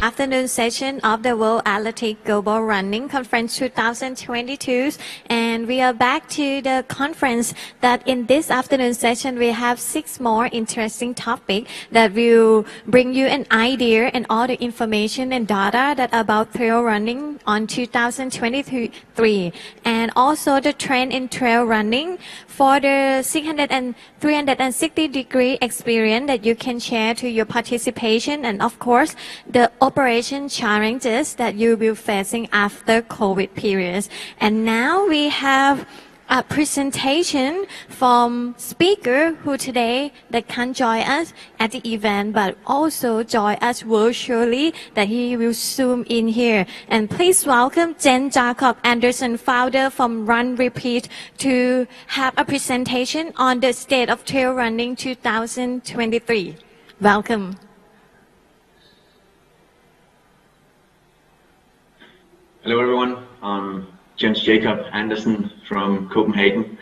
Afternoon session of the World Athletic Global Running Conference 2022, and we are back to the conference that in this afternoon session we have 6 more interesting topics that will bring you an idea and all the information and data that about trail running on 2023 and also the trend in trail running for the 600 and 360 degree experience that you can share to your participation, and of course the operation challenges that you will facing after COVID periods. And now we have a presentation from speaker who today that can join us at the event but also join us virtually that he will zoom in here. And please welcome Jen Jacob Anderson, founder from Run Repeat, to have a presentation on the state of trail running 2023. Welcome. Hello everyone, I'm Jens Jacob Andersen from Copenhagen,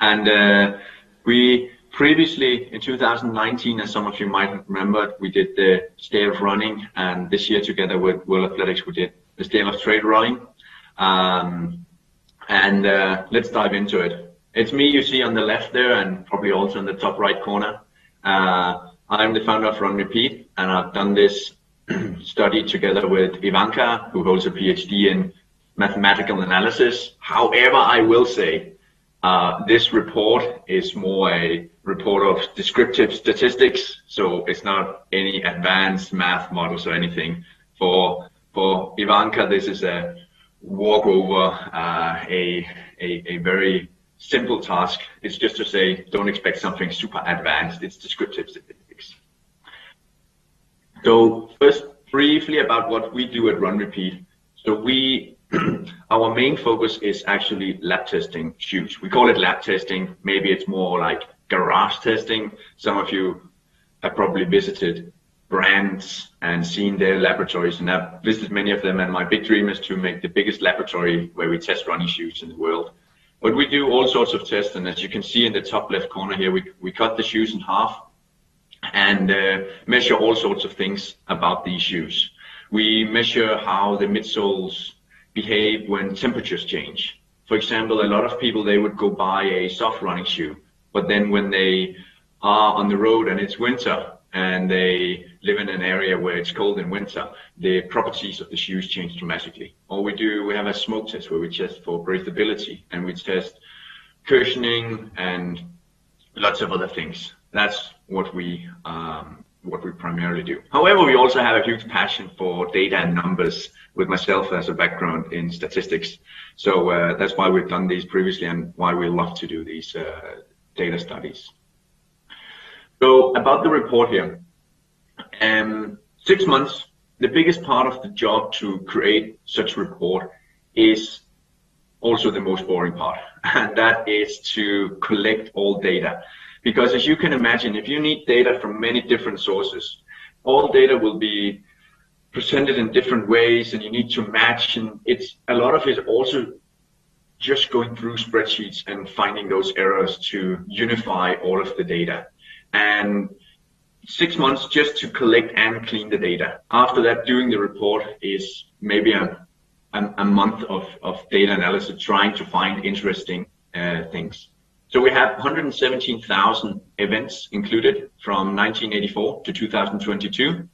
and we previously in 2019, as some of you might remember, we did the State of Running, and this year together with World Athletics we did the State of Trail Running, and let's dive into it. It's me you see on the left there and probably also in the top right corner. I'm the founder of Run Repeat, and I've done this study together with Ivanka, who holds a PhD in mathematical analysis. However, I will say this report is more a report of descriptive statistics, so it's not any advanced math models or anything. For Ivanka, this is a walkover, a very simple task. It's just to say, don't expect something super advanced. It's descriptive statistics. So first, briefly about what we do at Run Repeat. So our main focus is actually lab testing shoes. We call it lab testing. Maybe it's more like garage testing. Some of you have probably visited brands and seen their laboratories, and I've visited many of them, and my big dream is to make the biggest laboratory where we test running shoes in the world. But we do all sorts of tests, and as you can see in the top left corner here, we cut the shoes in half and measure all sorts of things about these shoes. We measure how the midsoles behave when temperatures change. For example, a lot of people, they would go buy a soft running shoe, but then when they are on the road and it's winter and they live in an area where it's cold in winter, the properties of the shoes change dramatically. Or we have a smoke test where we test for breathability, and we test cushioning and lots of other things. That's what we primarily do. However, we also have a huge passion for data and numbers, with myself as a background in statistics. So that's why we've done these previously and why we love to do these data studies. So about the report here, 6 months, the biggest part of the job to create such a report is also the most boring part, and that is to collect all data. Because as you can imagine, if you need data from many different sources, all data will be presented in different ways, and you need to match, and a lot of it also just going through spreadsheets and finding those errors to unify all of the data. And 6 months just to collect and clean the data. After that, doing the report is maybe a month of data analysis, trying to find interesting things. So we have 117,000 events included from 1984 to 2022.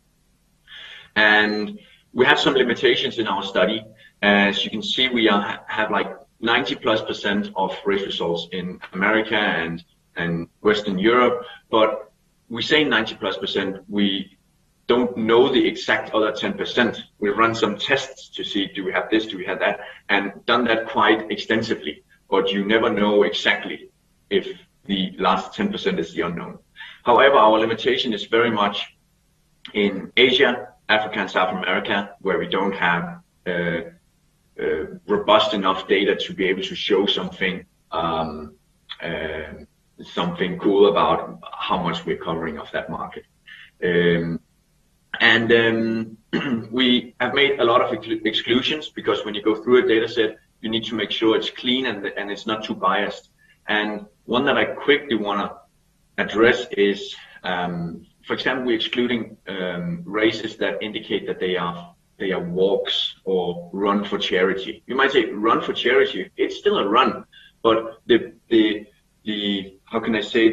And we have some limitations in our study. As you can see, we have like 90+% of race results in America and Western Europe, but we say 90+%, we don't know the exact other 10%. We run some tests to see, do we have this, do we have that, and done that quite extensively, but you never know exactly if the last 10% is the unknown. However, our limitation is very much in Asia, Africa, and South America, where we don't have robust enough data to be able to show something something cool about how much we're covering of that market. We have made a lot of exclusions, because when you go through a data set, you need to make sure it's clean and it's not too biased. And one that I quickly want to address is for example, we're excluding races that indicate that they are walks or run for charity. You might say run for charity. It's still a run, but the how can I say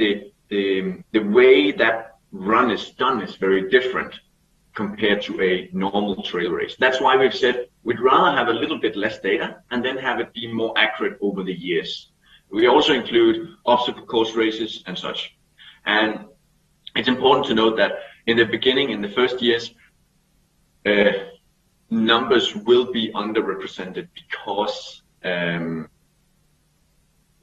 the way that run is done is very different compared to a normal trail race. That's why we've said we'd rather have a little bit less data and then have it be more accurate over the years. We also include obstacle course races and such. And it's important to note that in the beginning, in the first years, numbers will be underrepresented because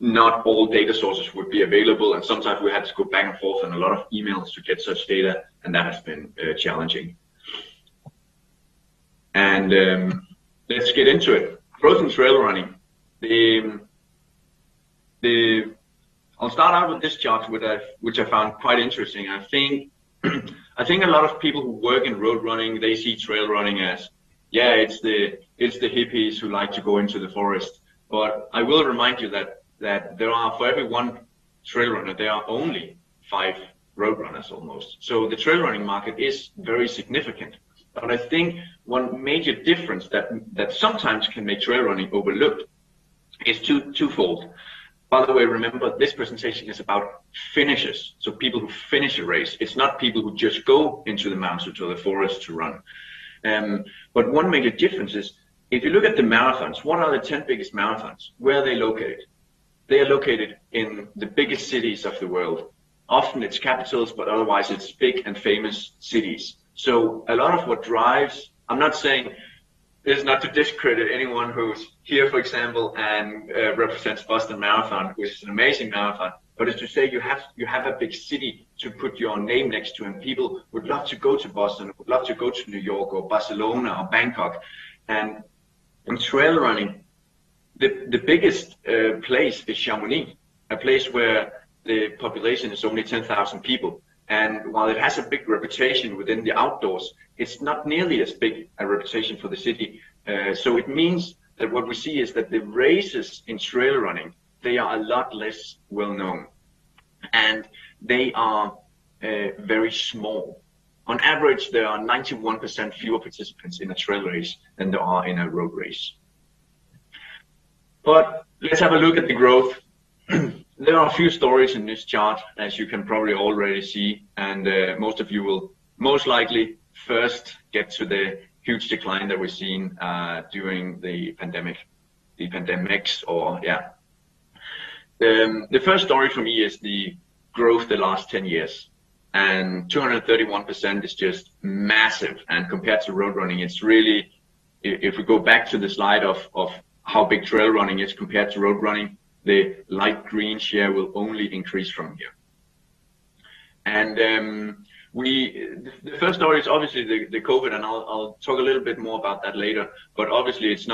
not all data sources would be available, and sometimes we had to go back and forth and a lot of emails to get such data, and that has been challenging. And let's get into it. Growth in trail running. I'll start out with this chart, which I found quite interesting. I think a lot of people who work in road running, they see trail running as, yeah, it's the hippies who like to go into the forest. But I will remind you that there are, for every one trail runner, there are only 5 road runners almost. So the trail running market is very significant. But I think one major difference that sometimes can make trail running overlooked is twofold. By the way, remember, this presentation is about finishers, so people who finish a race. It's not people who just go into the mountains or the forest to run. But one major difference is, if you look at the marathons, what are the 10 biggest marathons? Where are they located? They are located in the biggest cities of the world. Often it's capitals, but otherwise it's big and famous cities. So a lot of what drives, I'm not saying this is not to discredit anyone who's here, for example, and represents Boston Marathon, which is an amazing marathon, but it's to say you have a big city to put your name next to, and people would love to go to Boston, would love to go to New York or Barcelona or Bangkok. And in trail running, the biggest place is Chamonix, a place where the population is only 10,000 people. And while it has a big reputation within the outdoors, it's not nearly as big a reputation for the city. So it means that what we see is that the races in trail running, they are a lot less well known. And they are very small. On average, there are 91% fewer participants in a trail race than there are in a road race. But let's have a look at the growth. There are a few stories in this chart, as you can probably already see, and most of you will most likely first get to the huge decline that we're seeing during the pandemics, or yeah. The first story for me is the growth the last 10 years, and 231% is just massive. And compared to road running, it's really, if we go back to the slide of how big trail running is compared to road running, the light green share will only increase from here. And the first story is obviously the COVID, and I'll talk a little bit more about that later. But obviously, it's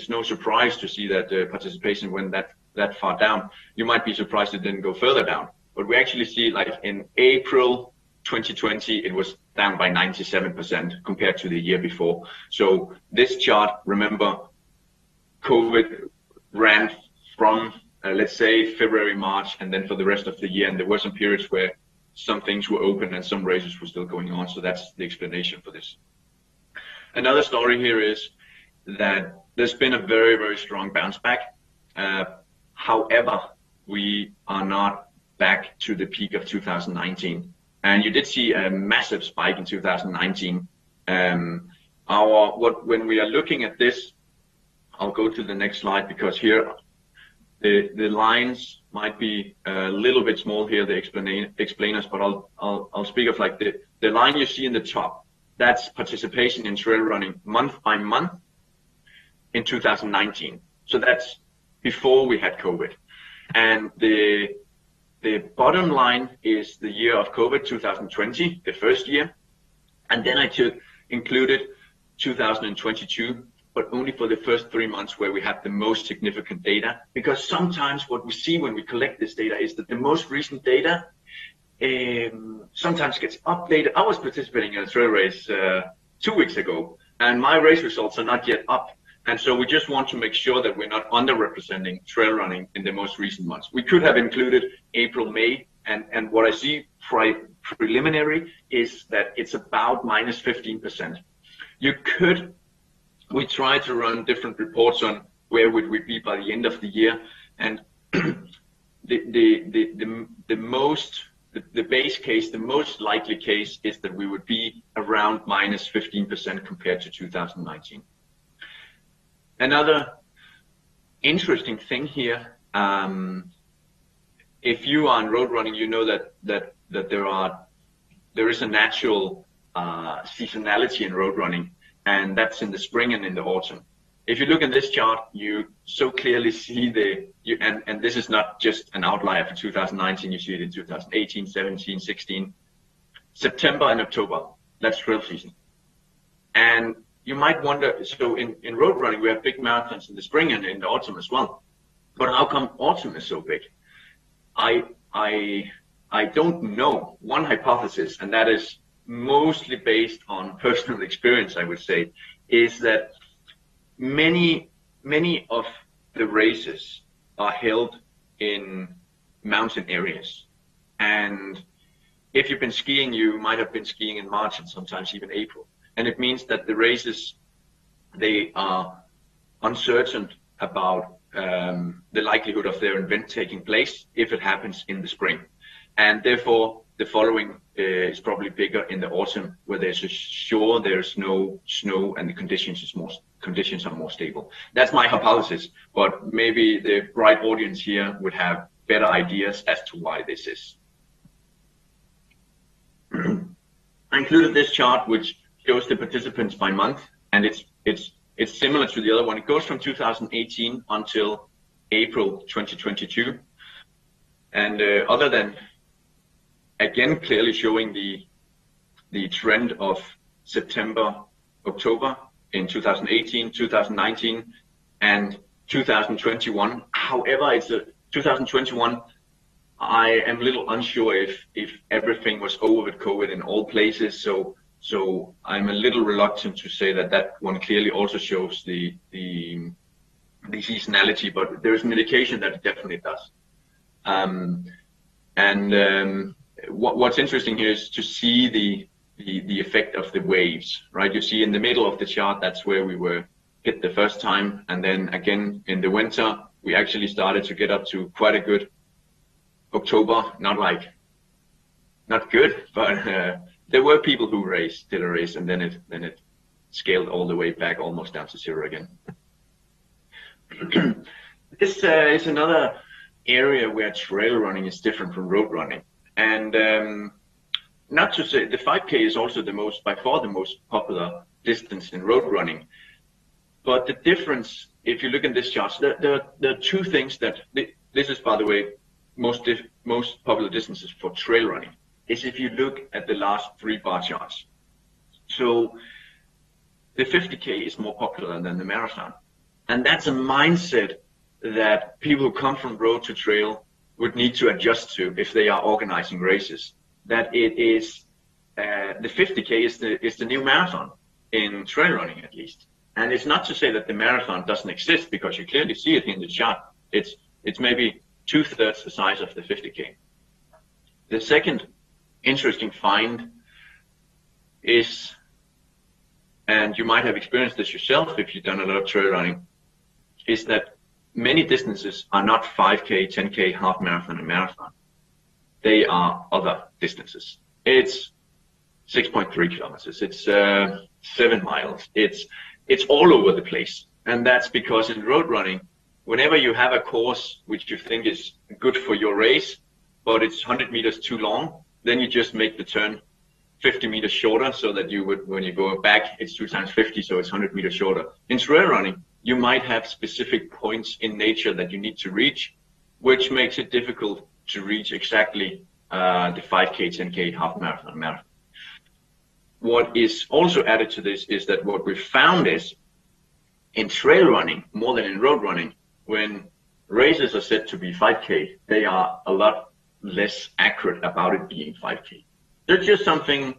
no surprise to see that the participation went that far down. You might be surprised it didn't go further down, but we actually see, like, in April 2020, it was down by 97% compared to the year before. So this chart, remember, COVID ran from let's say February, March, and then for the rest of the year. And there were some periods where some things were open and some races were still going on. So that's the explanation for this. Another story here is that there's been a very, very strong bounce back. However, we are not back to the peak of 2019. And you did see a massive spike in 2019. When we are looking at this, I'll go to the next slide, because here the lines might be a little bit small here, the explainers, but I'll speak of, like, the line you see in the top. That's participation in trail running month by month in 2019. So that's before we had COVID. And the bottom line is the year of COVID, 2020, the first year. And then I included 2022, but only for the first 3 months where we had the most significant data. Because sometimes what we see when we collect this data is that the most recent data sometimes gets updated. I was participating in a trail race 2 weeks ago, and my race results are not yet up. And so we just want to make sure that we're not underrepresenting trail running in the most recent months. We could have included April, May, and what I see preliminary is that it's about minus 15%. We try to run different reports on where would we be by the end of the year, and the base case, the most likely case is that we would be around minus 15% compared to 2019. Another interesting thing here, if you are in road running, you know that there is a natural seasonality in road running, and that's in the spring and in the autumn. If you look at this chart, you so clearly see and this is not just an outlier for 2019, you see it in 2018, 17, 16, September and October, that's trail season. And you might wonder, so in road running, we have big marathons in the spring and in the autumn as well. But how come autumn is so big? I don't know. One hypothesis, and that is mostly based on personal experience, I would say, is that many of the races are held in mountain areas. And if you've been skiing, you might have been skiing in March and sometimes even April. And it means that the races, they are uncertain about the likelihood of their event taking place if it happens in the spring. And therefore, the following is probably bigger in the autumn, where there's no snow and the conditions are more stable. That's my hypothesis, but maybe the bright audience here would have better ideas as to why this is. I included this chart, which shows the participants by month, and it's similar to the other one. It goes from 2018 until April 2022, and other than again clearly showing the trend of September, October in 2018, 2019, and 2021. However, it's 2021. I am a little unsure if everything was over with COVID in all places, so I'm a little reluctant to say that one clearly also shows the seasonality, but there is an indication that it definitely does. What's interesting here is to see the effect of the waves, right? You see in the middle of the chart, that's where we were hit the first time, and then again in the winter, we actually started to get up to quite a good October. Not good, but there were people who did a race, and then it scaled all the way back almost down to zero again. This is another area where trail running is different from road running. And not to say the 5K is also by far the most popular distance in road running. But the difference, if you look in this chart, there are two things this is, by the way, most popular distances for trail running, is if you look at the last three bar charts. So the 50K is more popular than the marathon. And that's a mindset that people who come from road to trail would need to adjust to if they are organizing races. That it is the 50K is the new marathon in trail running, at least. And it's not to say that the marathon doesn't exist, because you clearly see it in the chart. It's maybe 2/3 the size of the 50K. The second interesting find is, and you might have experienced this yourself if you've done a lot of trail running, is that many distances are not 5K, 10K, half marathon, and marathon. They are other distances. It's 6.3 kilometers. It's 7 miles. It's all over the place. And that's because in road running, whenever you have a course which you think is good for your race, but it's 100 meters too long, then you just make the turn 50 meters shorter, so that when you go back, it's 2 times 50, so it's 100 meters shorter. In trail running, you might have specific points in nature that you need to reach, which makes it difficult to reach exactly the 5K, 10K, half marathon, marathon. What is also added to this is that what we found is in trail running, more than in road running, when races are said to be 5K, they are a lot less accurate about it being 5K. There's just something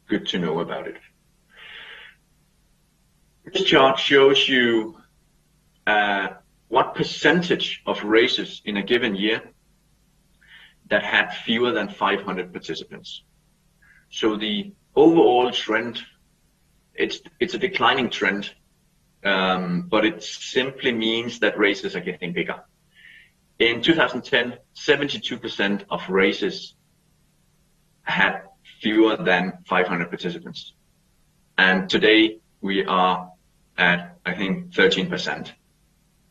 good to know about it. This chart shows you what percentage of races in a given year that had fewer than 500 participants. So the overall trend, it's a declining trend, but it simply means that races are getting bigger. In 2010, 72% of races had fewer than 500 participants. And today we are at, I think, 13%.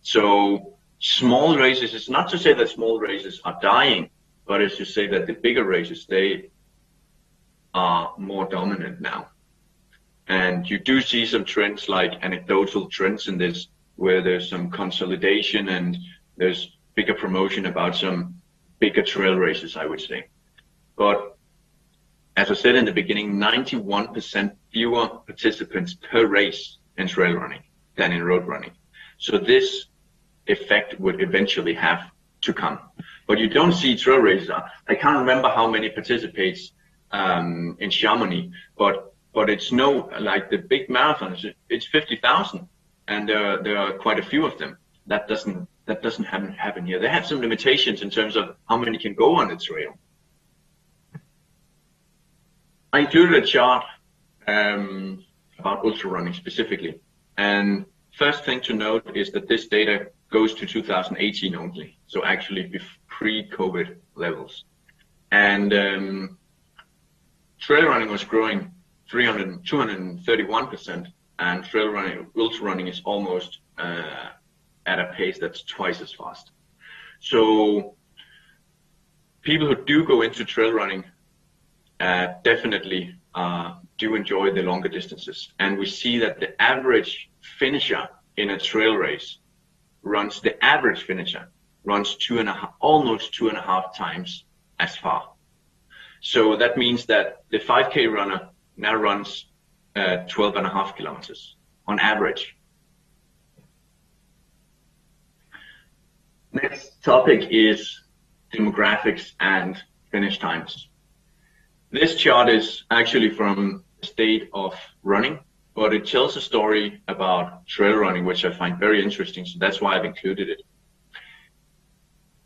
So small races, it's not to say that small races are dying, but it's to say that the bigger races, they are more dominant now. And you do see some trends, like anecdotal trends in this, where there's some consolidation and there's bigger promotion about some bigger trail races, I would say. But as I said in the beginning, 91% fewer participants per race in trail running than in road running. So this effect would eventually have to come. But you don't see trail races. I can't remember how many participates in Chamonix, but it's no, like the big marathons, it's 50,000, and there are quite a few of them. That doesn't happen here. They have some limitations in terms of how many can go on the trail. I included a chart about ultra running specifically, and first thing to note is that this data goes to 2018 only, so actually pre-COVID levels. And trail running was growing 231%, and trail running, ultra running is almost at a pace that's twice as fast. So people who do go into trail running definitely do enjoy the longer distances. And we see that the average finisher in a trail race runs almost 2.5 times as far. So that means that the 5K runner now runs 12.5 kilometers on average. Next topic is demographics and finish times. This chart is actually from the state of running, but it tells a story about trail running, which I find very interesting. So that's why I've included it.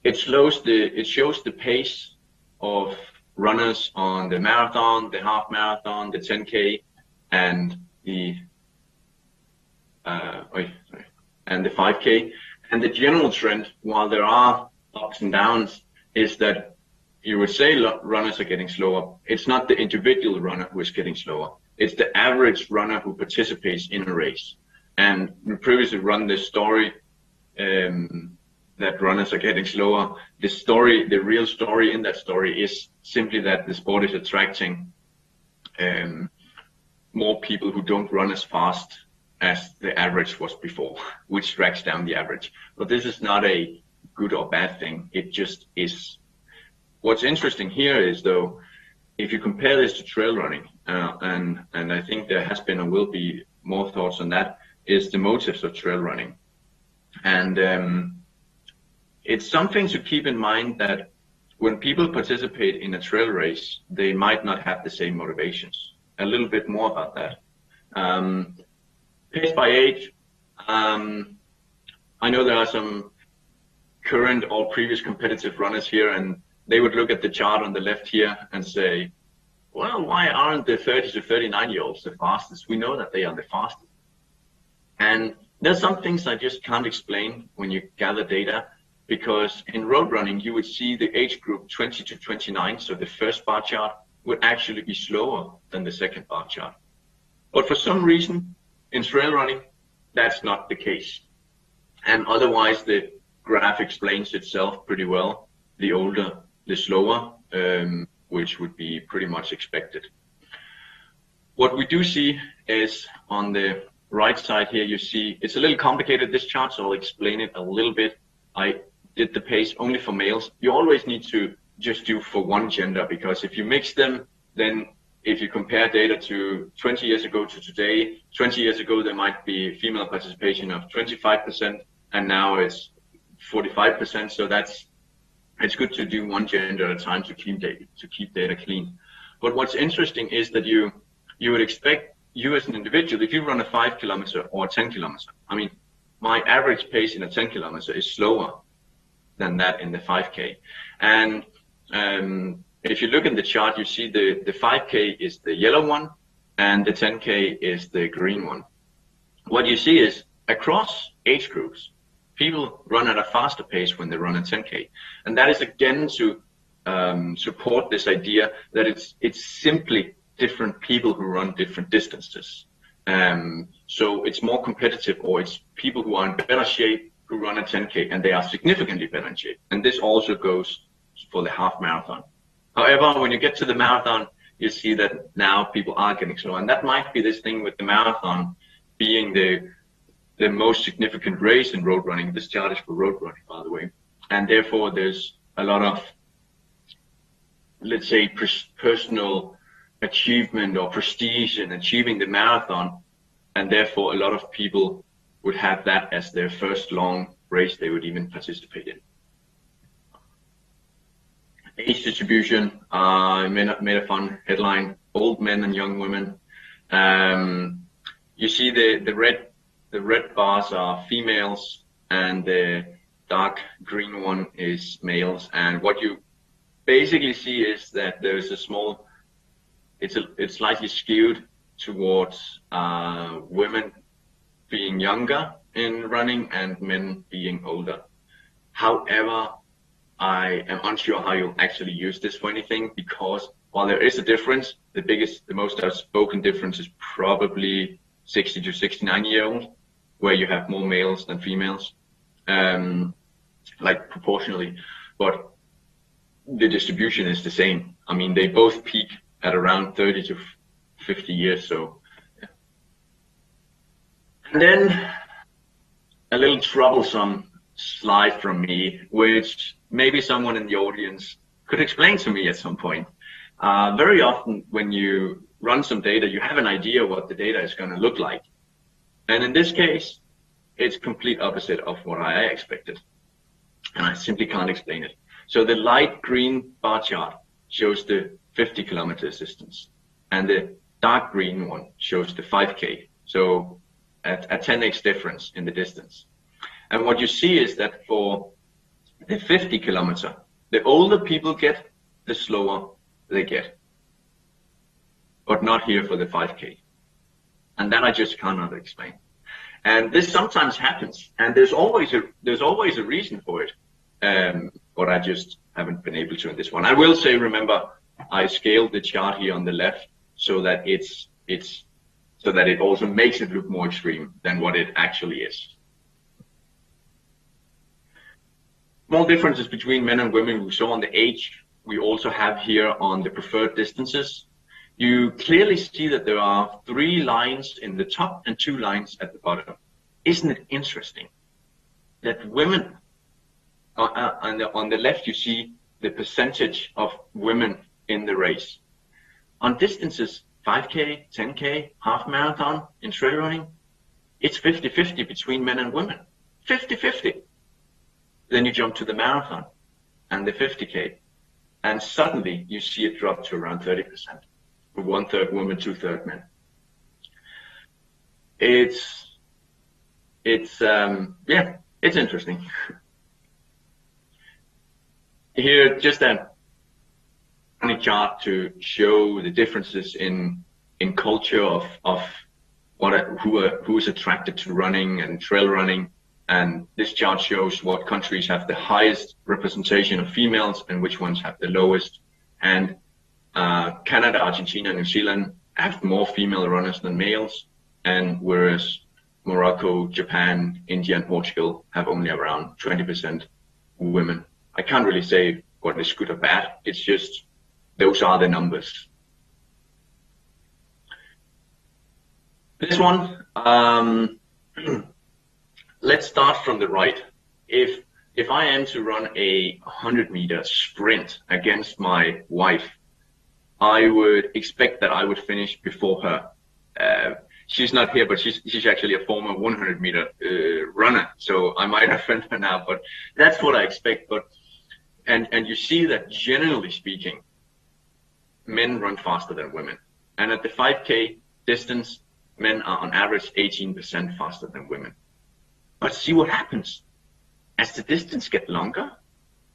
It shows the pace of runners on the marathon, the half marathon, the 10K, and the 5K. And the general trend, while there are ups and downs, is that you would say runners are getting slower. It's not the individual runner who is getting slower. It's the average runner who participates in a race. And we previously run this story that runners are getting slower. The real story in that story is simply that the sport is attracting more people who don't run as fast as the average was before, which drags down the average. But this is not a good or bad thing. It just is. What's interesting here is, though, if you compare this to trail running, and I think there has been and will be more thoughts on that, is the motives of trail running. And it's something to keep in mind that when people participate in a trail race, they might not have the same motivations. A little bit more about that. Pace by age, I know there are some current or previous competitive runners here, and they would look at the chart on the left here and say, well, why aren't the 30 to 39-year-olds the fastest? We know that they are the fastest. And there's some things I just can't explain when you gather data, because in road running, you would see the age group 20 to 29, so the first bar chart would actually be slower than the second bar chart. But for some reason, in trail running, that's not the case. And otherwise, the graph explains itself pretty well. The older, the slower, which would be pretty much expected. What we do see is on the right side here, you see, it's a little complicated, this chart, so I'll explain it a little bit. I did the pace only for males. You always need to just do for one gender, because if you mix them, then if you compare data to 20 years ago to today, 20 years ago there might be female participation of 25%, and now it's 45%. So it's good to do one gender at a time to keep data clean. But what's interesting is that you would expect, you as an individual, if you run a 5 kilometer or a 10 kilometer, I mean, my average pace in a 10 kilometer is slower than that in the 5K. And If you look in the chart, you see the 5K is the yellow one and the 10K is the green one. What you see is across age groups, people run at a faster pace when they run a 10K. And that is again to support this idea that it's simply different people who run different distances. So it's more competitive, or it's people who are in better shape who run a 10K, and they are significantly better in shape. And this also goes for the half marathon. However, when you get to the marathon, you see that now people are getting slow. And that might be this thing with the marathon being the most significant race in road running. This chart is for road running, by the way. And therefore, there's a lot of, let's say, personal achievement or prestige in achieving the marathon. And therefore, a lot of people would have that as their first long race they would even participate in. Age distribution, made a fun headline, old men and young women. You see the red bars are females and the dark green one is males. And what you basically see is that there's a small, it's slightly skewed towards women being younger in running and men being older. However, I am unsure how you'll actually use this for anything, because while there is a difference, the most outspoken difference is probably 60 to 69-year-old, where you have more males than females, like proportionally, but the distribution is the same. I mean, they both peak at around 30 to 50 years, so. Yeah. And then a little troublesome slide from me, which maybe someone in the audience could explain to me at some point. Very often when you run some data, you have an idea what the data is going to look like. And in this case, it's complete opposite of what I expected. And I simply can't explain it. So the light green bar chart shows the 50 kilometers distance, and the dark green one shows the 5K. So a 10x difference in the distance. And what you see is that for the 50 kilometer, the older people get, the slower they get. But not here for the 5K. And that I just cannot explain. And this sometimes happens, and there's always a reason for it. But I just haven't been able to in this one. I will say, remember, I scaled the chart here on the left so that so that it also makes it look more extreme than what it actually is. Small differences between men and women we saw on the age. We also have here on the preferred distances. You clearly see that there are 3 lines in the top and 2 lines at the bottom. Isn't it interesting that women, on the left you see the percentage of women in the race. On distances 5K, 10K, half marathon, in trail running, it's 50-50 between men and women. 50-50. Then you jump to the marathon and the 50K, and suddenly you see it drop to around 30%, with 1/3 women, 2/3 men. It's interesting. Here, just a funny chart to show the differences in culture of who is attracted to running and trail running. And this chart shows what countries have the highest representation of females and which ones have the lowest. And Canada, Argentina, New Zealand have more female runners than males. And whereas Morocco, Japan, India, and Portugal have only around 20% women. I can't really say what is good or bad. It's just those are the numbers. This one, let's start from the right. If I am to run a 100-meter sprint against my wife, I would expect that I would finish before her. She's not here, but she's actually a former 100-meter runner, so I might offend her now, but that's what I expect. But and you see that generally speaking, men run faster than women, and at the 5K distance, men are on average 18% faster than women. But see what happens. As the distance gets longer,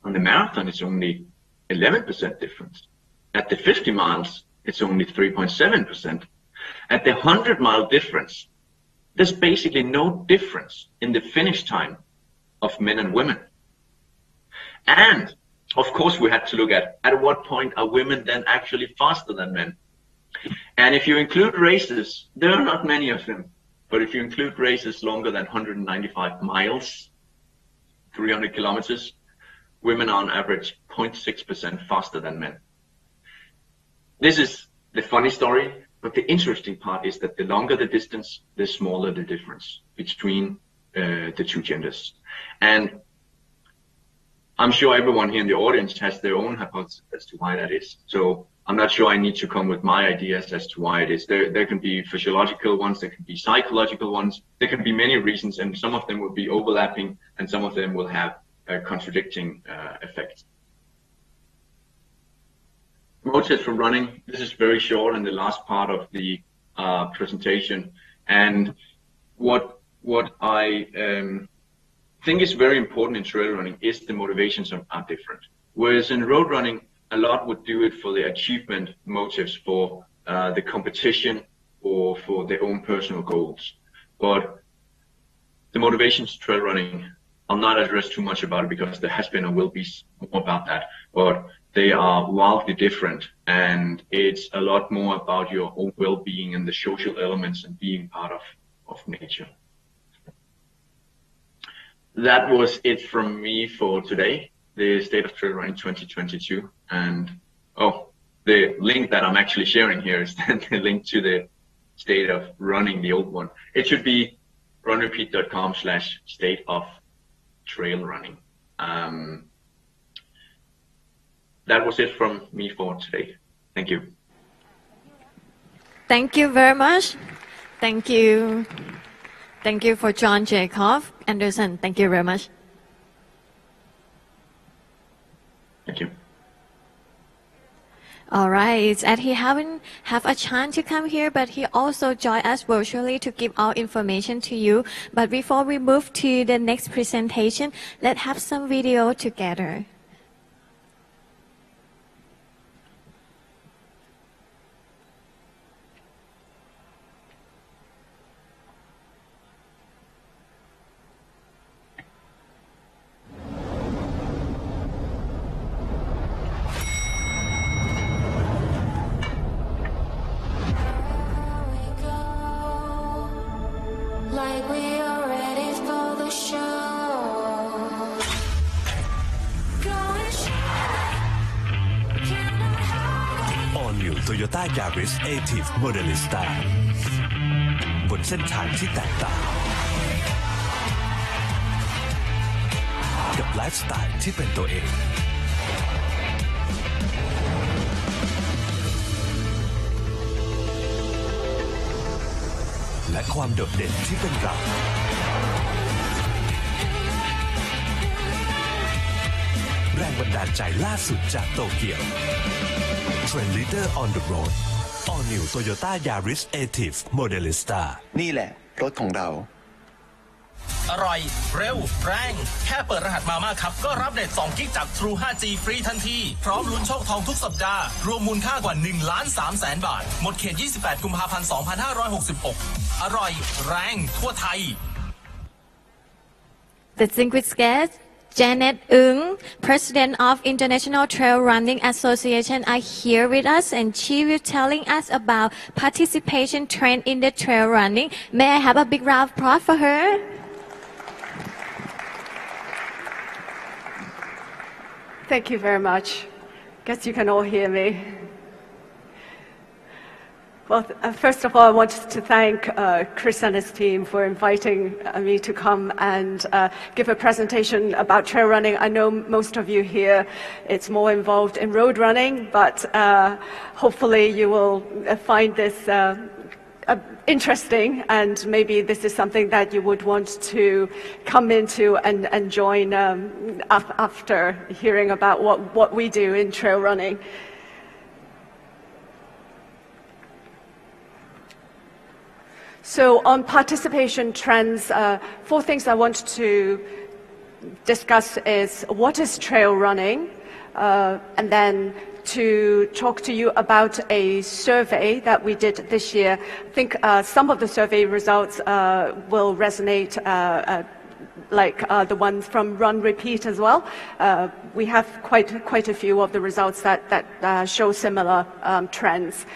on the marathon it's only 11% difference. At the 50 miles, it's only 3.7%. At the 100-mile difference, there's basically no difference in the finish time of men and women. And of course, we had to look at what point are women then actually faster than men. And if you include races, there are not many of them. But if you include races longer than 195 miles, 300 kilometers, women are on average 0.6% faster than men. This is the funny story, but the interesting part is that the longer the distance, the smaller the difference between the two genders. And I'm sure everyone here in the audience has their own hypothesis as to why that is. So I'm not sure I need to come with my ideas as to why it is. There can be physiological ones, there can be psychological ones, there can be many reasons, and some of them will be overlapping and some of them will have contradicting effects. Motives for running, this is very short and the last part of the presentation. And what I think is very important in trail running is the motivations are different. Whereas in road running, a lot would do it for the achievement motives, for the competition or for their own personal goals. But the motivations trail running, I'll not address too much about it because there has been and will be more about that. But they are wildly different, and it's a lot more about your own well-being and the social elements and being part of nature. That was it from me for today, the State of Trail Running 2022. And the link that I'm actually sharing here is then the link to the State of Running, the old one. It should be runrepeat.com/state of trail running. That was it from me for today. Thank you. Thank you very much. Thank you. Thank you for John Jacob Anderson. Thank you very much. Thank you. All right, and he haven't have a chance to come here, but he also joined us virtually to give our information to you. But before we move to the next presentation, let's have some video together. Like we are ready for the show. All New Toyota Yaris Active Modelista บนเส้นทางที่แตกต่างกับไลฟ์สไตล์ที่เป็นตัวเองและความโดดเด่นที่เป็นเราแรงบันดาลใจล่าสุดจากโตเกียว Trend Leader on the Road All New Toyota Yaris Active Modelista นี่แหละรถของเราอร่อยเร็วแรงแค่เปิดรหัสมาม่าครับก็รับเน็ต2กิกจาก True 5G ฟรีทันทีพร้อมลุ้นโชคทองทุกสัปดาห์รวมมูลค่ากว่า 1,300,000 บาทหมดเขต28 กุมภาพันธ์ 2566 อร่อยแรงทั่วไทย Distinguished guest Janet Ng, President of International Trail Running Association, are here with us, and she will telling us about participation trend in the trail running. May I have a big round of applause for her? Thank you very much. Guess you can all hear me. Well, first of all, I wanted to thank Chris and his team for inviting me to come and give a presentation about trail running. I know most of you here, it's more involved in road running, but hopefully you will find this interesting, and maybe this is something that you would want to come into and join after hearing about what we do in trail running. So on participation trends, 4 things I want to discuss is what is trail running, and then to talk to you about a survey that we did this year. I think some of the survey results will resonate like the ones from Run Repeat as well. We have quite a few of the results that show similar trends.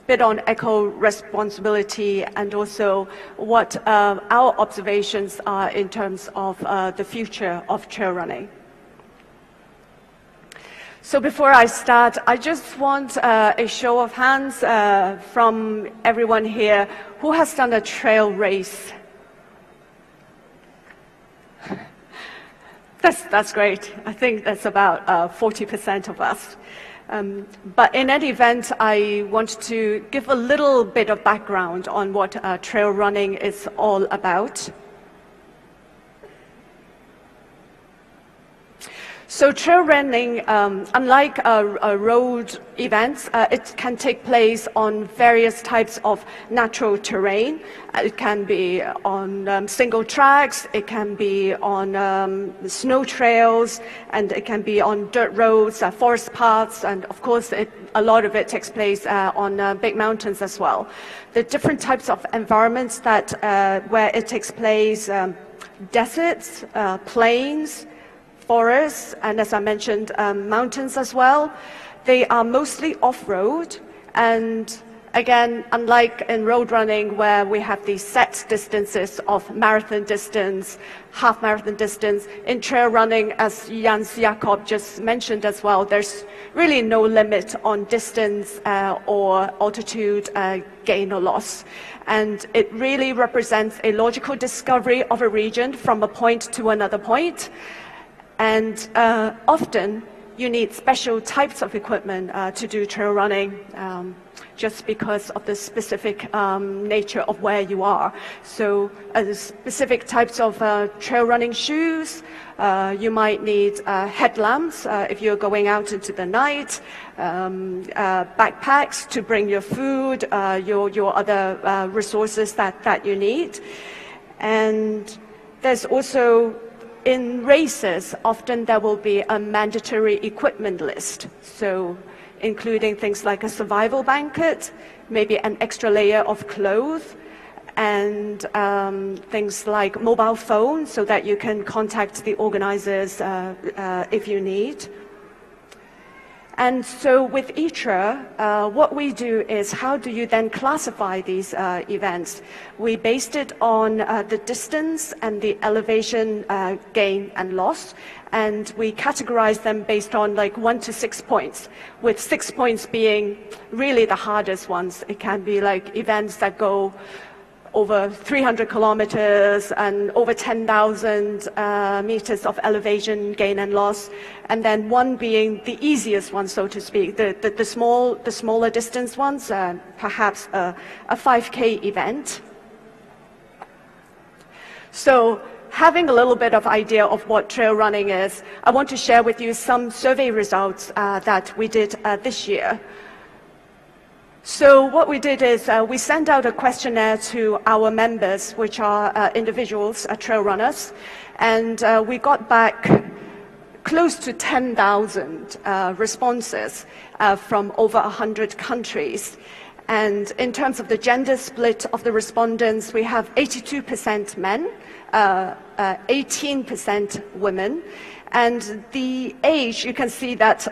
Bit on eco-responsibility and also what our observations are in terms of the future of trail running. So before I start, I just want a show of hands from everyone here who has done a trail race. That's great. I think that's about 40% of us. But in any event, I want to give a little bit of background on what trail running is all about. So trail running, unlike road events, it can take place on various types of natural terrain. It can be on single tracks, it can be on snow trails, and it can be on dirt roads, forest paths, and of course a lot of it takes place on big mountains as well. The different types of environments that where it takes place, deserts, plains, forests, and as I mentioned, mountains as well. They are mostly off-road, and again, unlike in road running where we have these set distances of marathon distance, half marathon distance, in trail running, as Jens Jakob just mentioned as well, there's really no limit on distance or altitude gain or loss. And it really represents a logical discovery of a region from a point to another point. And often you need special types of equipment to do trail running just because of the specific nature of where you are. So specific types of trail running shoes, you might need headlamps if you're going out into the night, backpacks to bring your food, your other resources that you need. And there's also in races, often there will be a mandatory equipment list, so including things like a survival blanket, maybe an extra layer of clothes, and things like mobile phones so that you can contact the organizers if you need. And so with ITRA, what we do is how do you then classify these events? We based it on the distance and the elevation gain and loss, and we categorize them based on like 1 to 6 points, with 6 points being really the hardest ones. It can be like events that go over 300 kilometers and over 10,000 meters of elevation gain and loss, and then 1 being the easiest one, so to speak, the smaller distance ones, perhaps a 5K event. So having a little bit of idea of what trail running is, I want to share with you some survey results that we did this year. So what we did is we sent out a questionnaire to our members, which are individuals, trail runners, and we got back close to 10,000 responses from over 100 countries. And in terms of the gender split of the respondents, we have 82% men, 18% women, and the age, you can see that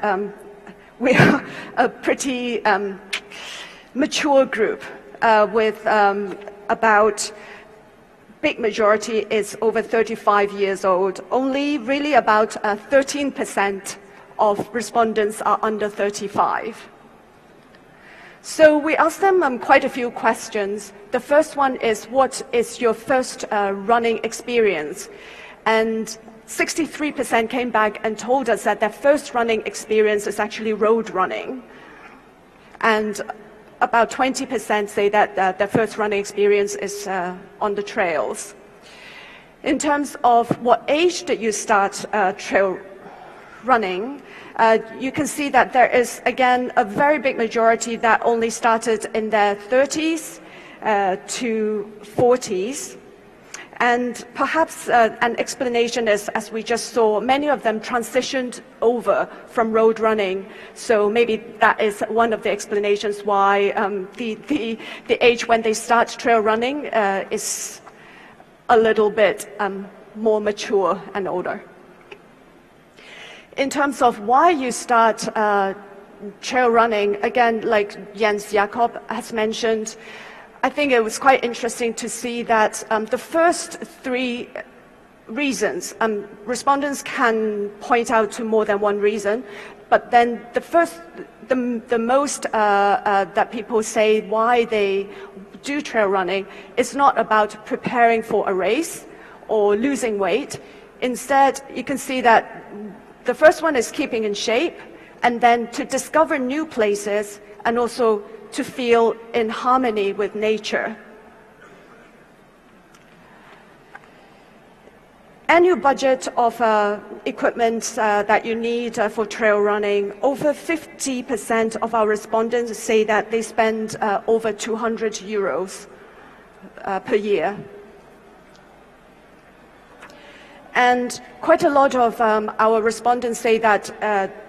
we are a pretty mature group with about big majority is over 35 years old. Only really about 13% of respondents are under 35. So we asked them quite a few questions. The first one is, what is your first running experience? And 63% came back and told us that their first running experience is actually road running. And about 20% say that their first running experience is on the trails. In terms of what age did you start trail running, you can see that there is, again, a very big majority that only started in their 30s to 40s. And perhaps an explanation is, as we just saw, many of them transitioned over from road running. So maybe that is one of the explanations why the age when they start trail running is a little bit more mature and older. In terms of why you start trail running, again, like Jens Jakob has mentioned, I think it was quite interesting to see that the first three reasons, respondents can point out to more than one reason, but then the most that people say why they do trail running is not about preparing for a race or losing weight. Instead, you can see that the first one is keeping in shape, and then to discover new places and also to feel in harmony with nature. Annual budget of equipment that you need for trail running, over 50% of our respondents say that they spend over 200 euros per year. And quite a lot of our respondents say that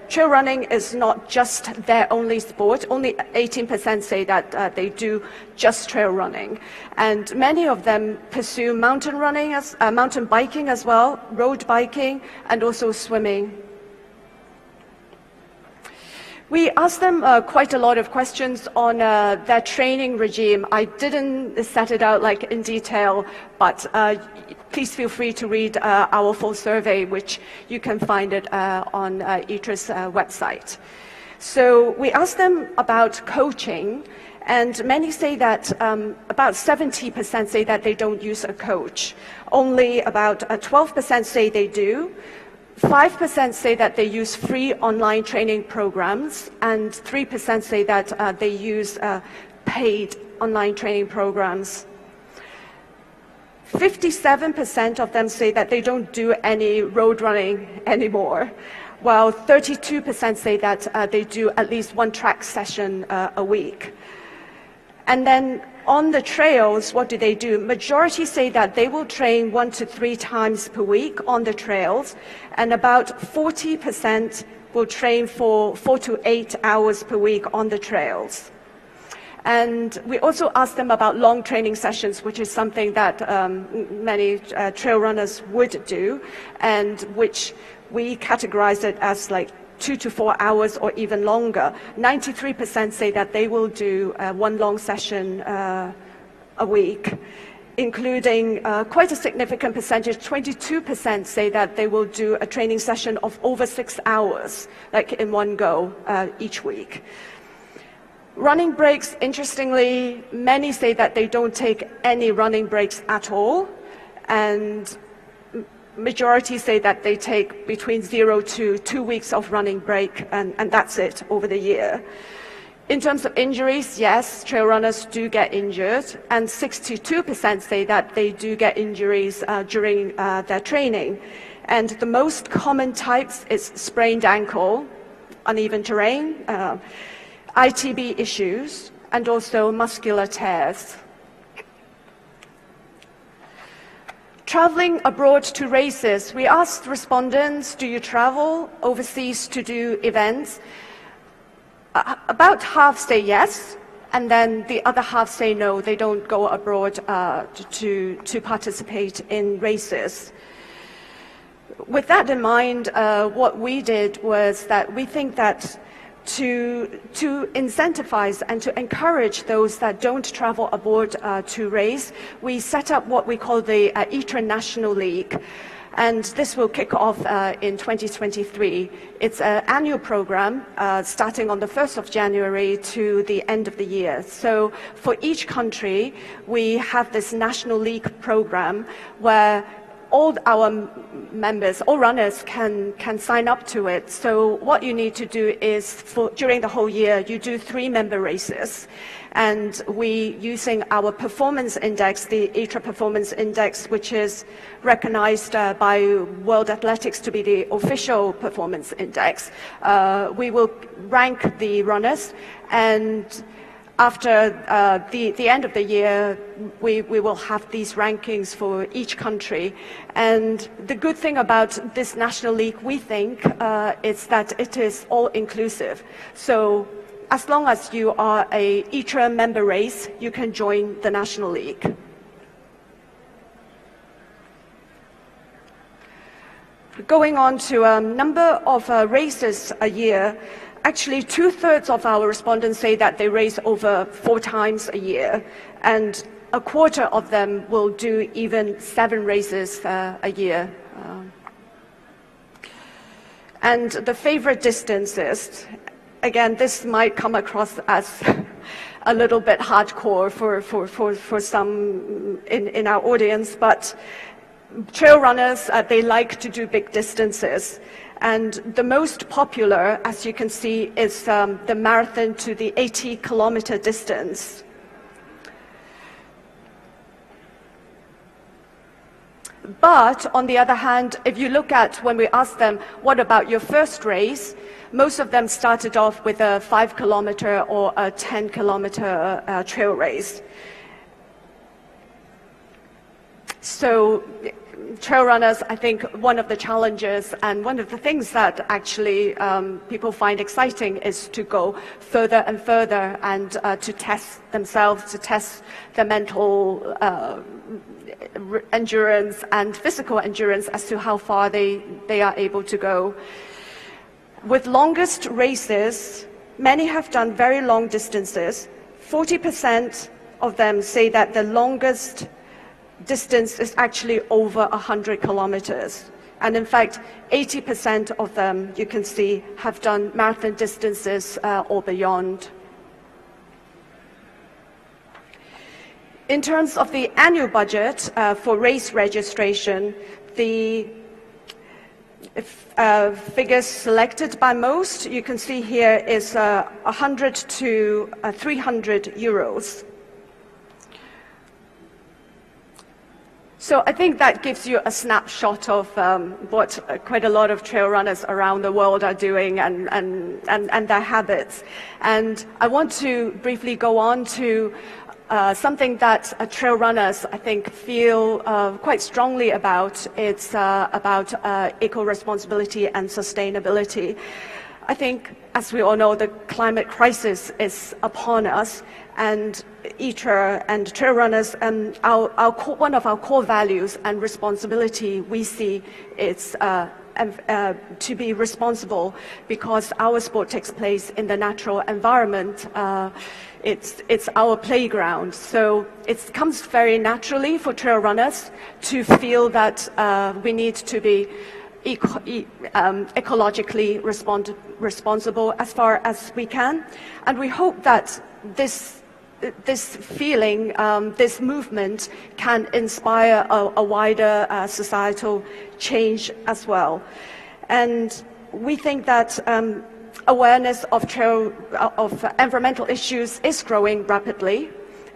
trail running is not just their only sport. Only 18% say that they do just trail running. And many of them pursue mountain biking as well, road biking, and also swimming. We asked them quite a lot of questions on their training regime. I didn't set it out like in detail, but please feel free to read our full survey, which you can find it on ITRA's website. So we asked them about coaching, and many say that about 70% say that they don't use a coach. Only about 12% say they do. 5% say that they use free online training programs, and 3% say that they use paid online training programs. 57% of them say that they don't do any road running anymore, while 32% say that they do at least one track session a week. And then on the trails, what do? Majority say that they will train 1 to 3 times per week on the trails, and about 40% will train for 4 to 8 hours per week on the trails. And we also asked them about long training sessions, which is something that many trail runners would do, and which we categorize it as like 2 to 4 hours or even longer. 93% say that they will do one long session a week, including quite a significant percentage, 22% say that they will do a training session of over 6 hours, like in one go each week. Running breaks, interestingly, many say that they don't take any running breaks at all, and majority say that they take between 0 to 2 weeks of running break, and that's it over the year. In terms of injuries, yes, trail runners do get injured, and 62% say that they do get injuries during their training. And the most common types is sprained ankle, uneven terrain, ITB issues, and also muscular tears. Traveling abroad to races, we asked respondents, do you travel overseas to do events? About half say yes, and then the other half say no, they don't go abroad to participate in races. With that in mind, what we did was that we think that to incentivize and to encourage those that don't travel abroad to race, we set up what we call the ITRA National League. And this will kick off in 2023. It's an annual program starting on the 1st of January to the end of the year. So for each country, we have this National League program where all our members, all runners can sign up to it. So what you need to do is, during the whole year, you do 3 member races. And we, using our performance index, the ITRA Performance Index, which is recognized by World Athletics to be the official performance index, we will rank the runners, and after the end of the year, we will have these rankings for each country. And the good thing about this National League, we think, is that it is all-inclusive. So as long as you are a ITRA member race, you can join the National League. Going on to a number of races a year, actually 2/3 of our respondents say that they race over 4 times a year, and a quarter of them will do even 7 races a year. And the favorite distances, again, this might come across as a little bit hardcore for some in our audience, but trail runners, they like to do big distances. And the most popular, as you can see, is the marathon to the 80-kilometer distance. But on the other hand, if you look at when we ask them, what about your first race? Most of them started off with a 5-kilometer or a 10-kilometer trail race. So trail runners, I think one of the challenges and one of the things that actually people find exciting is to go further and further and to test themselves, to test their mental endurance and physical endurance as to how far they are able to go. With longest races, many have done very long distances. 40% of them say that the longest distance is actually over 100 kilometers. And in fact, 80% of them, you can see, have done marathon distances or beyond. In terms of the annual budget for race registration, the figures selected by most, you can see here, is 100 to 300 euros. So I think that gives you a snapshot of what quite a lot of trail runners around the world are doing and their habits. And I want to briefly go on to something that trail runners, I think, feel quite strongly about. It's about eco-responsibility and sustainability. I think, as we all know, the climate crisis is upon us, and ITRA and trail runners, one of our core values and responsibility we see is to be responsible because our sport takes place in the natural environment. It's our playground, so it comes very naturally for trail runners to feel that we need to be ecologically responsible as far as we can, and we hope that this feeling, this movement can inspire a wider societal change as well. And we think that awareness of environmental issues is growing rapidly,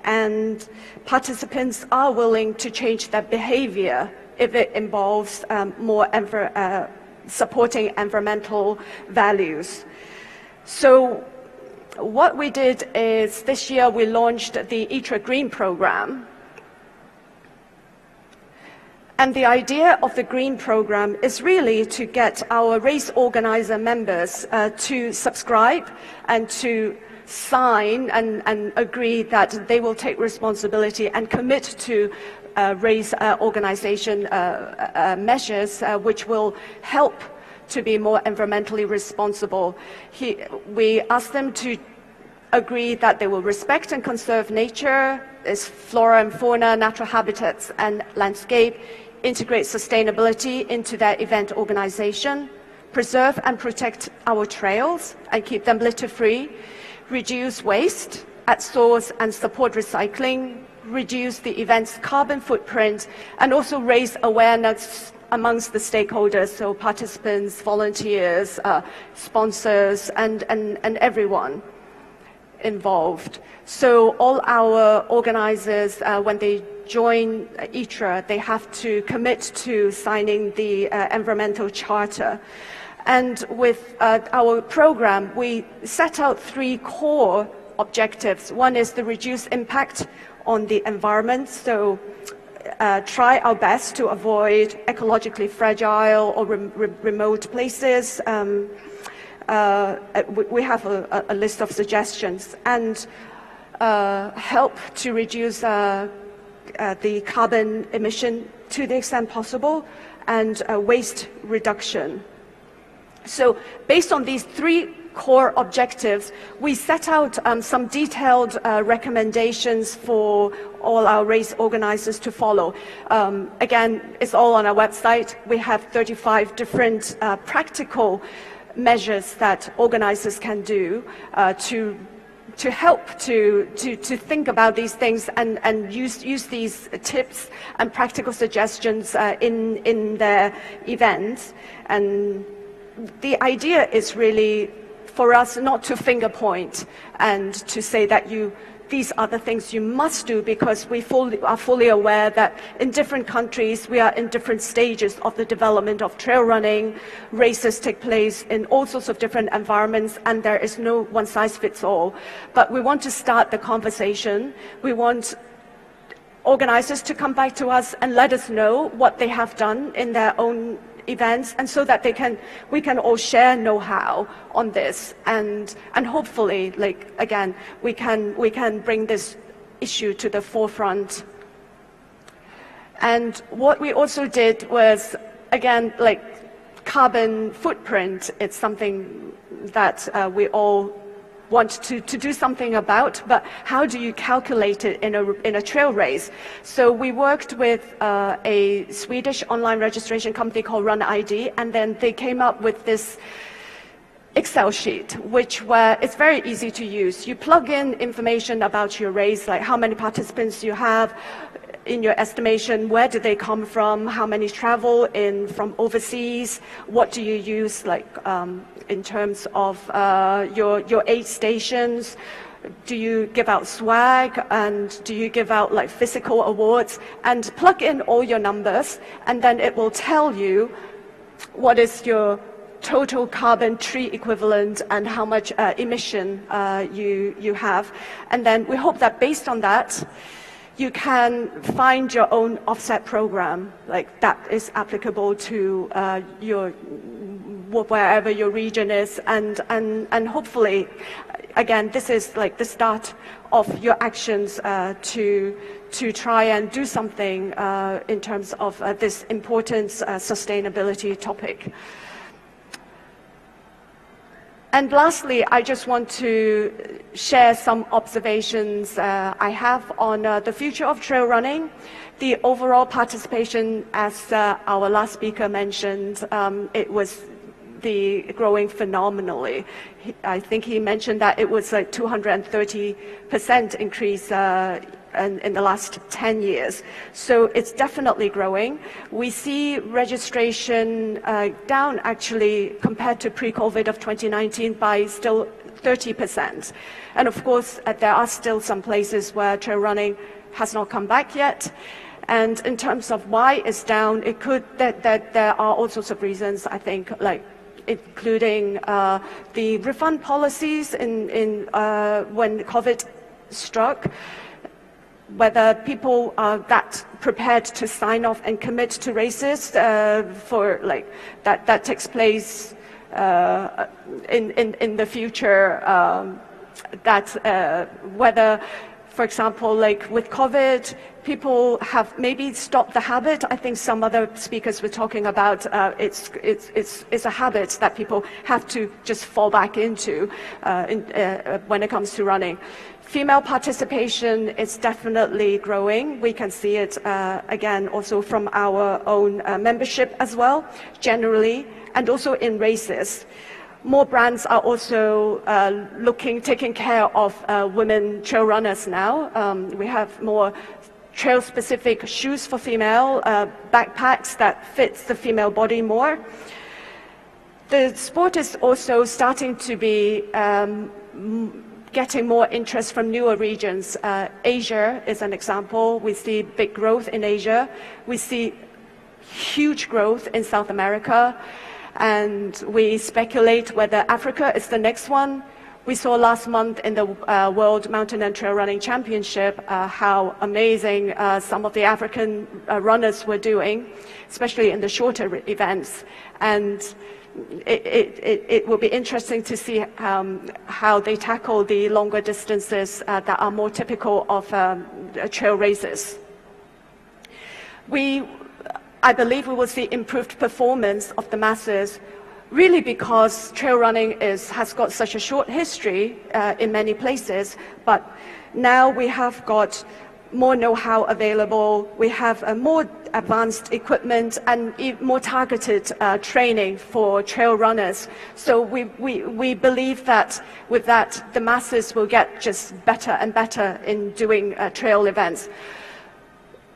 and participants are willing to change their behavior if it involves more supporting environmental values. So what we did is this year we launched the ITRA Green program. And the idea of the Green program is really to get our race organizer members to subscribe and to sign and agree that they will take responsibility and commit to race organization measures which will help to be more environmentally responsible. We asked them to agree that they will respect and conserve nature, its flora and fauna, natural habitats and landscape, integrate sustainability into their event organization, preserve and protect our trails and keep them litter-free, reduce waste at source and support recycling, reduce the event's carbon footprint, and also raise awareness amongst the stakeholders, so participants, volunteers, sponsors, and everyone involved. So all our organizers, when they join ITRA, they have to commit to signing the environmental charter. And with our program, we set out 3 core objectives. One is the reduce impact on the environment. So try our best to avoid ecologically fragile or remote places. We have a list of suggestions, and help to reduce the carbon emission to the extent possible, and waste reduction. So based on these three core objectives, we set out some detailed recommendations for all our race organizers to follow. Again, it's all on our website. We have 35 different practical measures that organizers can do to help to think about these things and use these tips and practical suggestions in their events. And the idea is really for us not to finger point and to say that these are the things you must do, because we are fully aware that in different countries we are in different stages of the development of trail running. Races take place in all sorts of different environments, and there is no one size fits all. But we want to start the conversation. We want organizers to come back to us and let us know what they have done in their own events, and so that we can all share know-how on this, and hopefully, like, again, we can bring this issue to the forefront. And what we also did was, again, like carbon footprint. It's something that we all want to do something about, but how do you calculate it in a trail race? So we worked with a Swedish online registration company called Run ID, and then they came up with this Excel sheet, it's very easy to use. You plug in information about your race, like how many participants you have, in your estimation, where do they come from, how many travel in from overseas, what do you use, like in terms of your aid stations, do you give out swag, and do you give out like physical awards, and plug in all your numbers, and then it will tell you what is your total carbon tree equivalent and how much emission you have. And then we hope that based on that, you can find your own offset program, like that is applicable to wherever your region is, and hopefully, again, this is like the start of your actions to try and do something in terms of this important sustainability topic. And lastly, I just want to share some observations I have on the future of trail running. The overall participation, as our last speaker mentioned, it was growing phenomenally. I think he mentioned that it was like 230% increase in the last 10 years. So it's definitely growing. We see registration down actually compared to pre-COVID of 2019 by still 30%. And of course, there are still some places where trail running has not come back yet. And in terms of why it's down, that there are all sorts of reasons, I think, like including the refund policies when COVID struck, whether people are that prepared to sign off and commit to races for like that takes place in the future, whether, for example, like with COVID, people have maybe stopped the habit. I think some other speakers were talking about it's a habit that people have to just fall back into when it comes to running. Female participation is definitely growing. We can see it again also from our own membership as well, generally, and also in races. More brands are also taking care of women trail runners now. We have more trail-specific shoes for female, backpacks that fits the female body more. The sport is also starting to be getting more interest from newer regions. Asia is an example. We see big growth in Asia. We see huge growth in South America. And we speculate whether Africa is the next one. We saw last month in the World Mountain and Trail Running Championship how amazing some of the African runners were doing, especially in the shorter events. And it will be interesting to see how they tackle the longer distances that are more typical of trail races. I believe we will see improved performance of the masses, really because trail running has got such a short history in many places, but now we have got more know-how available, we have a more advanced equipment and more targeted training for trail runners. So we believe that with that, the masses will get just better and better in doing trail events.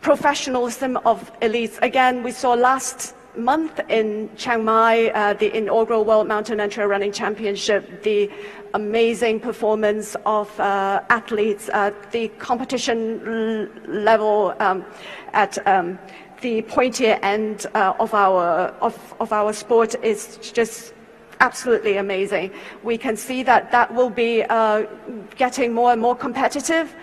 Professionalism of elites. Again, we saw last month in Chiang Mai, the inaugural World Mountain and Trail Running Championship, the amazing performance of athletes, the competition level at the pointier end of our sport is just absolutely amazing. We can see that will be getting more and more competitive.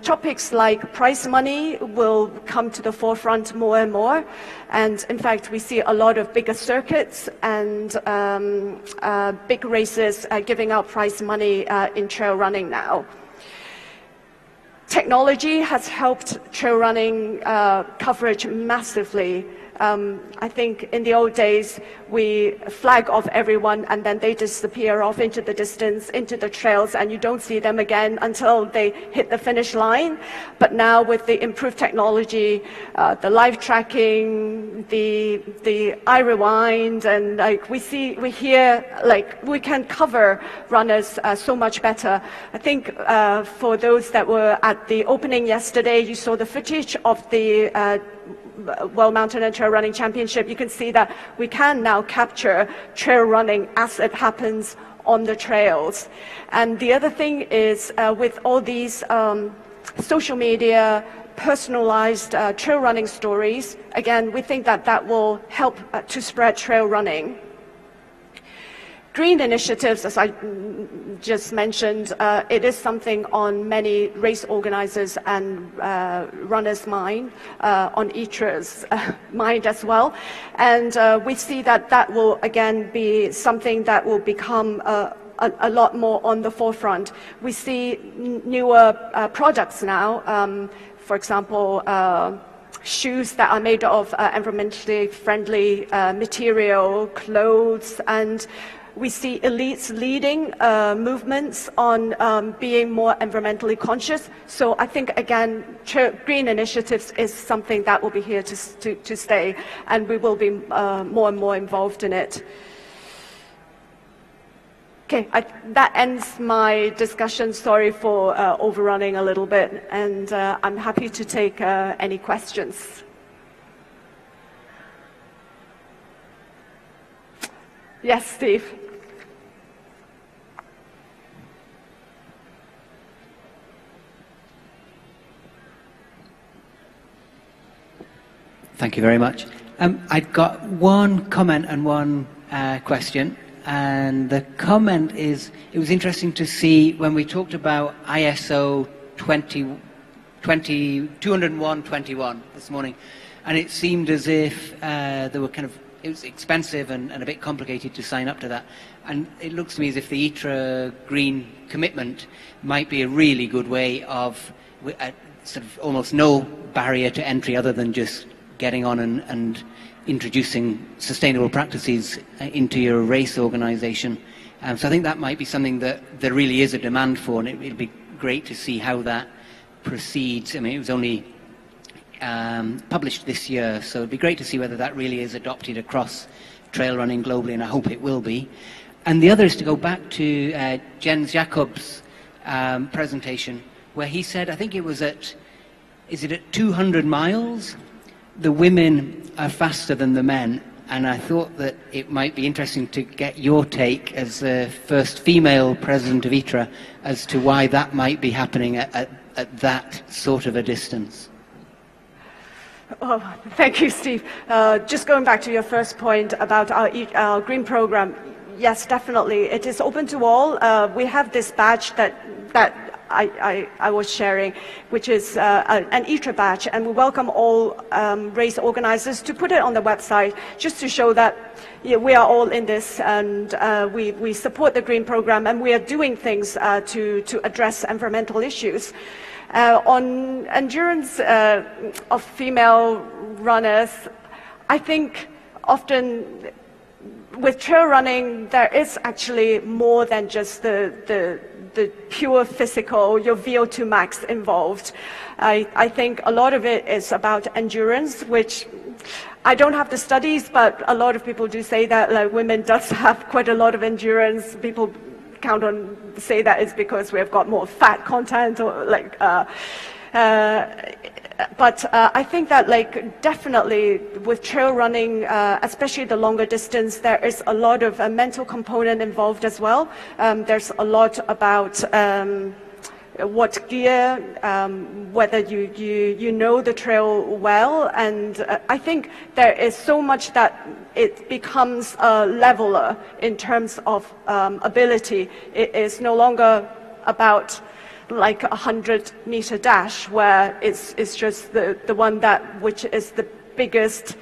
Topics like prize money will come to the forefront more and more, and in fact we see a lot of bigger circuits and big races giving out prize money in trail running now. Technology has helped trail running coverage massively. I think in the old days we flag off everyone and then they disappear off into the distance, into the trails, and you don't see them again until they hit the finish line. But now with the improved technology, the live tracking, the iRewind, and we hear we can cover runners so much better. I think for those that were at the opening yesterday, you saw the footage of the World Mountain and Trail Running Championship. You can see that we can now capture trail running as it happens on the trails. And the other thing is with all these social media, personalized trail running stories, again, we think that will help to spread trail running. Green initiatives, as I just mentioned, it is something on many race organizers and runners' mind, on ITRA's mind as well. And we see that will again be something that will become a lot more on the forefront. We see newer products now, for example, shoes that are made of environmentally friendly material, clothes, and we see elites leading movements on being more environmentally conscious. So I think, again, green initiatives is something that will be here to stay, and we will be more and more involved in it. Okay, that ends my discussion. Sorry for overrunning a little bit, and I'm happy to take any questions. Yes, Steve. Thank you very much. I've got one comment and one question. And the comment is, it was interesting to see when we talked about ISO 201-21 this morning, and it seemed as if there were it was expensive and a bit complicated to sign up to that. And it looks to me as if the ITRA green commitment might be a really good way of sort of almost no barrier to entry other than just getting on and introducing sustainable practices into your race organization. So I think that might be something that there really is a demand for, and it'd be great to see how that proceeds. I mean, it was only published this year, so it'd be great to see whether that really is adopted across trail running globally, and I hope it will be. And the other is to go back to Jens Jacob's presentation, where he said, I think it was at 200 miles? The women are faster than the men, and I thought that it might be interesting to get your take as the first female president of ITRA as to why that might be happening at that sort of a distance. Oh, thank you, Steve. Just going back to your first point about our green program, yes, definitely. It is open to all. We have this badge that I was sharing, which is an ITRA badge, and we welcome all race organizers to put it on the website just to show that we are all in this, and we support the Green Program, and we are doing things to address environmental issues. On endurance of female runners, I think often with trail running, there is actually more than just the pure physical, your VO2 max involved. I think a lot of it is about endurance, which I don't have the studies, but a lot of people do say that like, women does have quite a lot of endurance. People say that it's because we've got more fat content or like, but I think that like definitely with trail running, especially the longer distance, there is a lot of a mental component involved as well. There's a lot about what gear, whether you know the trail well, and I think there is so much that it becomes a leveler in terms of ability. It is no longer about like 100-meter dash where it's just the one which is the biggest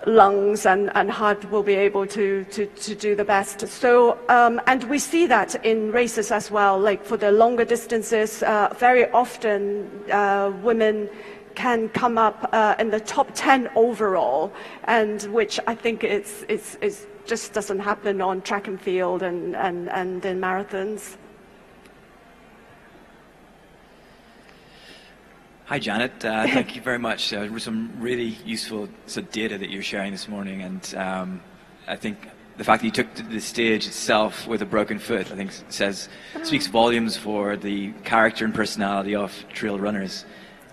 lungs and heart will be able to do the best. So, and we see that in races as well, like for the longer distances, very often women can come up in the top 10 overall, and which I think it's just doesn't happen on track and field and in marathons. Hi, Janet. Thank you very much. Some really useful data that you're sharing this morning, and I think the fact that you took the stage itself with a broken foot, I think speaks volumes for the character and personality of trail runners.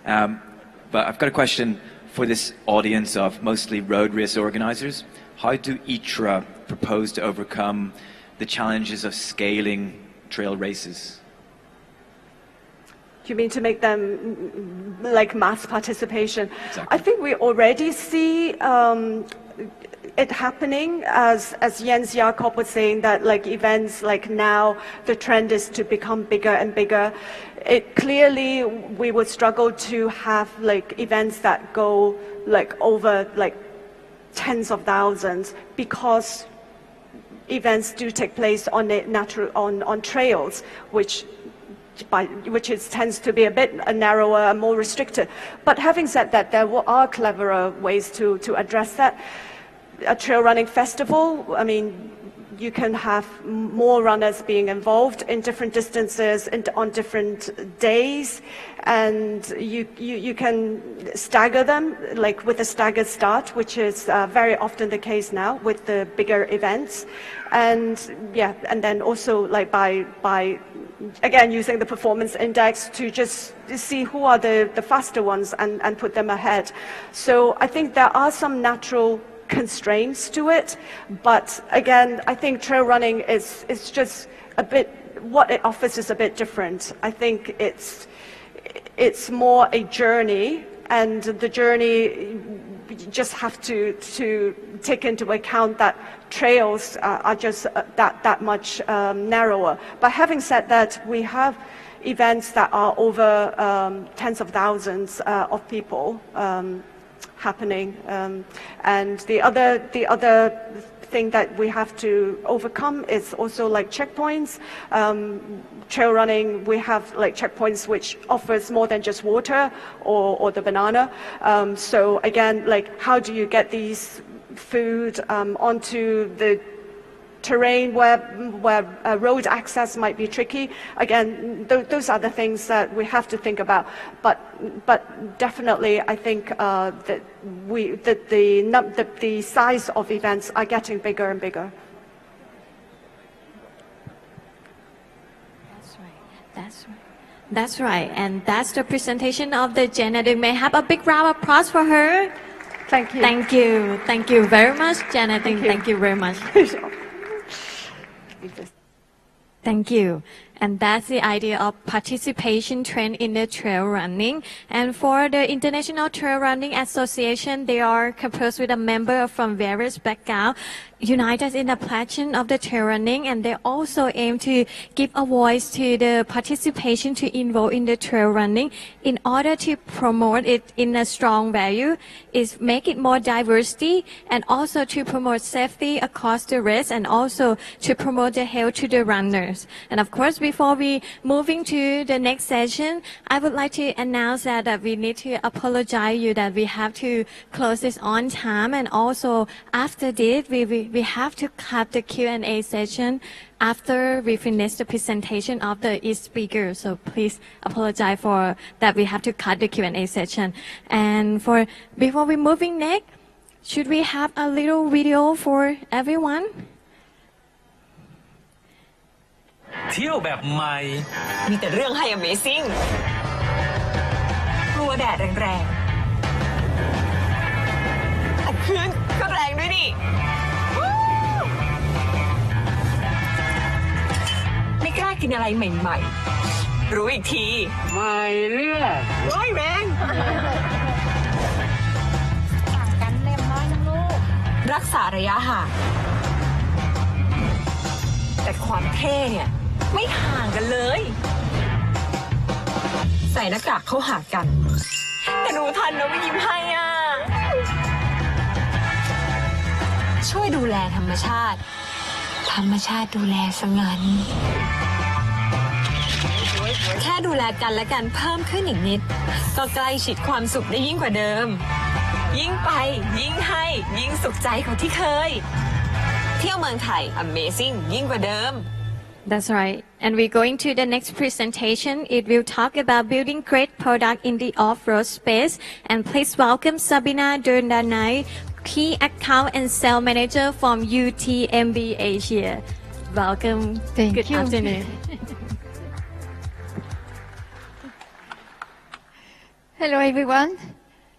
But I've got a question for this audience of mostly road race organizers. How do ITRA propose to overcome the challenges of scaling trail races? You mean to make them like mass participation? Exactly. I think we already see it happening, as Jens Jakob was saying, that like events like now the trend is to become bigger and bigger. It clearly we would struggle to have like events that go like over like tens of thousands, because events do take place on trails, which tends to be a bit narrower and more restricted. But having said that, there are cleverer ways to address that. A trail running festival, I mean, you can have more runners being involved in different distances on different days, and you can stagger them, like with a staggered start, which is very often the case now with the bigger events. And yeah, and then also like by again using the performance index to just see who are the faster ones and put them ahead. So I think there are some natural constraints to it, but again, I think trail running is just a bit, what it offers is a bit different. I think it's more a journey, and the journey you just have to take into account that trails are just that much narrower. But having said that, we have events that are over tens of thousands of people happening, and the other thing that we have to overcome is also like checkpoints. Trail running, we have like checkpoints which offers more than just water or the banana. So again, like how do you get these food onto the terrain where road access might be tricky? Again, those are the things that we have to think about. But definitely, I think that the size of events are getting bigger and bigger. That's right, and that's the presentation of the Janet. May I have a big round of applause for her. Thank you. Thank you very much, Janet. Thank you very much. Thank you. And that's the idea of participation trend in the trail running. And for the International Trail Running Association, they are composed with a member from various backgrounds, unite us in the passion of the trail running, and they also aim to give a voice to the participation to involve in the trail running in order to promote it in a strong value, is make it more diversity, and also to promote safety across the race, and also to promote the health to the runners. And of course, before we moving to the next session, I would like to announce that we need to apologize you that we have to close this on time, and also after this we have to cut the Q&A session after we finish the presentation of the each speaker. So please apologize for that we have to cut the Q&A session. And for before we moving next, should we have a little video for everyone? เที่ยวแบบใหม่ มีแต่เรื่องให้ Amazing กลัวแดดแรงๆแต่คลื่นก็แรงด้วยนี่ไม่กล้ากินอะไรใหม่ๆรู้อีกทีไม่เลือกร้อยแรงต่างกันเล็มน้อยนะลูกรักษาระยะห่างแต่ความเท่เนี่ยไม่ห่างกันเลยใส่หน้ากากเข้าหากันแต่ดูทันเราไม่ยิ้มให้อ่ะช่วยดูแลธรรมชาติธรรมชาติดูแลซะงั้นแค่ดูแลกันและกันเพิ่มขึ้นอีกนิดก็ใกล้ชิดความสุขได้ยิ่งกว่าเดิมยิ่งไปยิ่งให้ยิ่งสุขใจกว่าที่เคยเที่ยวเมืองไทย Amazing ยิ่งกว่าเดิมThat's right. And we're going to the next presentation. It will talk about building great product in the off-road space. And please welcome Sabina Durdanai, Key Account and Sales Manager from UTMB Asia. Welcome. Good afternoon. Hello, everyone.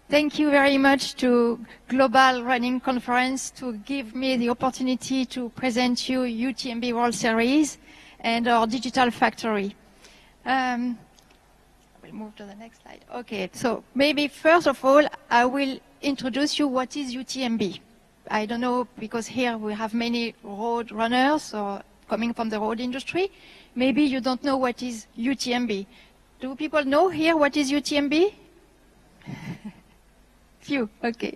Thank you very much to Global Running Conference to give me the opportunity to present you UTMB World Series and our digital factory. We'll move to the next slide. Okay, so maybe first of all, I will introduce you what is UTMB. I don't know, because here we have many road runners or coming from the road industry. Maybe you don't know what is UTMB. Do people know here what is UTMB? Few, okay.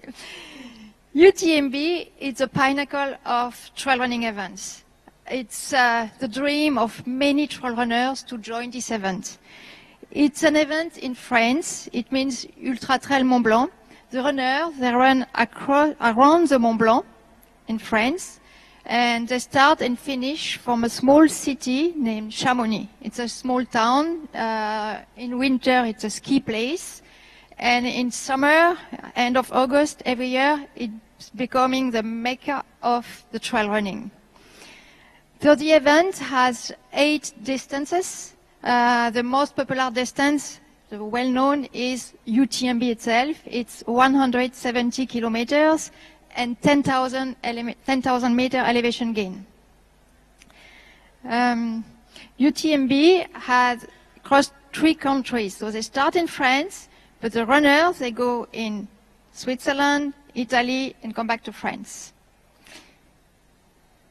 UTMB is a pinnacle of trail running events. It's the dream of many trail runners to join this event. It's an event in France. It means Ultra Trail Mont Blanc. The runners, they run around the Mont Blanc in France, and they start and finish from a small city named Chamonix. It's a small town. In winter, it's a ski place. And in summer, end of August every year, it's becoming the mecca of the trail running. So the event has 8 distances. The most popular distance, the well-known, is UTMB itself. It's 170 kilometers and 10,000 meter elevation gain. UTMB has crossed 3 countries. So they start in France, but the runners, they go in Switzerland, Italy, and come back to France.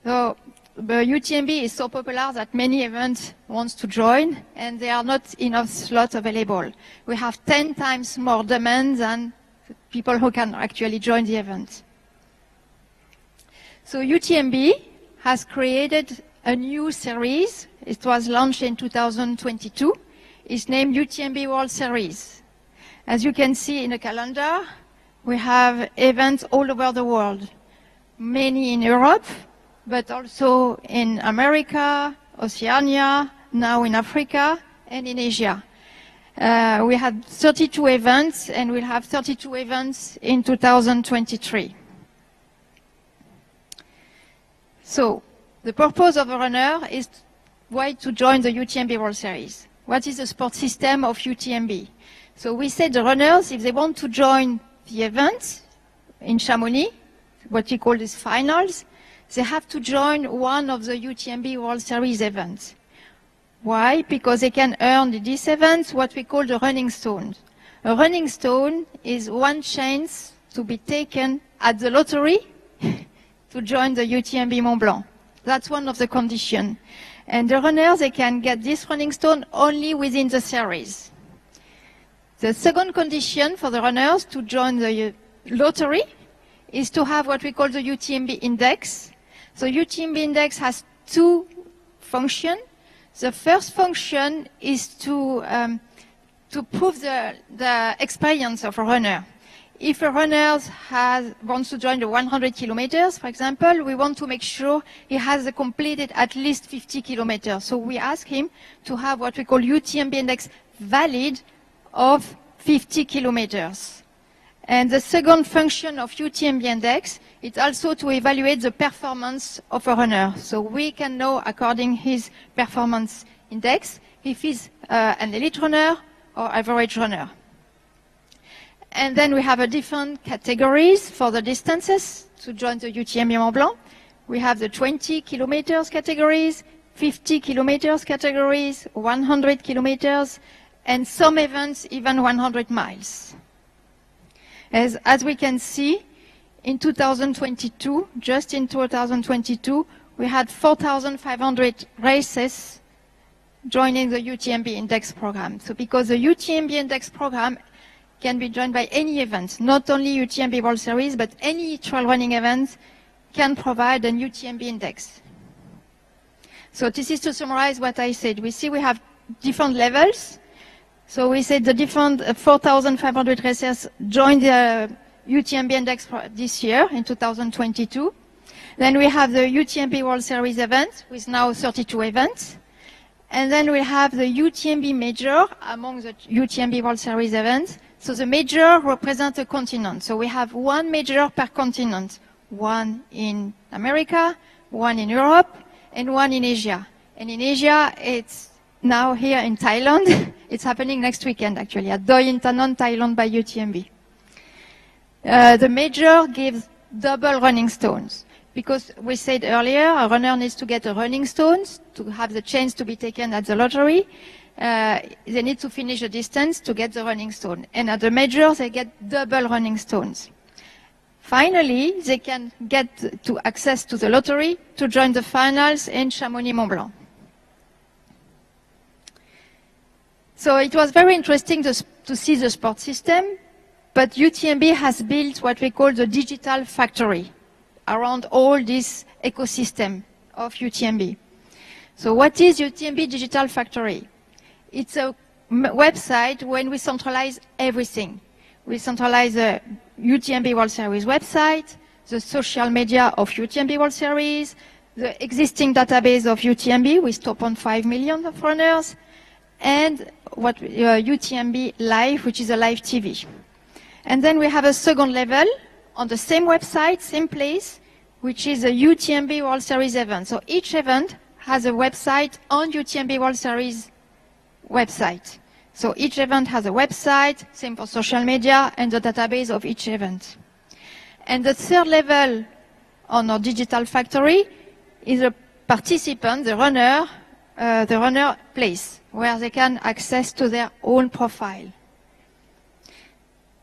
So the UTMB is so popular that many events want to join, and there are not enough slots available. We have 10 times more demand than people who can actually join the event. So UTMB has created a new series. It was launched in 2022. It's named UTMB World Series. As you can see in the calendar, we have events all over the world, many in Europe, but also in America, Oceania, now in Africa, and in Asia. We had 32 events, and we'll have 32 events in 2023. So, the purpose of a runner is why to join the UTMB World Series. What is the sport system of UTMB? So we said the runners, if they want to join the event in Chamonix, what we call these finals, they have to join one of the UTMB World Series events. Why? Because they can earn in these events what we call the running stone. A running stone is one chance to be taken at the lottery to join the UTMB Mont Blanc. That's one of the conditions. And the runners, they can get this running stone only within the series. The second condition for the runners to join the lottery is to have what we call the UTMB index. So UTMB index has two functions. The first function is to prove the experience of a runner. If a runner wants to join the 100 kilometers, for example, we want to make sure he has completed at least 50 kilometers. So we ask him to have what we call UTMB index valid of 50 kilometers. And the second function of UTMB index is also to evaluate the performance of a runner. So we can know, according his performance index, if he's an elite runner or average runner. And then we have a different categories for the distances to join the UTMB Mont Blanc. We have the 20 kilometers categories, 50 kilometers categories, 100 kilometers, and some events even 100 miles. As we can see, in 2022, just in 2022, we had 4,500 races joining the UTMB Index program. So because the UTMB Index program can be joined by any event, not only UTMB World Series, but any trail running event can provide an UTMB Index. So this is to summarize what I said. We see we have different levels. So we said the different 4,500 racers joined the UTMB Index this year in 2022. Then we have the UTMB World Series event with now 32 events. And then we have the UTMB Major among the UTMB World Series events. So the major represents a continent. So we have one major per continent, one in America, one in Europe, and one in Asia. And in Asia, it's now here in Thailand. It's happening next weekend, actually, at Doi Intanon, Thailand by UTMB. The major gives double running stones. Because we said earlier, a runner needs to get a running stones to have the chance to be taken at the lottery. They need to finish a distance to get the running stone. And at the major, they get double running stones. Finally, they can get to access to the lottery to join the finals in Chamonix-Mont Blanc. So it was very interesting to see the sport system, but UTMB has built what we call the digital factory around all this ecosystem of UTMB. So what is UTMB Digital Factory? It's a website when we centralize everything. We centralize the UTMB World Series website, the social media of UTMB World Series, the existing database of UTMB with 2.5 million of runners, and what UTMB Live, which is a live TV. And then we have a second level on the same website, same place, which is a UTMB World Series event. So each event has a website on UTMB World Series website. So each event has a website, same for social media, and the database of each event. And the third level on our digital factory is a participant, the runner place, where they can access to their own profile.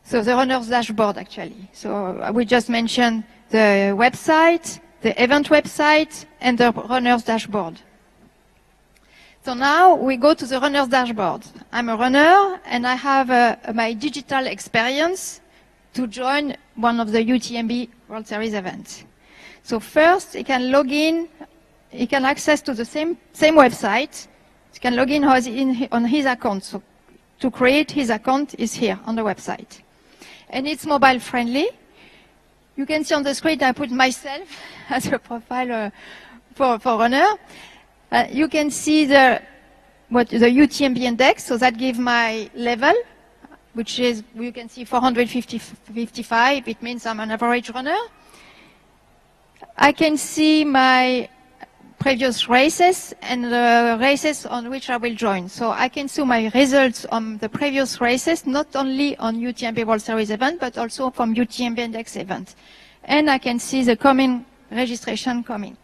So the runner's dashboard, actually. So we just mentioned the website, the event website, and the runner's dashboard. So now we go to the runner's dashboard. I'm a runner, and I have my digital experience to join one of the UTMB World Series events. So first, he can log in. He can access to the same website. He can log in on his account. So to create his account is here on the website. And it's mobile friendly. You can see on the screen I put myself as a profile for runner. You can see the UTMB index, so that gives my level, which is, you can see 455. It means I'm an average runner. I can see my previous races and the races on which I will join. So I can see my results on the previous races, not only on UTMB World Series event, but also from UTMB Index event. And I can see the coming registration coming.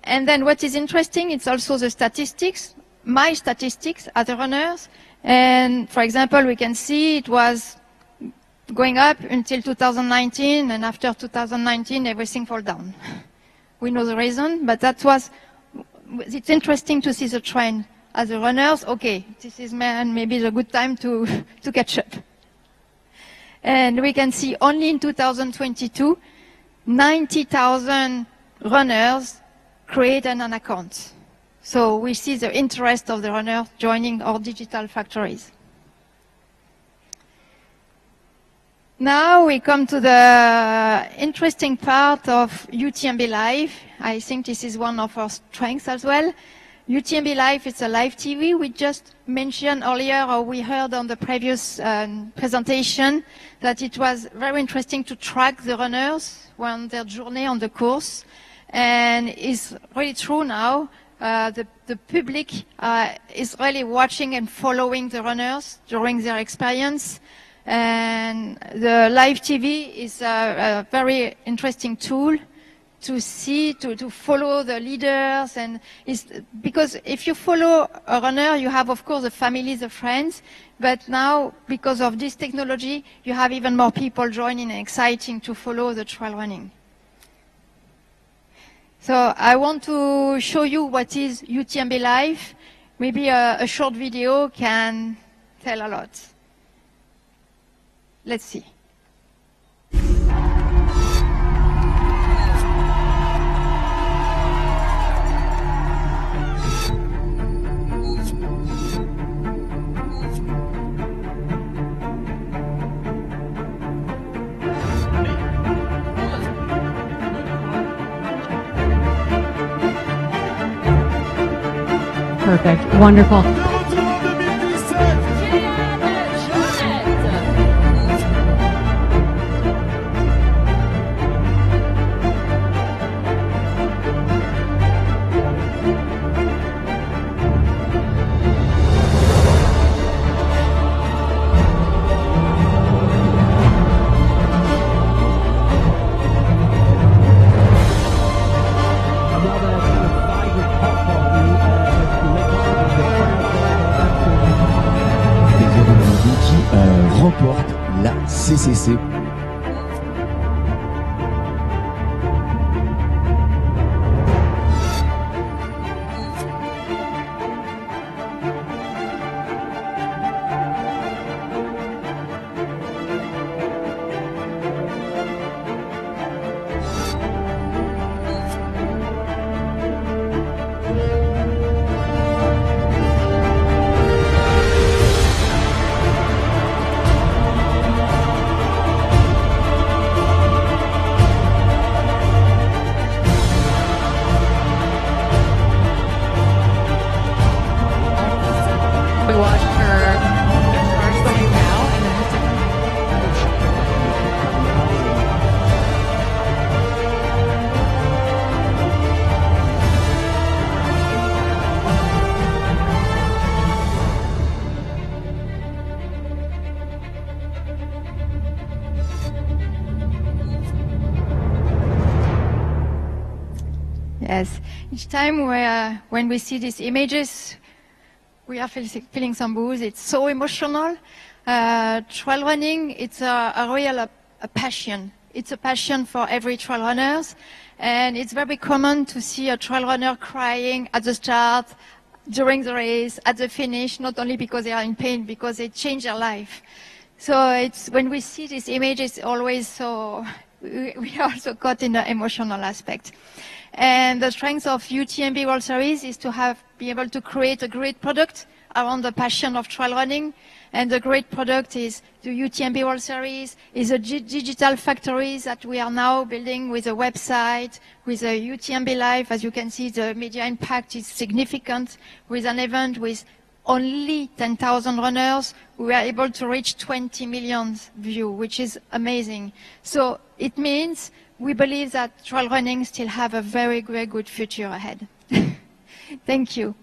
And then what is interesting, it's also the statistics my statistics as a runners. And for example, we can see it was going up until 2019, and after 2019, everything fell down. We know the reason, but it's interesting to see the trend. As a runners, okay, this is maybe the good time to catch up. And we can see only in 2022, 90,000 runners created an account. So we see the interest of the runners joining our digital factories. Now we come to the interesting part of UTMB Live. I think this is one of our strengths as well. UTMB Live is a live TV. We just mentioned earlier, or we heard on the previous presentation, that it was very interesting to track the runners on their journey on the course. And it's really true now. The public is really watching and following the runners during their experience. And the live TV is a very interesting tool to see, to follow the leaders. And because if you follow a runner, you have, of course, the family, the friends. But now, because of this technology, you have even more people joining and exciting to follow the trail running. So I want to show you what is UTMB Live. Maybe a short video can tell a lot. Let's see. Perfect. Wonderful. Remporte la CCC. Yes, each time when we see these images, we are feeling some booze. It's so emotional. Trail running, it's a real passion. It's a passion for every trail runners. And it's very common to see a trail runner crying at the start, during the race, at the finish, not only because they are in pain, because they change their life. So it's when we see these images, always so, we are also caught in the emotional aspect. And the strength of UTMB World Series is to be able to create a great product around the passion of trail running. And the great product is the UTMB World Series, is a digital factories that we are now building with a website, with a UTMB Live. As you can see, the media impact is significant. With an event with only 10,000 runners, we were able to reach 20 million views, which is amazing. So it means we believe that trail running still have a very, very good future ahead. Thank you.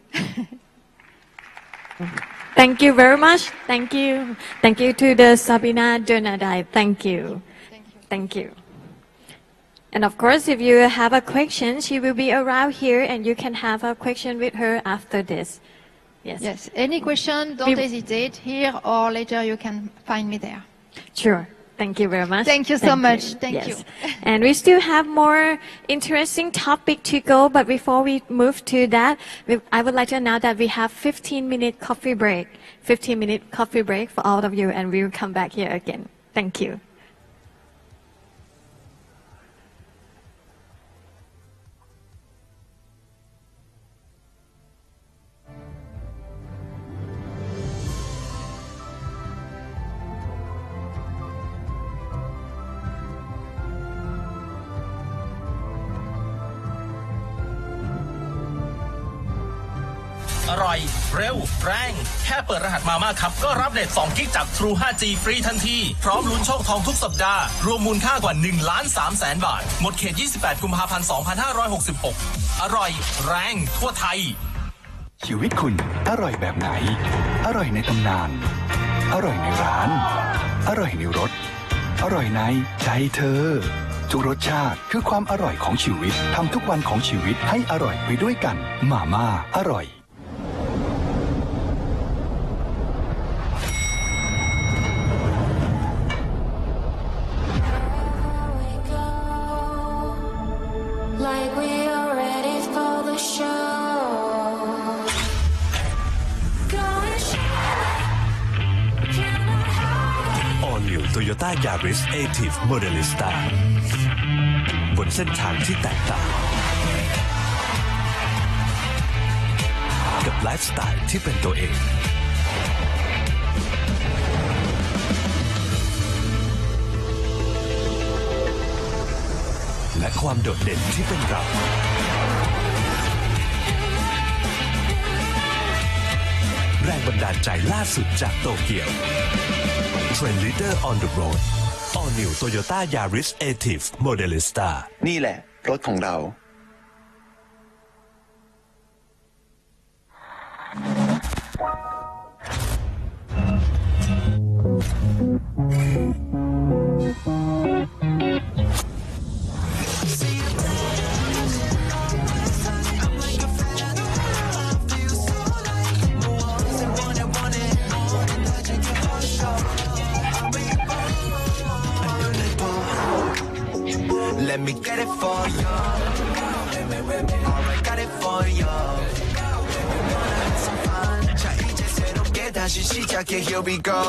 Thank you very much. Thank you. Thank you to the Sabina Donadai. Thank you. Thank you. And of course, if you have a question, she will be around here and you can have a question with her after this. Yes. Yes. Any question, don't hesitate. Here or later you can find me there. Sure. Thank you very much. Thank you so much. Thank you. And we still have more interesting topic to go, but before we move to that, I would like to announce that we have 15-minute coffee break. 15-minute coffee break for all of you, and we will come back here again. Thank you.อร่อยเร็วแรงแค่เปิดรหัสมาม่าครับก็รับเน็ต2 กิกจาก True 5G ฟรีทันทีพร้อมลุ้นโชคทองทุกสัปดาห์รวมมูลค่ากว่า1,300,000 บาทหมดเขต28 กุมภาพันธ์ 2566อร่อยแรงทั่วไทยชีวิตคุณอร่อยแบบไหนอร่อยในตำนานอร่อยในร้านอร่อยในรถอร่อยในใจเธอทุกรสชาติคือความอร่อยของชีวิตทำทุกวันของชีวิตให้อร่อยไปด้วยกันมาม่าอร่อย Like we are ready for the show. All New Toyota Yaris Active Modelista บนเส้นทางที่แตกต่างกับไลฟ์สไตล์ที่เป็นตัวเองและความโดดเด่นที่เป็นเราแรงบันดาลใจล่าสุดจากโตเกียว Trend Leader on the Road All New Toyota Yaris Active Modelista นี่แหละรถของเราLet me get it for you. Alright, got it for you. Have some fun. 자 이제 새롭게 다시 시작해. Here we go.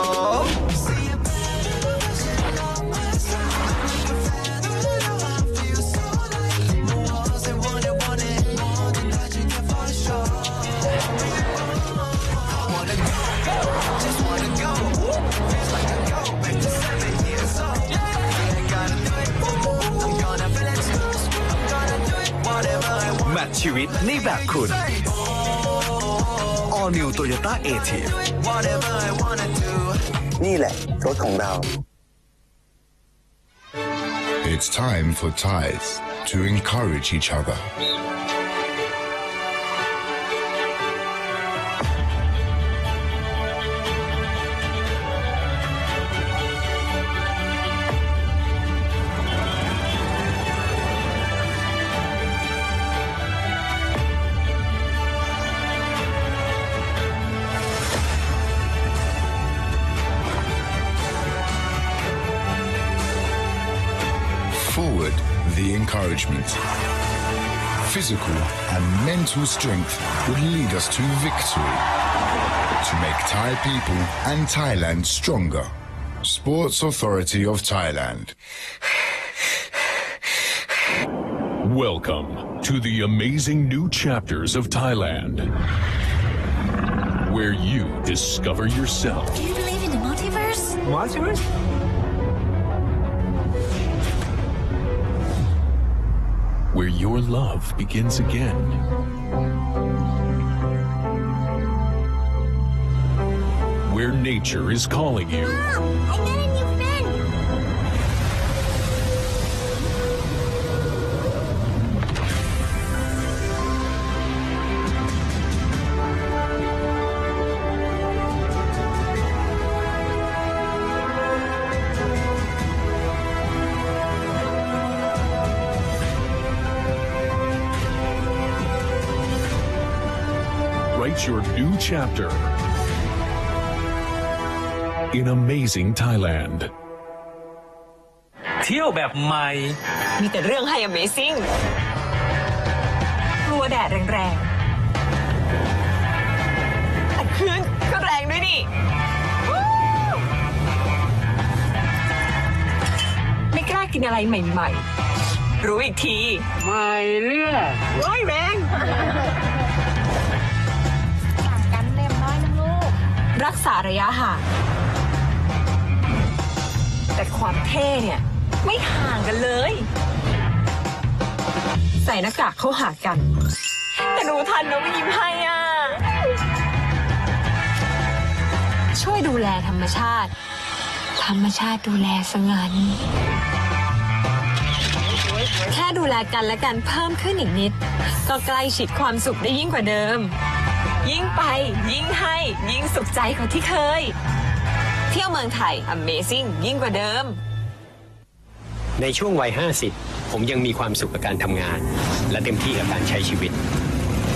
แมทชีวิตในแบบคุณ All New Toyota Active นี่แหละรถของเรา It's time for Thais to encourage each other. Forward, the encouragement. Physical and mental strength would lead us to victory. To make Thai people and Thailand stronger. Sports Authority of Thailand. Welcome to the amazing new chapters of Thailand, where you discover yourself. Do you believe in the multiverse? Multiverse? Where your love begins again. Where nature is calling you. Mom, I got a new friend. Launch your new chapter in amazing Thailand. เที่ยวแบบใหม่ มีแต่เรื่องให้ Amazing กลัวแดดแรงๆแต่คลื่นก็แรงด้วยนี่ไม่กล้ากินอะไรใหม่ๆรู้อีกทีไม่เลือกโอ้ยแรงต่างกันเล็มน้อยนะลูกรักษาระยะห่างแต่ความเท่เนี่ยไม่ห่างกันเลยใส่หน้ากากเข้าหากันแต่รู้ทันแล้วไม่ยิ้มให้อ่ะช่วยดูแลธรรมชาติดูแลสงันแค่ดูแลกันและกันเพิ่มขึ้นอีกนิดก็ใกล้ชิดความสุขได้ยิ่งกว่าเดิมยิ่งไปยิ่งให้ยิ่งสุขใจกว่าที่เคยเที่ยวเมืองไทย Amazing ยิ่งกว่าเดิมในช่วงวัย 50 ผมยังมีความสุขกับการทำงานและเต็มที่กับการใช้ชีวิต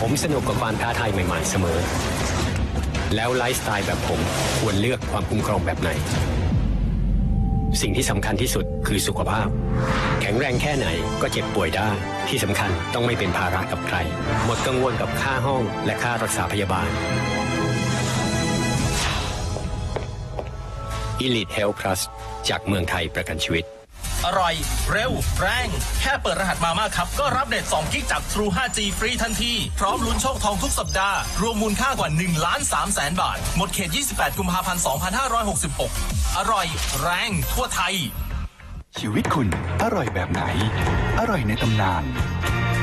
ผมสนุกกับความท้าทายใหม่ๆเสมอแล้วไลฟ์สไตล์แบบผมควรเลือกความคุ้มครองแบบไหนสิ่งที่สำคัญที่สุดคือสุขภาพแข็งแรงแค่ไหนก็เจ็บป่วยได้ที่สำคัญต้องไม่เป็นภาระกับใครหมดกังวลกับค่าห้องและค่ารักษาพยาบาล Elite Health Plus จากเมืองไทยประกันชีวิตอร่อยเร็วแรงแค่เปิดรหัสมาม่าครับก็รับเด็ด2 กิกจาก True 5G ฟรีทันทีพร้อมลุ้นโชคทองทุกสัปดาห์รวมมูลค่ากว่า1,300,000 บาทหมดเขต28 กุมภาพันธ์ 2566อร่อยแรงทั่วไทยชีวิตคุณอร่อยแบบไหนอร่อยในตำนาน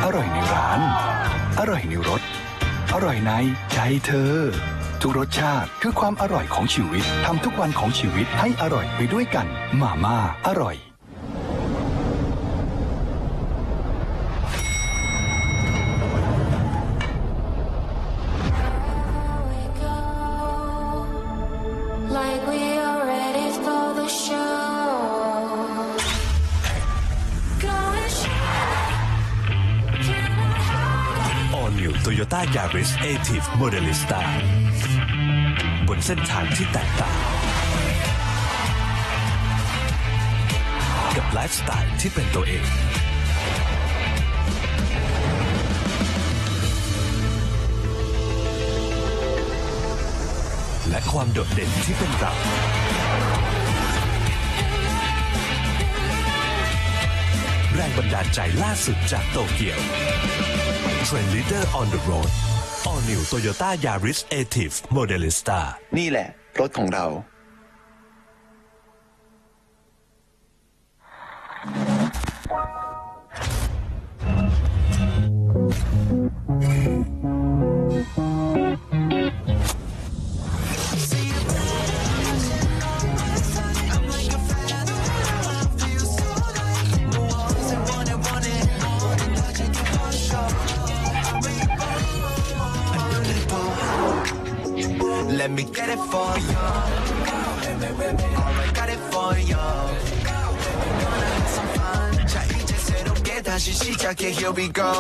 อร่อยในร้านอร่อยในรถอร่อยในใจเธอทุกรสชาติคือความอร่อยของชีวิตทำทุกวันของชีวิตให้อร่อยไปด้วยกันมาม่าอร่อยLike we are ready for the show. All New Toyota Yaris Active Modelista บนเส้นทางที่แตกต่างกับไลฟ์สไตล์ที่เป็นตัวเองและความโดดเด่นที่เป็นเราแรงบันดาลใจล่าสุดจากโตเกียว Trend Leader on the Road All New Toyota Yaris Active Modelista นี่แหละรถของเราLet me get it for you. Alright, got it for you. Gonna have some fun. 자, 이제 새롭게 다시 시작해. Here we go.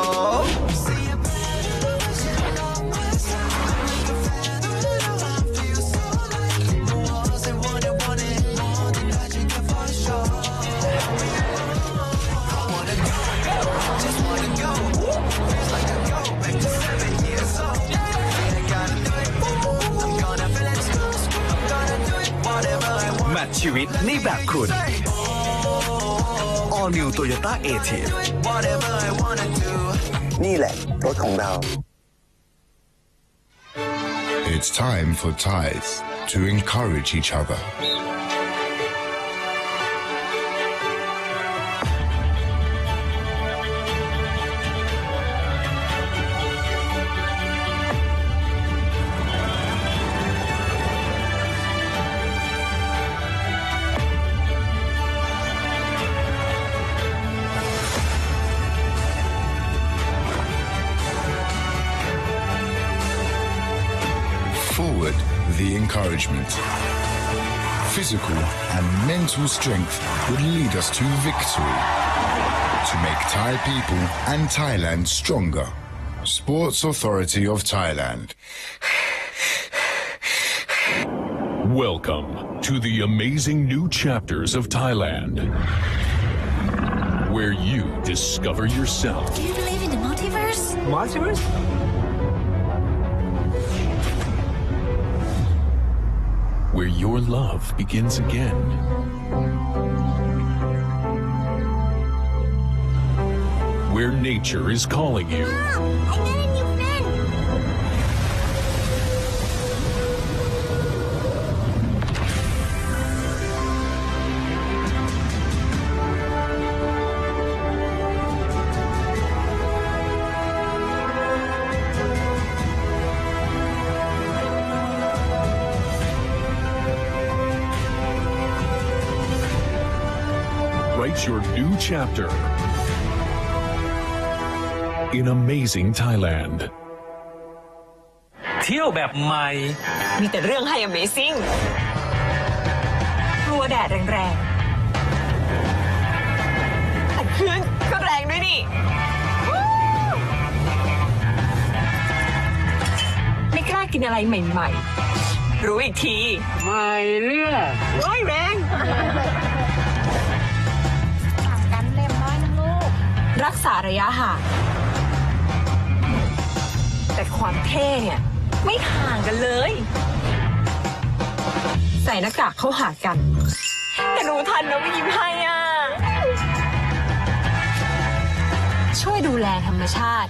แมทชีวิตในแบบคุณ All New Toyota Active นี่แหละรถของเรา It's time for Thais to encourage each other. Forward, the encouragement. Physical and mental strength would lead us to victory. To make Thai people and Thailand stronger, Sports Authority of Thailand. Welcome to the amazing new chapters of Thailand, where you discover yourself. Do you believe in the multiverse? Multiverse? Where your love begins again. Where nature is calling you. Mom, I met a new friend. Write your new chapter in amazing Thailand. เที่ยวแบบใหม่ มีแต่เรื่องให้ Amazing กลัวแดดแรงๆแต่คลื่นก็แรงด้วยนี่ไม่กล้ากินอะไรใหม่ๆรู้อีกทีไม่เลือกโอ้ยแรงต่างกันเล็มน้อยนะลูกรักษาระยะห่างแต่ความเท่เนี่ยไม่ห่างกันเลยใส่หน้ากากเข้าหากันแต่รู้ทันนะไม่ยิ้มให้อ่ะช่วยดูแลธรรมชาติ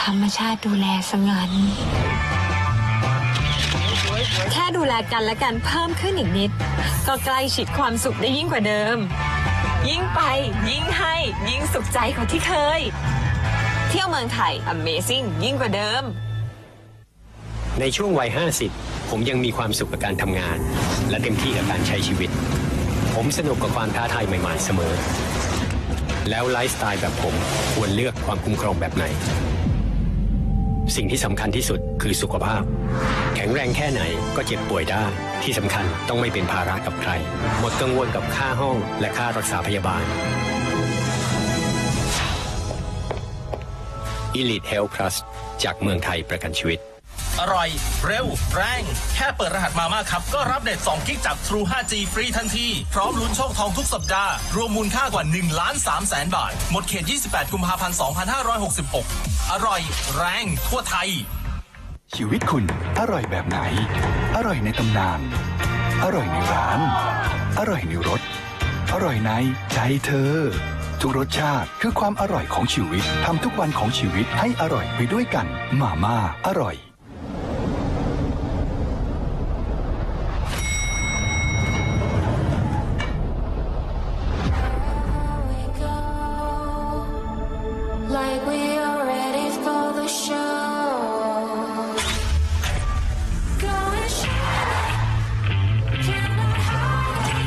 ธรรมชาติดูแลซะงั้นแค่ดูแลกันและกันเพิ่มขึ้นอีกนิดก็ใกล้ชิดความสุขได้ยิ่งกว่าเดิมยิ่งไปยิ่งให้ยิ่งสุขใจกว่าที่เคยเที่ยวเมืองไทย Amazing ยิ่งกว่าเดิมในช่วงวัย 50 ผมยังมีความสุขกับการทำงาน และเต็มที่กับการใช้ชีวิต ผมสนุกกับความท้าทายใหม่ๆเสมอ แล้วไลฟ์สไตล์แบบผมควรเลือกความคุ้มครองแบบไหน สิ่งที่สำคัญที่สุดคือสุขภาพ แข็งแรงแค่ไหนก็เจ็บป่วยได้ที่สำคัญต้องไม่เป็นภาระกับใคร หมดกังวลกับค่าห้องและค่ารักษาพยาบาล Elite Health Plus จากเมืองไทยประกันชีวิตอร่อยเร็วแรงแค่เปิดรหัสมาม่าครับก็รับเน็ต2 กิกจาก True 5G ฟรีทันทีพร้อมลุ้นโชคทองทุกสัปดาห์รวมมูลค่ากว่า 1,300,000 บาทหมดเขต28 กุมภาพันธ์ 2566อร่อยแรงทั่วไทยชีวิตคุณอร่อยแบบไหนอร่อยในตำนานอร่อยในร้านอร่อยในรถอร่อยในใจเธอทุกรสชาติคือความอร่อยของชีวิตทำทุกวันของชีวิตให้อร่อยไปด้วยกันมาม่าอร่อย Like we are ready for the show. Go and shine.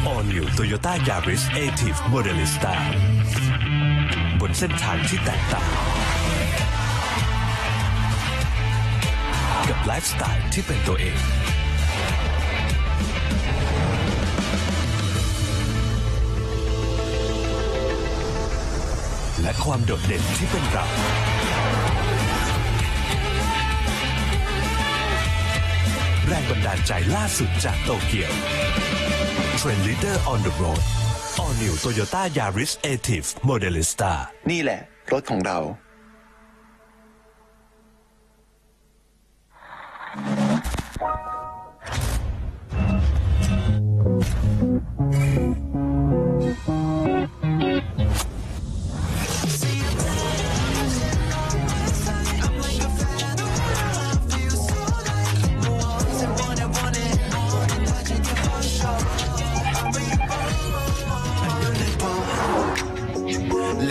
All New Toyota Yaris Active Modelista บนเส้นทางที่แตกต่างกับไลฟ์สไตล์ที่เป็นตัวเองและความโดดเด่นที่เป็นเราแรงบันดาลใจล่าสุดจากโตเกียว Trend Leader on the Road All New Toyota Yaris Active Modelista นี่แหละรถของเรา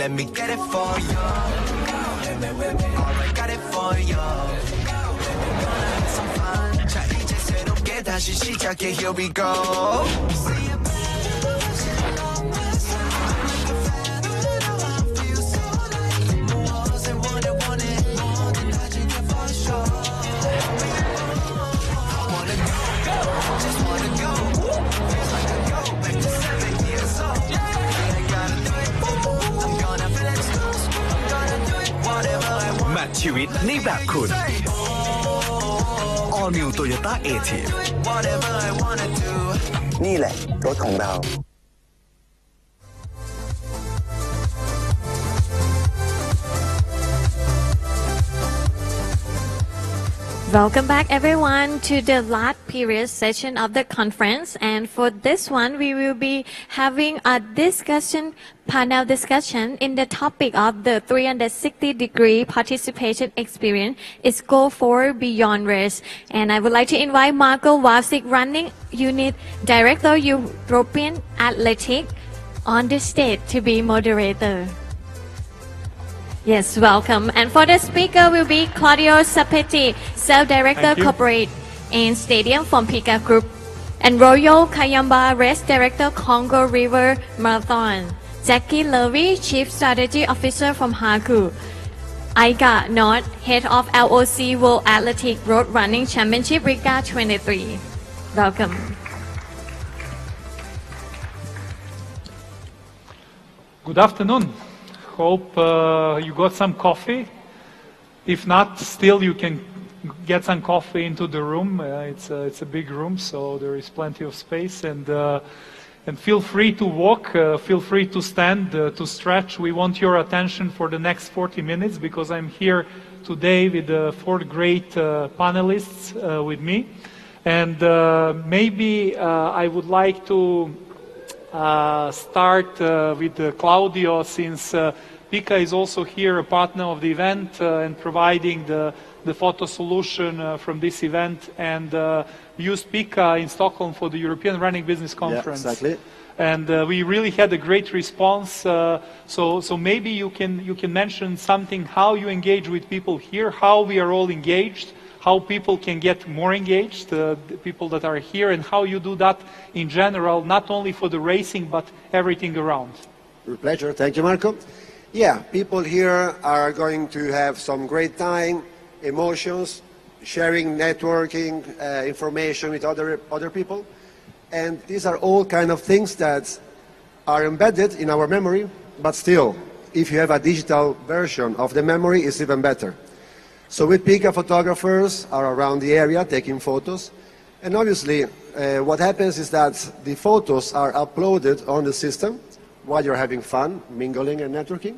Let me get it for you. Alright, got it for you. Have some fun. 자, 이제 새롭게 다시 시작해. Here we go. ชีวิตในแบบคุณ All New Toyota Active นี่แหละรถของเรา Welcome back everyone to the last period session of the conference, and for this one we will be having a panel discussion in the topic of the 360-degree participation experience is Go For Beyond Race. And I would like to invite Marco Wasik, Running Unit Director European Athletic, on the stage to be moderator. Yes, welcome. And for the speaker will be Claudio Sapetti, Sales-Director Corporate and Stadium from Pika Group, and Royal Kayamba Race Director Congo River Marathon. Jackie Levy, Chief Strategy Officer from Haku. Aika North, Head of LOC World Athletic Road Running Championship Riga 23. Welcome. Good afternoon. Hope you got some coffee. If not, still you can get some coffee into the room. It's a big room, so there is plenty of space. And feel free to walk, feel free to stand, to stretch. We want your attention for the next 40 minutes because I'm here today with the 4 great panelists with me. And maybe I would like to start with Claudio, since Pika is also here, a partner of the event and providing the photo solution from this event, and used Pika in Stockholm for the European Running Business Conference. Yeah, exactly. And we really had a great response. So maybe you can mention something, how you engage with people here, how we are all engaged, how people can get more engaged, the people that are here, and how you do that in general, not only for the racing, but everything around. With pleasure. Thank you, Marco. Yeah, people here are going to have some great time, emotions, sharing, networking, information with other people. And these are all kind of things that are embedded in our memory, but still, if you have a digital version of the memory, it's even better. So with Pika, photographers are around the area taking photos. And obviously, what happens is that the photos are uploaded on the system while you're having fun, mingling and networking.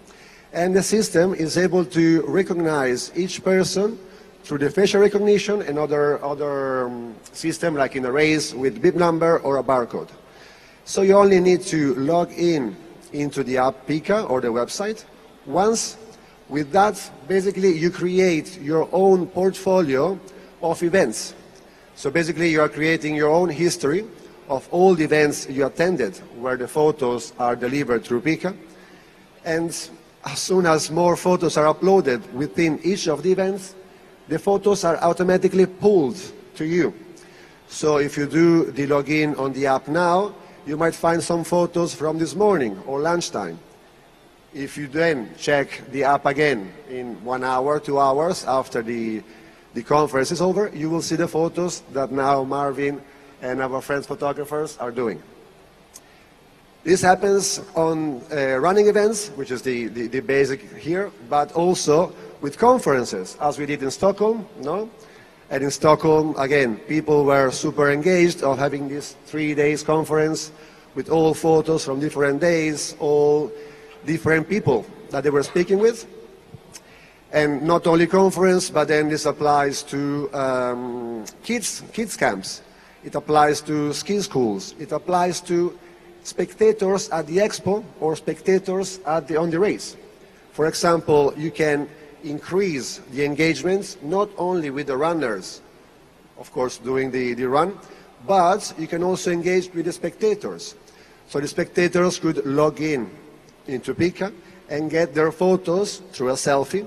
And the system is able to recognize each person through the facial recognition and other system, like in a race with bib number or a barcode. So you only need to log into the app Pika or the website. Once with that, basically you create your own portfolio of events. So basically you are creating your own history of all the events you attended, where the photos are delivered through Pika. And as soon as more photos are uploaded within each of the events, the photos are automatically pulled to you. So if you do the login on the app now, you might find some photos from this morning or lunchtime. If you then check the app again in 1 hour, 2 hours after the conference is over, you will see the photos that now Marvin and our friends photographers are doing. This happens on running events, which is the basic here, but also with conferences, as we did in Stockholm, no? And in Stockholm, again, people were super engaged of having this 3 days conference with all photos from different days, all different people that they were speaking with. And not only conference, but then this applies to kids camps. It applies to ski schools. It applies to spectators at the expo or spectators on the race. For example, you can increase the engagements not only with the runners, of course, doing the run, but you can also engage with the spectators. So the spectators could log into Pika and get their photos through a selfie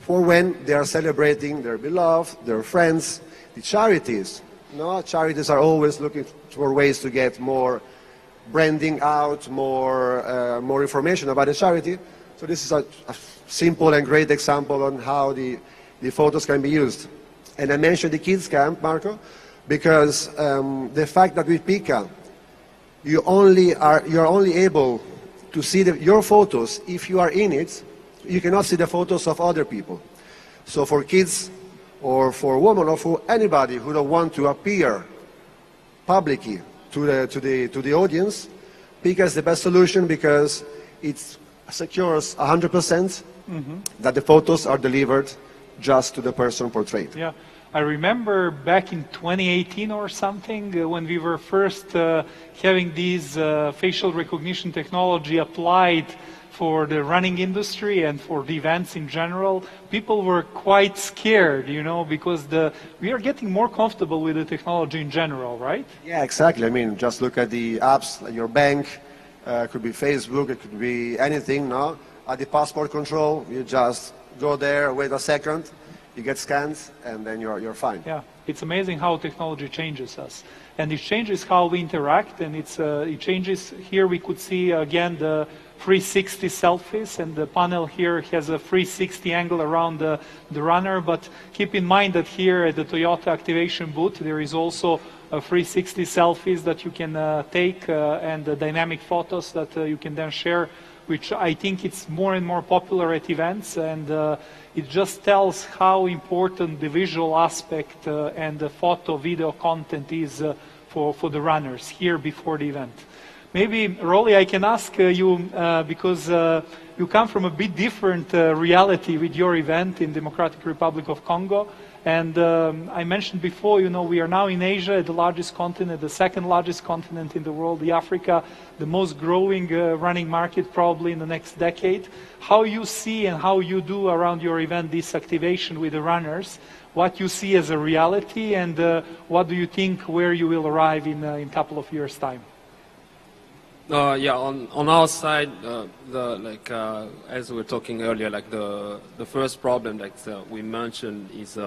for when they are celebrating their beloved, their friends, the charities. No, charities are always looking for ways to get more branding out, more information about the charity. So this is a simple and great example on how the photos can be used. And I mentioned the kids camp, Marco, because the fact that with Pika, you're only able to see your photos if you are in it. You cannot see the photos of other people. So for kids or for women or for anybody who don't want to appear publicly to the audience, Pika is the best solution because it secures 100% that the photos are delivered just to the person portrayed. Yeah. I remember back in 2018 or something when we were first having these facial recognition technology applied for the running industry and for the events in general. People were quite scared, you know, because we are getting more comfortable with the technology in general, right? Yeah, exactly. I mean, just look at the apps, like your bank, it could be Facebook, it could be anything, no? At the passport control, you just go there, wait a second, you get scanned, and then you're fine. Yeah, it's amazing how technology changes us. And it changes how we interact, and it changes, here we could see again the 360 selfies, and the panel here has a 360 angle around the runner, but keep in mind that here at the Toyota activation booth there is also a 360 selfies that you can take and dynamic photos that you can then share, which I think it's more and more popular at events, and it just tells how important the visual aspect and the photo video content is for the runners here before the event. Maybe, Rolly, I can ask you, because you come from a bit different reality with your event in Democratic Republic of Congo. And I mentioned before, you know, we are now in Asia, the largest continent, the second largest continent in the world, the Africa, the most growing running market probably in the next decade. How you see and how you do around your event this activation with the runners, what you see as a reality, and what do you think where you will arrive in a couple of years' time? Yeah, on our side, as we were talking earlier, like the first problem, like we mentioned, is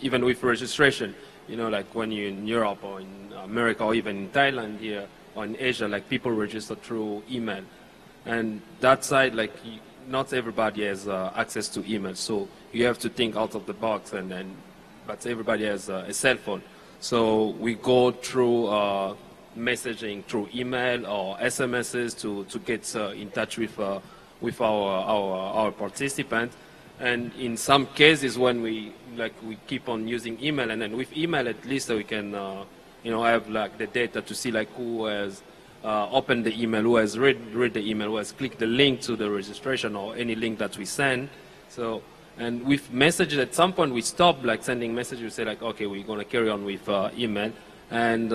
even with registration. You know, like when you're in Europe or in America or even in Thailand here or in Asia, like people register through email, and that side, like not everybody has access to email, so you have to think out of the box, but everybody has a cell phone, so we go through. Messaging through email or SMSs to get in touch with our participants, and in some cases when we keep on using email, and then with email at least we can have like the data to see like who has opened the email, who has read the email, who has clicked the link to the registration or any link that we send. So, and with messages, at some point we stop like sending messages. We say like, okay, we're going to carry on with email, and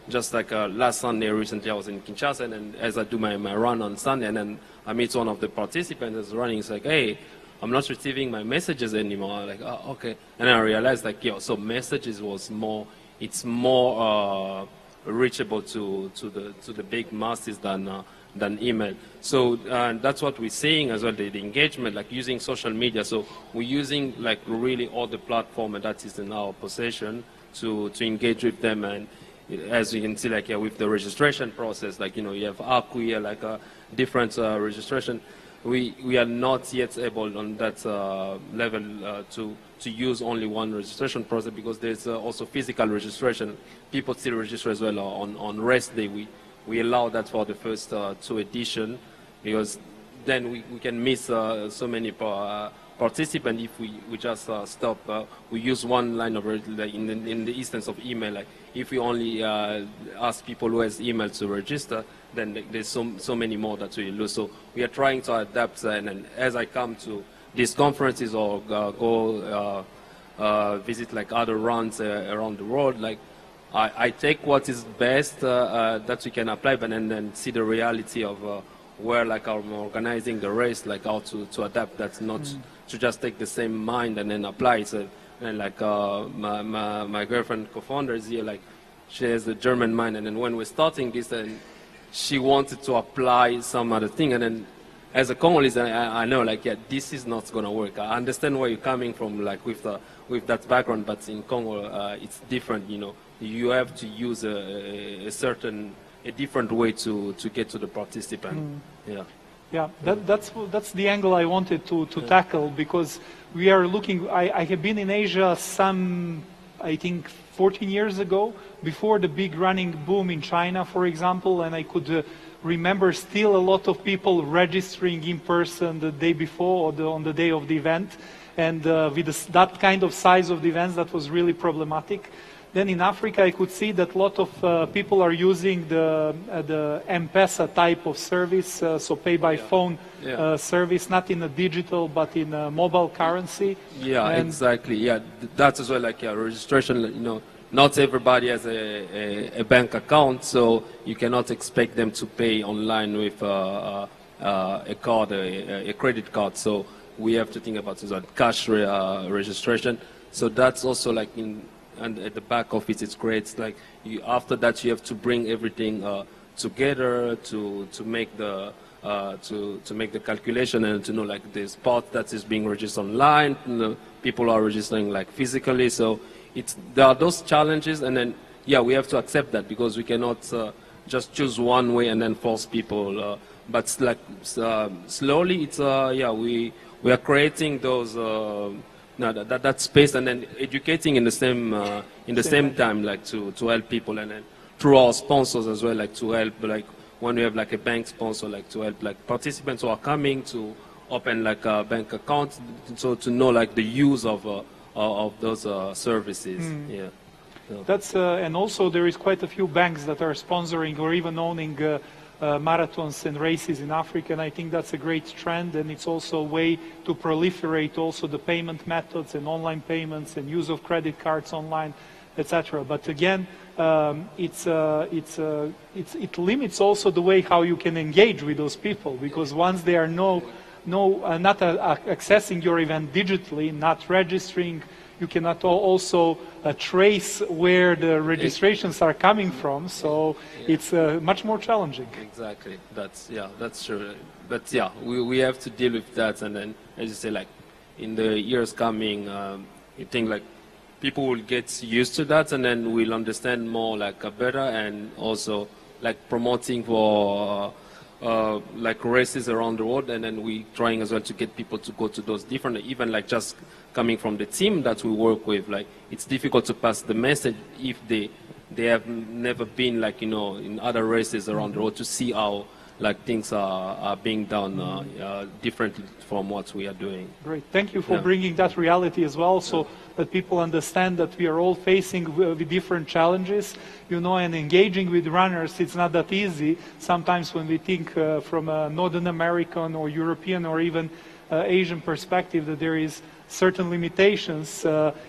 just like last Sunday, recently I was in Kinshasa, and as I do my run on Sunday, and then I meet one of the participants that's running. It's like, hey, I'm not receiving my messages anymore. I'm like, oh, okay. And I realized like, so messages was more, it's more reachable to the big masses than email. So that's what we're seeing as well, the engagement, like using social media. So we're using like really all the platform that is in our possession to engage with them. And as you can see, like with the registration process, like you have ACU, like a different registration. We are not yet able on that level to use only one registration process, because there's also physical registration. People still register as well on rest day. We allow that for the first 2 editions, because then we can miss so many participants if we just stop. We use one line of like in the instance of email. Like if we only ask people who has email to register, then there's so many more that we lose. So we are trying to adapt, and as I come to these conferences or go visit like other runs around the world, like I take what is best that we can apply, but then see the reality of where like I'm organizing the race, like how to adapt. That's not to just take the same mind and then apply it. So, and like my girlfriend co-founder is here, like she has a German mind, and then when we're starting this, and she wanted to apply some other thing, and then as a Congolese, I know like this is not gonna work. I understand where you're coming from, like with that background, but in Congo it's different. You have to use a different way to get to the participant. Yeah, that's the angle I wanted to tackle, because we are looking. I have been in Asia I think 14 years ago, before the big running boom in China, for example, and I could remember still a lot of people registering in person the day before or on the day of the event. And with that kind of size of the events, that was really problematic. Then in Africa, I could see that a lot of people are using the M-Pesa type of service, so pay by phone service, not in a digital, but in a mobile currency. Yeah, and exactly. Yeah, that's as well like registration, you know, not everybody has a bank account, so you cannot expect them to pay online with a card, a credit card. So we have to think about cash registration. So that's also like and at the back of it, it's great. It's like after that, you have to bring everything together to make the calculation and to know like this part that is being registered online. You know, people are registering like physically, so there are those challenges, and then we have to accept that because we cannot just choose one way and then force people. But like slowly, it's we are creating those. That space and then educating in the same time, like to help people, and then through our sponsors as well, like to help, like when we have like a bank sponsor, like to help like participants who are coming to open like a bank account, so to know like the use of those services. Yeah. So. That's and also there is quite a few banks that are sponsoring or even owning marathons and races in Africa, and I think that's a great trend, and it's also a way to proliferate also the payment methods and online payments and use of credit cards online, etc. But again, it limits also the way how you can engage with those people, because once they are not accessing your event digitally, not registering, you cannot also trace where the registrations are coming from, so it's much more challenging. Exactly, that's true. But we have to deal with that, and then as you say, like in the years coming, you think like people will get used to that, and then we'll understand more like better, and also like promoting for like races around the world, and then we trying as well to get people to go to those different, even like just coming from the team that we work with, like it's difficult to pass the message if they have never been like, you know, in other races around the world to see how like things are being done differently from what we are doing. Great, thank you for bringing that reality as well, so that people understand that we are all facing with different challenges, you know, and engaging with runners, it's not that easy. Sometimes when we think from a Northern American or European or even Asian perspective, that there is certain limitations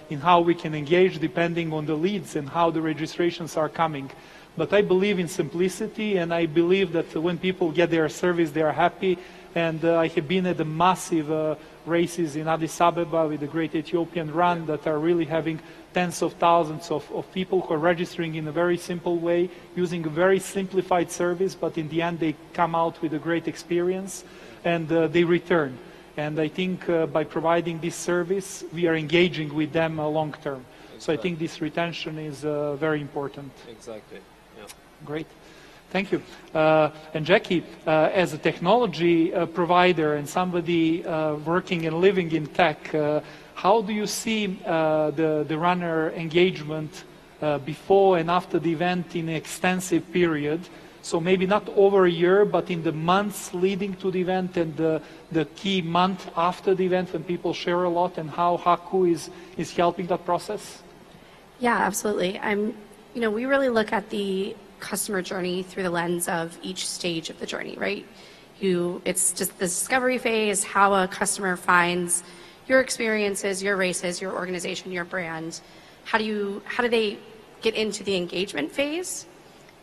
in how we can engage depending on the leads and how the registrations are coming. But I believe in simplicity, and I believe that when people get their service, they are happy. And I have been at the massive races in Addis Ababa with the Great Ethiopian Run that are really having tens of thousands of people who are registering in a very simple way, using a very simplified service, but in the end they come out with a great experience and they return. And I think by providing this service, we are engaging with them long term. Exactly. So I think this retention is very important. Exactly. Yeah. Great. Thank you. And Jackie, as a technology provider and somebody working and living in tech, how do you see the runner engagement before and after the event in an extensive period? So maybe not over a year, but in the months leading to the event and the key month after the event when people share a lot, and how Haku is helping that process? Yeah, absolutely. We really look at the customer journey through the lens of each stage of the journey, right? It's just the discovery phase, how a customer finds your experiences, your races, your organization, your brand. How do they get into the engagement phase?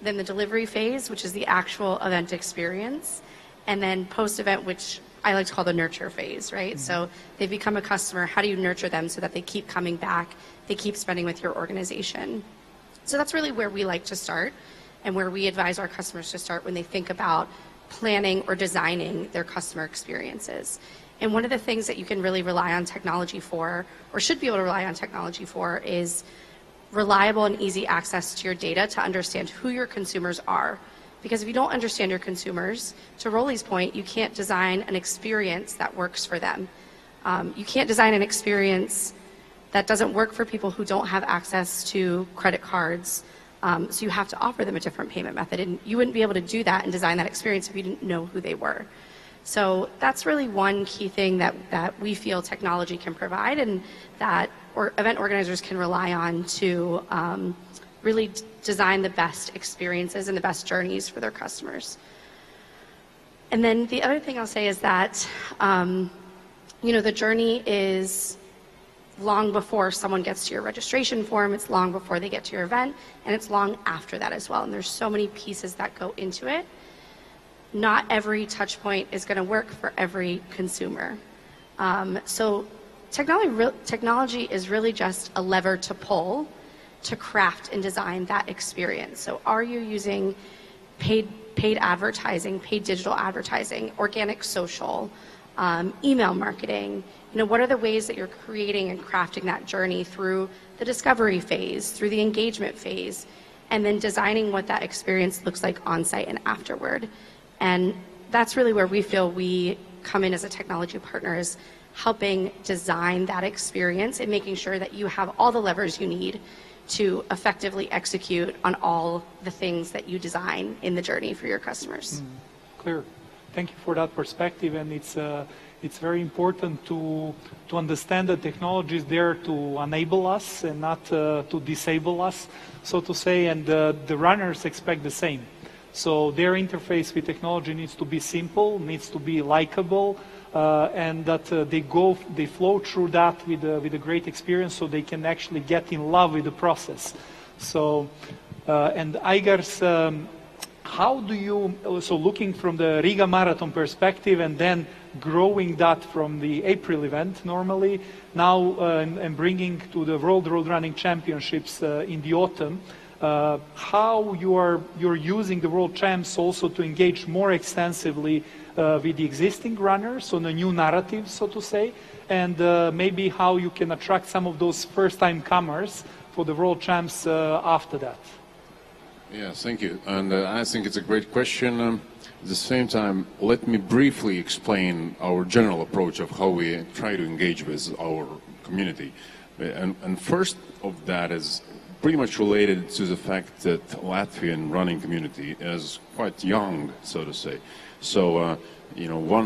Then the delivery phase, which is the actual event experience, and then post-event, which I like to call the nurture phase, right? So they become a customer. How do you nurture them so that they keep coming back, they keep spending with your organization? So that's really where we like to start, and where we advise our customers to start when they think about planning or designing their customer experiences. And one of the things that you can really rely on technology for, or should be able to rely on technology for, is reliable and easy access to your data to understand who your consumers are. Because if you don't understand your consumers, to Rolly's point, you can't design an experience that works for them. You can't design an experience that doesn't work for people who don't have access to credit cards. So you have to offer them a different payment method, and you wouldn't be able to do that and design that experience if you didn't know who they were. So that's really one key thing that we feel technology can provide and that event organizers can rely on to really design the best experiences and the best journeys for their customers. And then the other thing I'll say is that, the journey is long before someone gets to your registration form, it's long before they get to your event, and it's long after that as well. And there's so many pieces that go into it. Not every touch point is going to work for every consumer. So technology is really just a lever to pull to craft and design that experience. So are you using paid advertising, paid digital advertising, organic social, email marketing? What are the ways that you're creating and crafting that journey through the discovery phase, through the engagement phase, and then designing what that experience looks like on-site and afterward? And that's really where we feel we come in as a technology partner, is helping design that experience and making sure that you have all the levers you need to effectively execute on all the things that you design in the journey for your customers. Clear. Thank you for that perspective, and it's very important to understand that technology is there to enable us and not to disable us, so to say, and the runners expect the same. So their interface with technology needs to be simple, needs to be likable, and that they flow through that with a great experience, so they can actually get in love with the process. So, and Aigar's, how do you, so looking from the Riga Marathon perspective and then growing that from the April event normally, now and bringing to the World Road Running Championships in the autumn, how you're using the World Champs also to engage more extensively with the existing runners on a new narrative, so to say, and maybe how you can attract some of those first-time comers for the World Champs after that. Yes, thank you. And I think it's a great question. At the same time, let me briefly explain our general approach of how we try to engage with our community. And first of that is pretty much related to the fact that Latvian running community is quite young, so to say. So,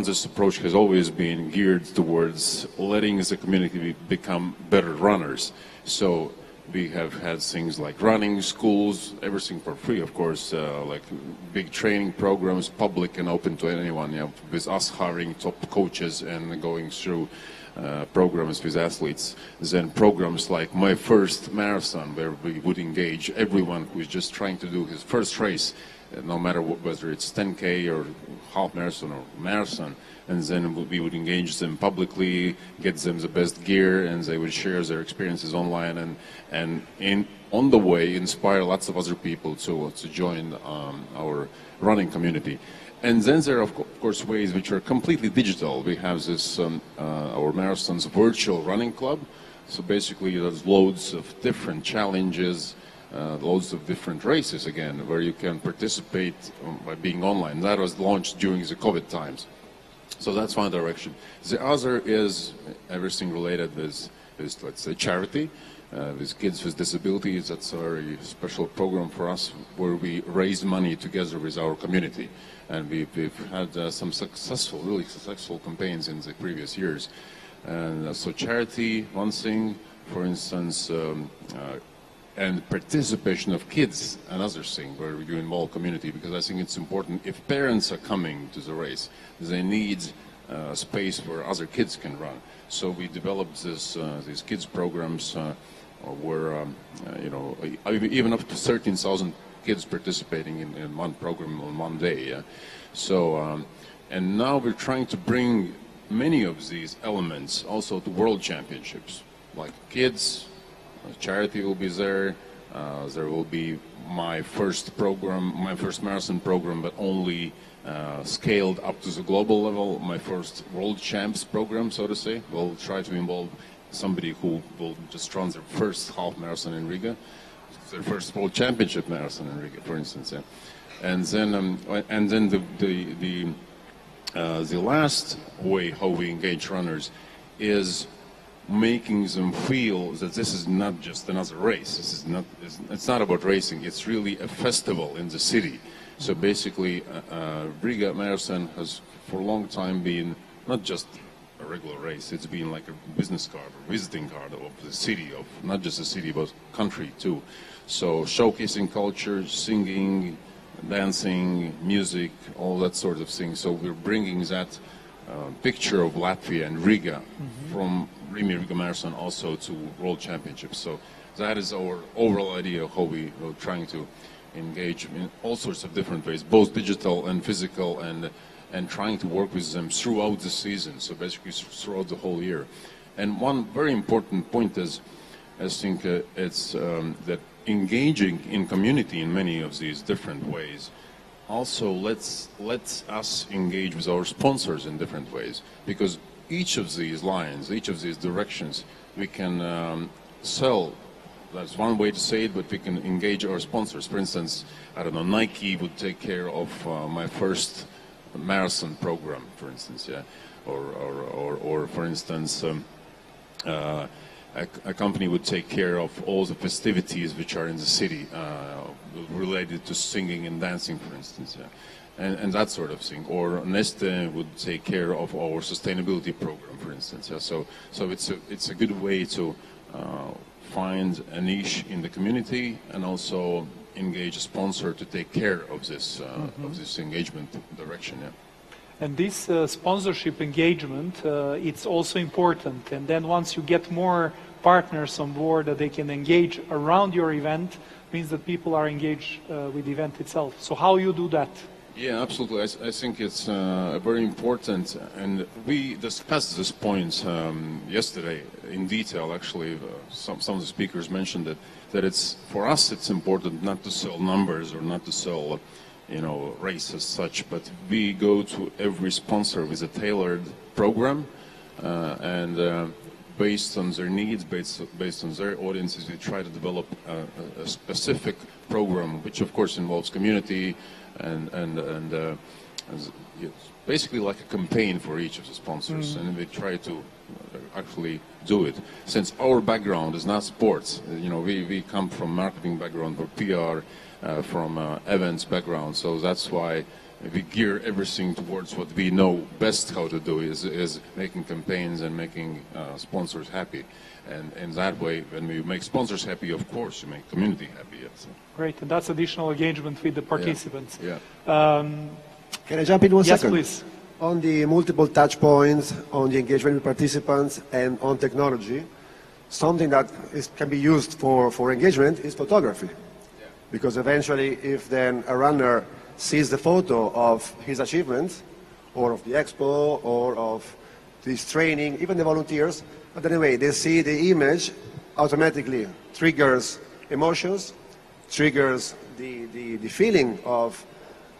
this approach has always been geared towards letting the community become better runners. So we have had things like running schools, everything for free, of course, like big training programs, public and open to anyone, with us hiring top coaches and going through programs with athletes. Then programs like My First Marathon, where we would engage everyone who is just trying to do his first race, no matter whether it's 10K or half marathon or marathon. And then we would engage them publicly, get them the best gear, and they would share their experiences online, and on the way inspire lots of other people to join our running community. And then there are of course ways which are completely digital. We have this our marathon's virtual running club. So basically there's loads of different challenges, loads of different races again, where you can participate by being online. That was launched during the COVID times. So that's one direction. The other is everything related with let's say, charity, with kids with disabilities. That's a very special program for us, where we raise money together with our community. And we've had some really successful campaigns in the previous years. And so charity, one thing, for instance, and participation of kids, another thing where you involve community, because I think it's important. If parents are coming to the race, they need space where other kids can run. So we developed these kids programs where even up to 13,000 kids participating in one program on one day. Yeah? So and now we're trying to bring many of these elements also to world championships, like kids. Charity will be there. There will be my first marathon program, but only scaled up to the global level. My first World Champs program, so to say. We'll try to involve somebody who will just run their first half marathon in Riga, their first World Championship marathon in Riga, for instance. Yeah. And then the last way how we engage runners is making them feel that this is not just another race. It's not about racing. It's really a festival in the city. So basically, Riga Marathon has for a long time been not just a regular race, it's been like a business card or visiting card of the city, of not just the city but country too. So showcasing culture, singing, dancing, music, all that sort of thing. So we're bringing that picture of Latvia and Riga from Riga Marathon also to World Championships. So that is our overall idea of how we are trying to engage in all sorts of different ways, both digital and physical, and trying to work with them throughout the season, so basically throughout the whole year. And one very important point is, I think it's that engaging in community in many of these different ways also lets us engage with our sponsors in different ways, because each of these lines, each of these directions, we can sell. That's one way to say it, but we can engage our sponsors. For instance, I don't know, Nike would take care of my first marathon program, for instance, yeah, or for instance, a company would take care of all the festivities which are in the city related to singing and dancing, for instance, yeah, and that sort of thing. Or Neste would take care of our sustainability program, for instance. Yeah. So it's a good way to find a niche in the community and also engage a sponsor to take care of this engagement direction. Yeah. And this sponsorship engagement, it's also important. And then once you get more partners on board that they can engage around your event, means that people are engaged with the event itself. So how you do that? Yeah, absolutely. I think it's very important, and we discussed this point yesterday in detail. Actually, some of the speakers mentioned that it's, for us, it's important not to sell numbers or not to sell, race as such, but we go to every sponsor with a tailored program, and based on their needs, based on their audiences, we try to develop a specific program, which of course involves community and it's basically like a campaign for each of the sponsors, and we try to actually do it. Since our background is not sports, we come from marketing background or PR, from events background, so that's why we gear everything towards what we know best how to do is making campaigns and making sponsors happy. And in that way, when we make sponsors happy, of course, we make community happy. Yes. Great, and that's additional engagement with the participants. Yeah. Can I jump in 1 second? Yes, please. On the multiple touch points, on the engagement with participants, and on technology, something that can be used for engagement is photography. Yeah. Because eventually, if then a runner sees the photo of his achievements, or of the expo, or of this training, even the volunteers, but anyway, they see the image, automatically triggers emotions, triggers the feeling of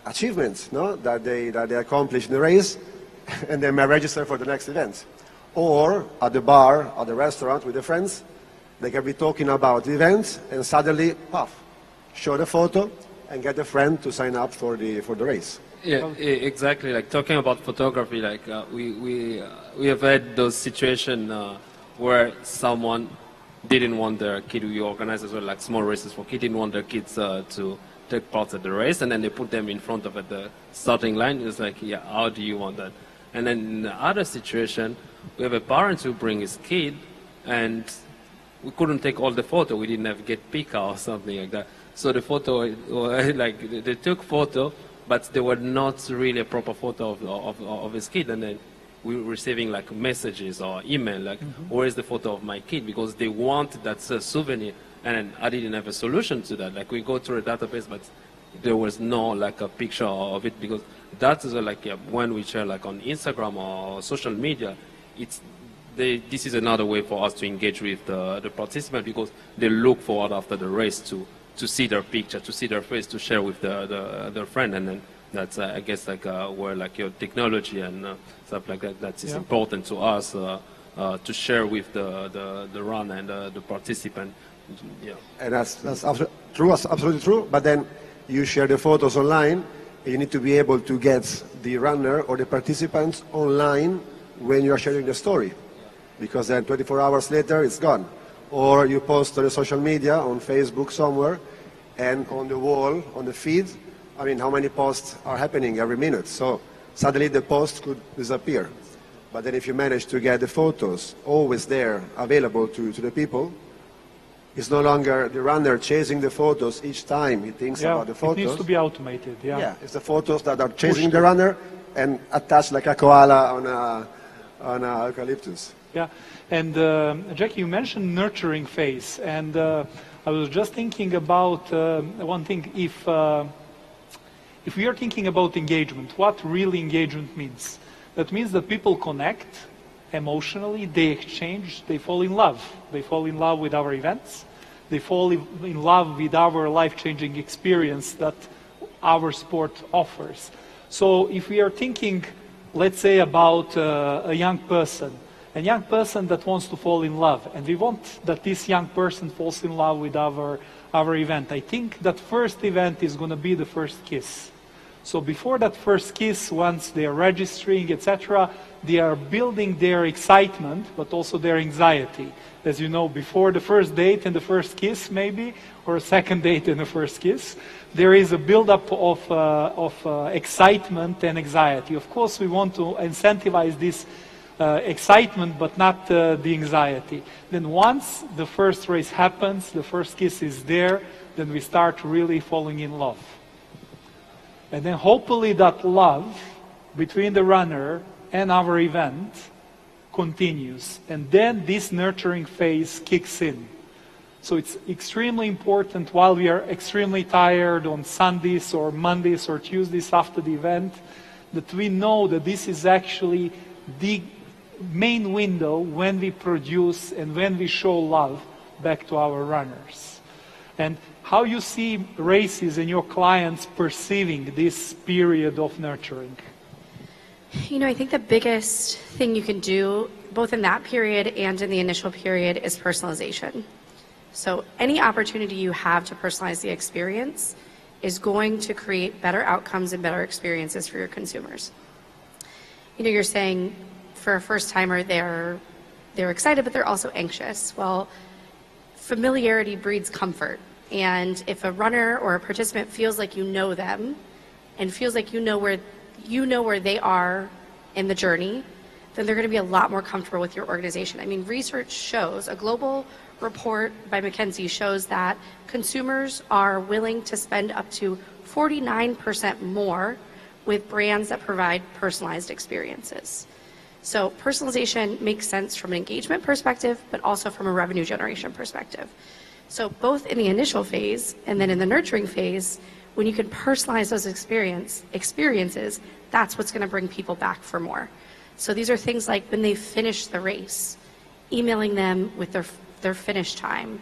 achievements, that they accomplished in the race, and they may register for the next event. Or at the bar, at the restaurant with their friends, they can be talking about the event, and suddenly, puff, show the photo, and get a friend to sign up for the race. Yeah, exactly. Like talking about photography, like we have had those situations where someone didn't want their kid. We organize as well, like small races for kids. Didn't want their kids to take part in the race, and then they put them in front of at the starting line. It's like, yeah, how do you want that? And then in the other situation, we have a parent who bring his kid, and we couldn't take all the photo. We didn't have get picker or something like that. So the photo, like they took photo, but they were not really a proper photo of his kid. And then we were receiving like messages or email like, where is the photo of my kid? Because they wanted that souvenir. And I didn't have a solution to that. Like we go through a database, but there was no like a picture of it, because that is like when we share like on Instagram or social media, this is another way for us to engage with the participant, because they look forward after the race to see their picture, to see their face, to share with their friend, and then that's I guess like where like your technology and stuff like that is important to us to share with the run and the participant. Yeah. And that's absolutely true. But then you share the photos online, and you need to be able to get the runner or the participants online when you are sharing the story, because then 24 hours later it's gone. Or you post on the social media, on Facebook somewhere, and on the wall, on the feed, I mean, how many posts are happening every minute? So suddenly the post could disappear. But then if you manage to get the photos always there, available to the people, it's no longer the runner chasing the photos each time he thinks about the photos. It needs to be automated, Yeah, it's the photos that are chasing the runner and attached like a koala on a eucalyptus. Yeah, and Jackie, you mentioned nurturing phase, and I was just thinking about one thing. If we are thinking about engagement, what really engagement means? That means that people connect emotionally, they exchange, they fall in love. They fall in love with our events. They fall in love with our life-changing experience that our sport offers. So if we are thinking, let's say, about a young person that wants to fall in love, and we want that this young person falls in love with our event, I think that first event is going to be the first kiss. So before that first kiss, once they are registering, etc., they are building their excitement, but also their anxiety. As you know, before the first date and the first kiss, maybe, or a second date and the first kiss, there is a build-up of excitement and anxiety. Of course, we want to incentivize this excitement, but not the anxiety. Then once the first race happens, the first kiss is there, then we start really falling in love. And then hopefully that love between the runner and our event continues. And then this nurturing phase kicks in. So it's extremely important while we are extremely tired on Sundays or Mondays or Tuesdays after the event, that we know that this is actually the main window when we produce and when we show love back to our runners. And how you see races and your clients perceiving this period of nurturing? You know, I think the biggest thing you can do, both in that period and in the initial period, is personalization. So any opportunity you have to personalize the experience is going to create better outcomes and better experiences for your consumers. You know, you're saying for a first-timer, they're excited, but they're also anxious. Well, familiarity breeds comfort. And if a runner or a participant feels like you know them and feels like you know where they are in the journey, then they're going to be a lot more comfortable with your organization. I mean, research shows, a global report by McKinsey shows that consumers are willing to spend up to 49% more with brands that provide personalized experiences. So personalization makes sense from an engagement perspective, but also from a revenue generation perspective. So both in the initial phase and then in the nurturing phase, when you can personalize those experiences, that's what's going to bring people back for more. So these are things like when they finish the race, emailing them with their finish time,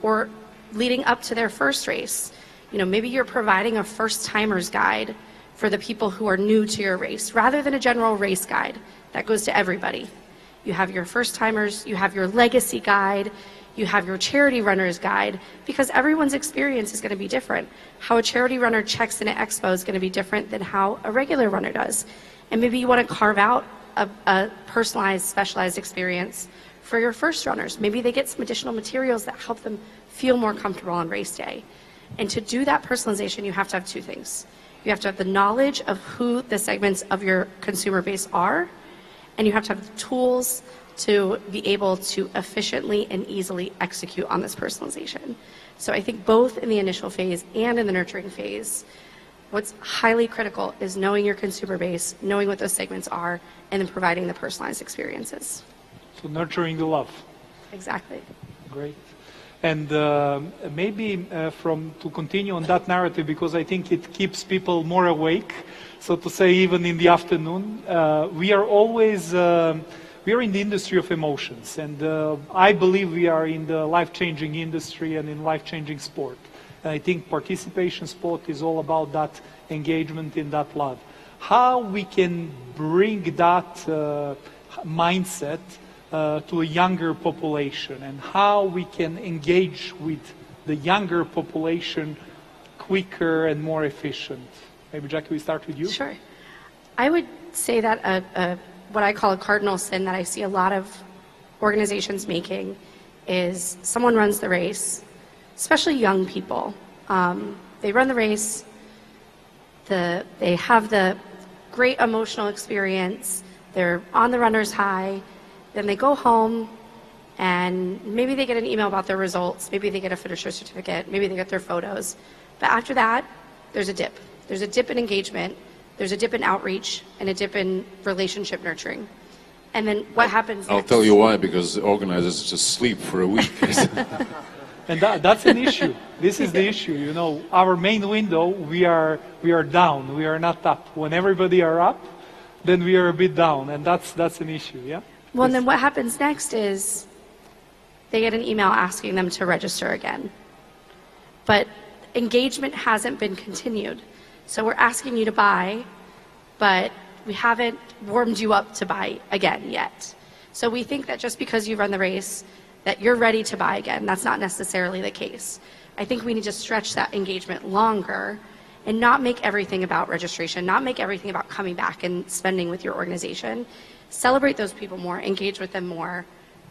or leading up to their first race. You know, maybe you're providing a first-timers guide for the people who are new to your race, rather than a general race guide that goes to everybody. You have your first-timers, you have your legacy guide, you have your charity runner's guide, because everyone's experience is going to be different. How a charity runner checks in at Expo is going to be different than how a regular runner does. And maybe you want to carve out a personalized, specialized experience for your first runners. Maybe they get some additional materials that help them feel more comfortable on race day. And to do that personalization, you have to have two things. You have to have the knowledge of who the segments of your consumer base are, and you have to have the tools to be able to efficiently and easily execute on this personalization. So I think both in the initial phase and in the nurturing phase, what's highly critical is knowing your consumer base, knowing what those segments are, and then providing the personalized experiences. So nurturing the love. Exactly. Great. And maybe to continue on that narrative, because I think it keeps people more awake, so to say, even in the afternoon, we are always we are in the industry of emotions, and I believe we are in the life-changing industry and in life-changing sport. And I think participation sport is all about that engagement in that love. How we can bring that mindset to a younger population, and how we can engage with the younger population quicker and more efficient. Maybe Jackie, we start with you. Sure. I would say that what I call a cardinal sin that I see a lot of organizations making is someone runs the race, especially young people. They run the race, they have the great emotional experience, they're on the runner's high, then they go home and maybe they get an email about their results, maybe they get a finisher certificate, maybe they get their photos. But after that, there's a dip. There's a dip in engagement, there's a dip in outreach, and a dip in relationship nurturing. And then what happens I'll next? tell you why, because the organizers just sleep for a week. And that's an issue. This is the issue. You know, our main window, we are down. We are not up. When everybody are up, then we are a bit down, and that's an issue. Yeah. Well, and then what happens next is they get an email asking them to register again. But engagement hasn't been continued. So we're asking you to buy, but we haven't warmed you up to buy again yet. So we think that just because you run the race, that you're ready to buy again. That's not necessarily the case. I think we need to stretch that engagement longer and not make everything about registration, not make everything about coming back and spending with your organization. Celebrate those people more, engage with them more,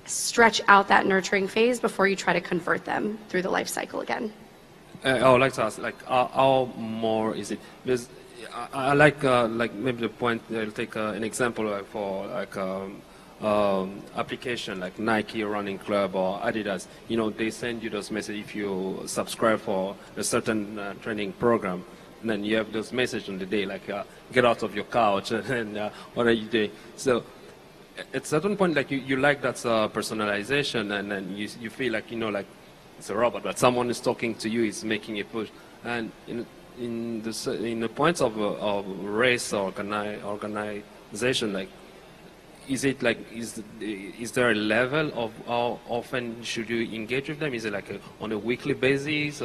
stretch out that nurturing phase before you try to convert them through the life cycle again. I would like to ask, like, how more is it? Because I like maybe the point. I'll take an example for like application like Nike Running Club or Adidas. You know, they send you those messages if you subscribe for a certain training program. And then you have those messages on the day, like get out of your couch and what are you doing? So at a certain point, like you like that personalization, and then you feel like, you know, like it's a robot, but someone is talking to you, is making a push. And in the points of race or organization, like, is it like, is there a level of how often should you engage with them? Is it like on a weekly basis?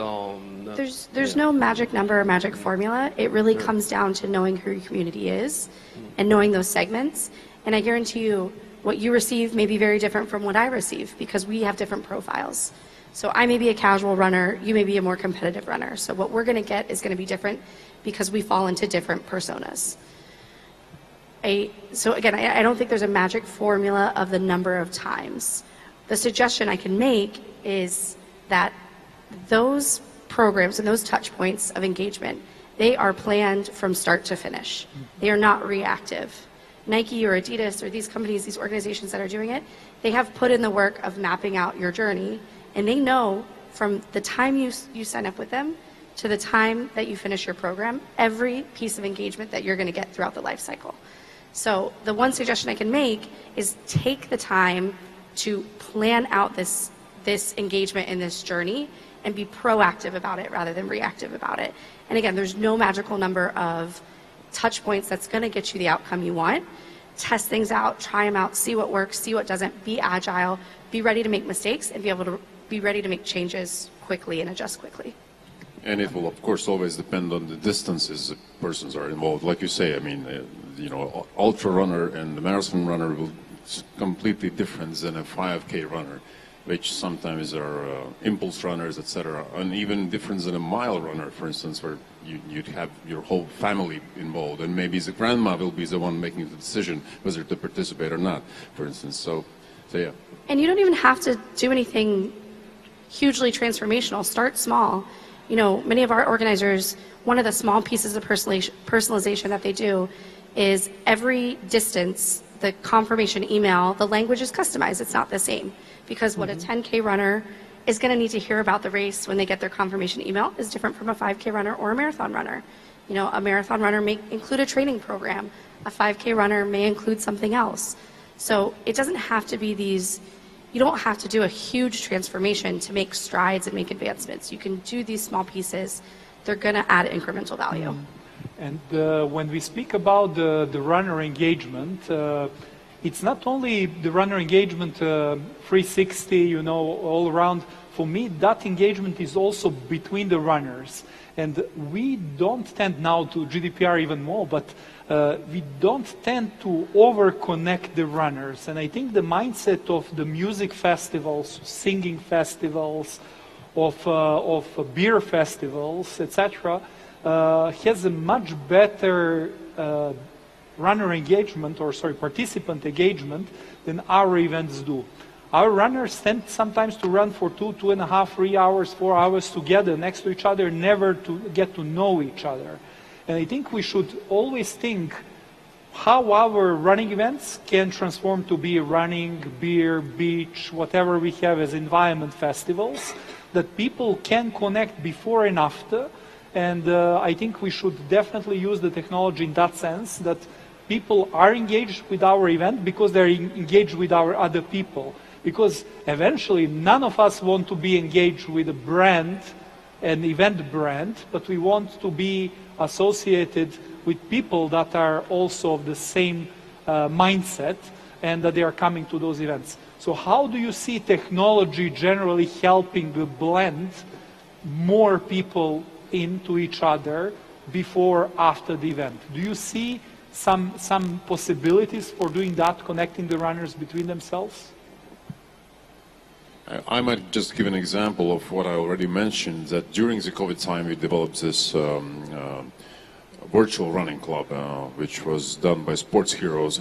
There's no magic number or magic formula. It really comes down to knowing who your community is and knowing those segments. And I guarantee you, what you receive may be very different from what I receive because we have different profiles. So I may be a casual runner, you may be a more competitive runner. So what we're going to get is going to be different because we fall into different personas. So again, I don't think there's a magic formula of the number of times. The suggestion I can make is that those programs and those touch points of engagement, they are planned from start to finish. They are not reactive. Nike or Adidas or these companies, these organizations that are doing it, they have put in the work of mapping out your journey, and they know from the time you sign up with them to the time that you finish your program, every piece of engagement that you're going to get throughout the life cycle. So the one suggestion I can make is take the time to plan out this engagement in this journey and be proactive about it rather than reactive about it. And again, there's no magical number of touch points that's going to get you the outcome you want. Test things out, try them out, see what works, see what doesn't, be agile, be ready to make mistakes, and be ready to make changes quickly and adjust quickly. And it will, of course, always depend on the distances the persons are involved. Like you say, I mean, you know, ultra runner and the marathon runner will be completely different than a 5K runner, which sometimes are impulse runners, etc. And even different than a mile runner, for instance, where you'd have your whole family involved, and maybe the grandma will be the one making the decision whether to participate or not, for instance. So yeah. And you don't even have to do anything hugely transformational. Start small. You know, many of our organizers, one of the small pieces of personalization that they do is every distance, the confirmation email, the language is customized. It's not the same. Because what a 10K runner is going to need to hear about the race when they get their confirmation email is different from a 5K runner or a marathon runner. You know, a marathon runner may include a training program. A 5K runner may include something else. So it doesn't have to be these, you don't have to do a huge transformation to make strides and make advancements. You can do these small pieces. They're going to add incremental value. And when we speak about the runner engagement, it's not only the runner engagement 360, you know, all around. For me, that engagement is also between the runners. And we don't tend now to GDPR even more, but we don't tend to over-connect the runners. And I think the mindset of the music festivals, singing festivals, of beer festivals, etc., has a much better runner engagement, or participant engagement than our events do. Our runners tend sometimes to run for 2.5, 3 hours, 4 hours together next to each other, never to get to know each other. And I think we should always think how our running events can transform to be running, beer, beach, whatever we have as environment festivals, that people can connect before and after. And I think we should definitely use the technology in that sense, that people are engaged with our event because they're engaged with our other people. Because eventually none of us want to be engaged with a brand, an event brand, but we want to be associated with people that are also of the same mindset and that they are coming to those events. So how do you see technology generally helping to blend more people into each other before, after the event? Do you see some possibilities for doing that, connecting the runners between themselves? I might just give an example of what I already mentioned, that during the COVID time we developed this virtual running club, which was done by sports heroes.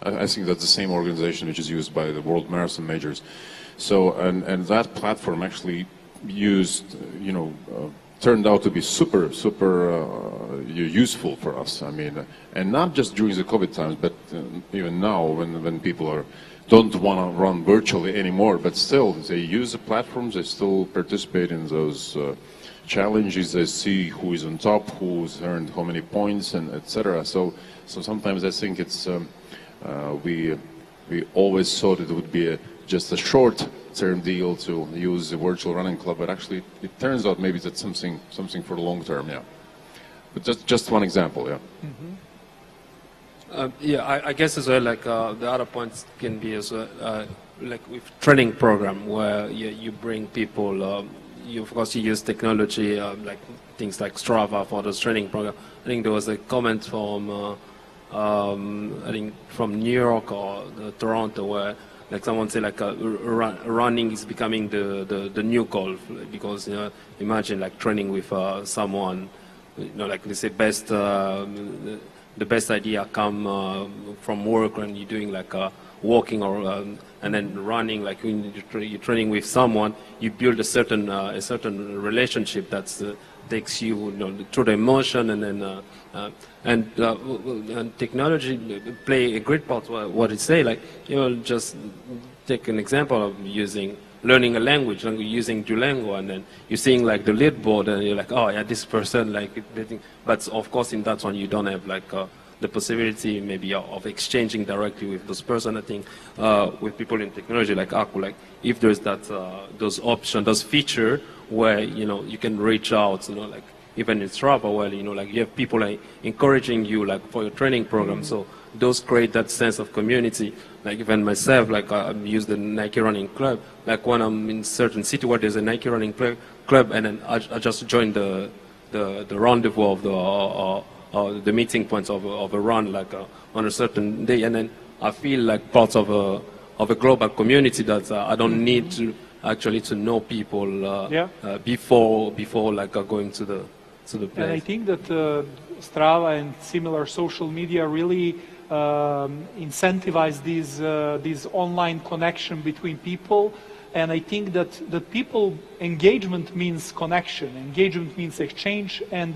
I think that's the same organization which is used by the world marathon majors. So, and that platform actually used, turned out to be super useful for us. I mean, and not just during the COVID times, but even now when people don't want to run virtually anymore, but still they use the platforms, they still participate in those challenges, they see who is on top, who's earned how many points, and etc. So sometimes I think it's we always thought it would be just a short-term deal to use the virtual running club, but actually it turns out maybe that's something for the long term, yeah. But just one example, yeah. Mm-hmm. I guess as well, like the other points can be as well, like with training program where you bring people. Of course, you use technology, like things like Strava for those training program. I think there was a comment from I think from New York or Toronto where like someone said like running is becoming the new golf, because imagine like training with someone, like they say the best idea come from work when you're doing like walking or and then running, like when you're training with someone, you build a certain relationship that takes you, through the emotion, and then and technology play a great part. What it say, like just take an example of learning a language, like using Duolingo, and then you're seeing like the leaderboard, and you're like, oh yeah, this person like, but of course in that one you don't have like the possibility maybe of exchanging directly with those person. I think with people in technology like Aku, like if there's that those options, those feature where you can reach out, like even in Strava, where like you have people like encouraging you like for your training program. So those create that sense of community. Like even myself, like I use the Nike Running Club. Like when I'm in certain city where there's a Nike Running Club, and then I just join the rendezvous of the meeting points of a run, like on a certain day, and then I feel like part of a global community that I don't need to actually to know people before like going to the place. And I think that Strava and similar social media really incentivize these online connection between people. And I think that people engagement means connection, engagement means exchange, and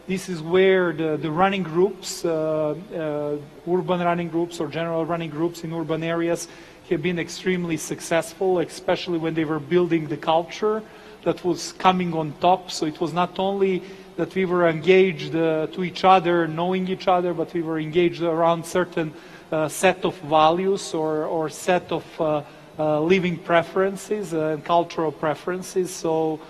this is where the running groups, urban running groups or general running groups in urban areas have been extremely successful, especially when they were building the culture that was coming on top. So it was not only that we were engaged to each other, knowing each other, but we were engaged around certain set of values or set of living preferences and cultural preferences. So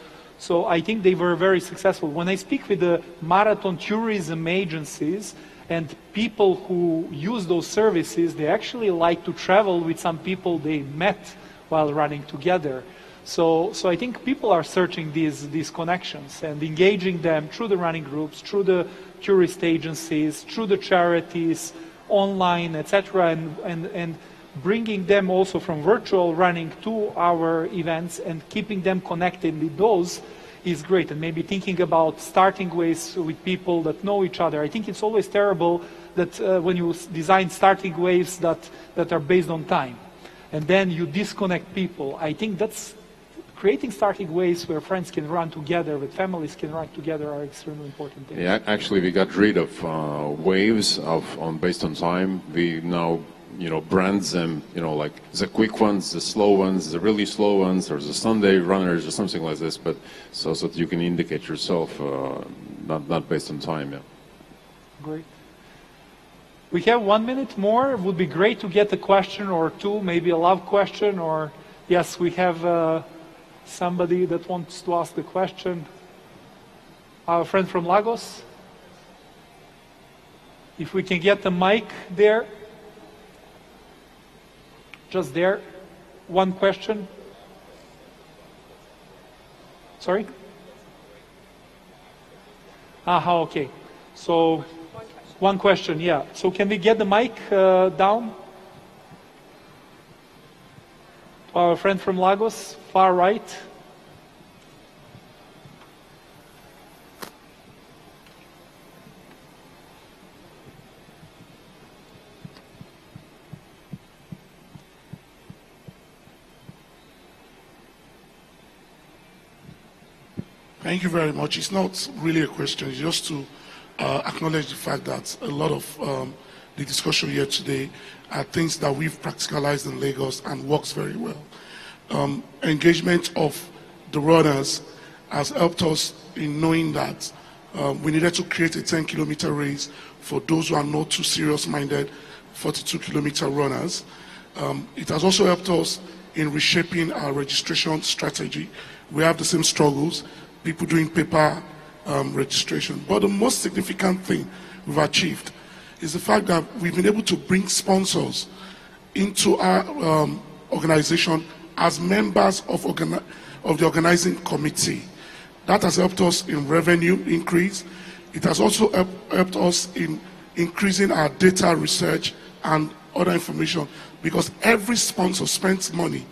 I think they were very successful. When I speak with the marathon tourism agencies and people who use those services, they actually like to travel with some people they met while running together. So I think people are searching these connections and engaging them through the running groups, through the tourist agencies, through the charities, online, etc., and bringing them also from virtual running to our events and keeping them connected with those is great. And maybe thinking about starting waves with people that know each other. I think it's always terrible that when you design starting waves that are based on time and then you disconnect people. I think that's creating starting ways where friends can run together, with families can run together are extremely important things. Yeah, actually, we got rid of waves based on time. We now, brands them, like the quick ones, the slow ones, the really slow ones, or the Sunday runners, or something like this. But so that you can indicate yourself, not based on time. Yeah. Great. We have 1 minute more. It would be great to get a question or two, maybe a love question, or yes, we have somebody that wants to ask the question. Our friend from Lagos. If we can get the mic there. Just there. One question. Sorry? Okay. So, one question, yeah. So can we get the mic down? Our friend from Lagos, far right. Thank you very much. It's not really a question, it's just to acknowledge the fact that a lot of the discussion here today are things that we've practicalized in Lagos and works very well. Engagement of the runners has helped us in knowing that we needed to create a 10-kilometer race for those who are not too serious-minded 42-kilometer runners. It has also helped us in reshaping our registration strategy. We have the same struggles, people doing paper registration. But the most significant thing we've achieved is the fact that we've been able to bring sponsors into our organization as members of the organizing committee. That has helped us in revenue increase. It has also helped us in increasing our data research and other information, because every sponsor spends money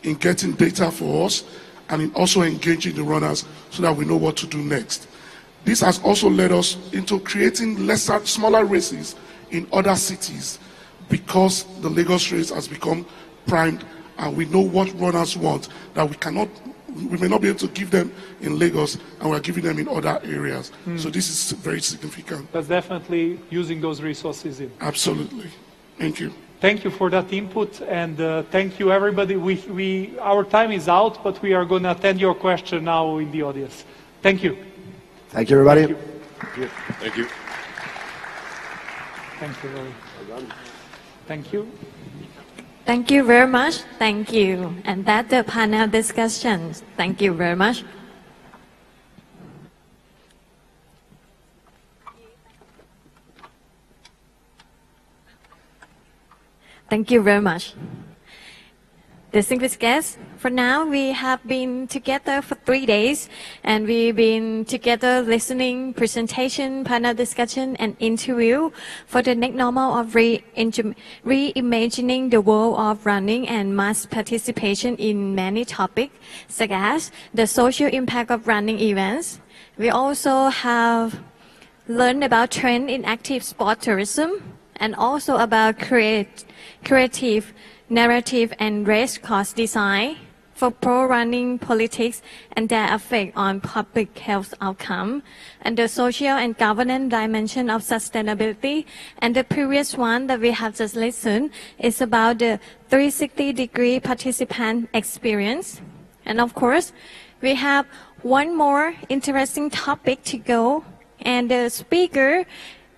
in getting data for us and in also engaging the runners so that we know what to do next. This has also led us into creating smaller races in other cities, because the Lagos race has become primed and we know what runners want that we may not be able to give them in Lagos, and we're giving them in other areas. So this is very significant. That's definitely using those resources in. Absolutely. Thank you. Thank you for that input, and thank you everybody. Our time is out, but we are going to attend your question now in the audience. Thank you. Thank you, everybody. Thank you. Thank you. Thank you. Thank you. Thank you very much. Thank you. And that's the panel discussion. Thank you very much. Thank you very much. Distinguished guests, for now we have been together for 3 days, and we've been together listening, presentation, panel discussion, and interview for the next normal of reimagining the world of running and mass participation in many topics, such as the social impact of running events. We also have learned about trends in active sport tourism, and also about creative narrative and race course design for pro-running politics and their effect on public health outcome, and the social and governance dimension of sustainability. And the previous one that we have just listened is about the 360-degree participant experience. And of course, we have one more interesting topic to go, and the speaker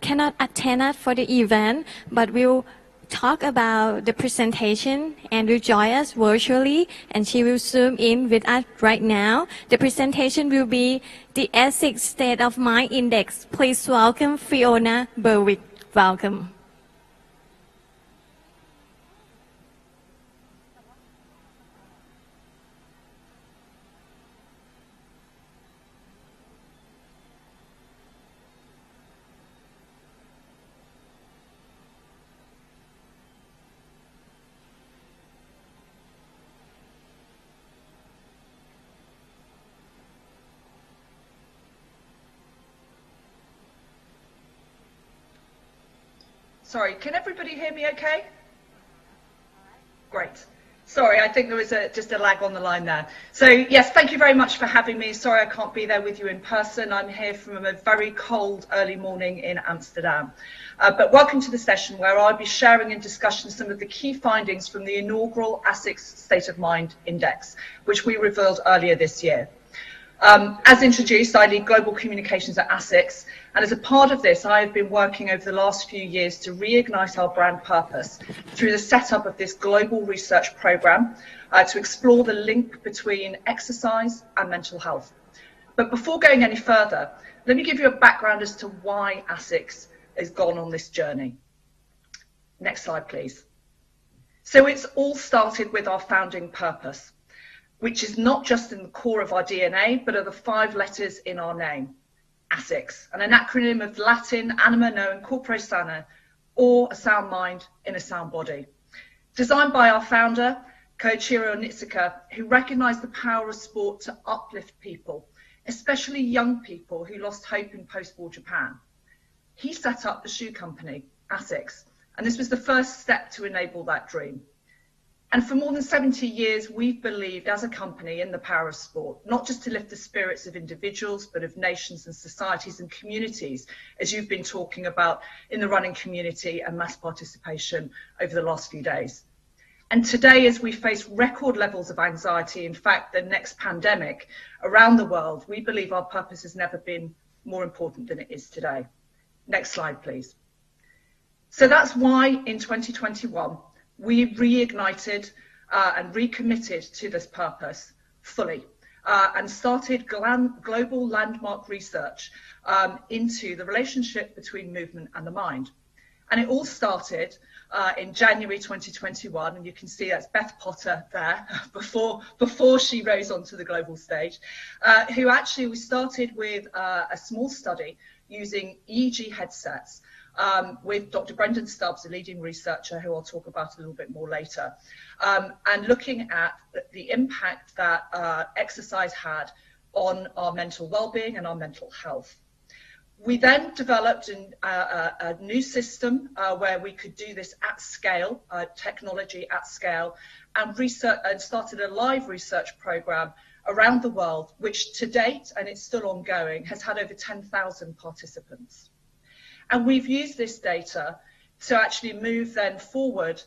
cannot attend us for the event, but will talk about the presentation and will join us virtually, and she will zoom in with us right now. The presentation will be the ESIC State of Mind Index. Please welcome Fiona Berwick. Welcome. Sorry, can everybody hear me okay? Great. Sorry, I think there was just a lag on the line there. So yes, thank you very much for having me. Sorry I can't be there with you in person. I'm here from a very cold early morning in Amsterdam. But welcome to the session where I'll be sharing and discussing some of the key findings from the inaugural ASICS State of Mind Index, which we revealed earlier this year. As introduced, I lead global communications at ASICS, and as a part of this, I have been working over the last few years to reignite our brand purpose through the setup of this global research program to explore the link between exercise and mental health. But before going any further, let me give you a background as to why ASICS has gone on this journey. Next slide, please. So it's all started with our founding purpose, which is not just in the core of our DNA, but are the 5 letters in our name, ASICS, and an acronym of Latin, anima no in corpore sano, or a sound mind in a sound body. Designed by our founder, Koichiro Nitsuka, who recognized the power of sport to uplift people, especially young people who lost hope in post-war Japan. He set up the shoe company, ASICS, and this was the first step to enable that dream. And for more than 70 years, we've believed as a company in the power of sport, not just to lift the spirits of individuals, but of nations and societies and communities, as you've been talking about in the running community and mass participation over the last few days. And today, as we face record levels of anxiety, in fact, the next pandemic around the world, we believe our purpose has never been more important than it is today. Next slide, please. So that's why in 2021, we reignited and recommitted to this purpose fully and started global landmark research into the relationship between movement and the mind. And it all started in January 2021, and you can see that's Beth Potter there before she rose onto the global stage, who actually we started with a small study using EEG headsets with Dr. Brendan Stubbs, a leading researcher who I'll talk about a little bit more later, and looking at the impact that exercise had on our mental well-being and our mental health. We then developed a new system where we could do this at scale, technology at scale, and started a live research program around the world, which to date, and it's still ongoing, has had over 10,000 participants. And we've used this data to actually move then forward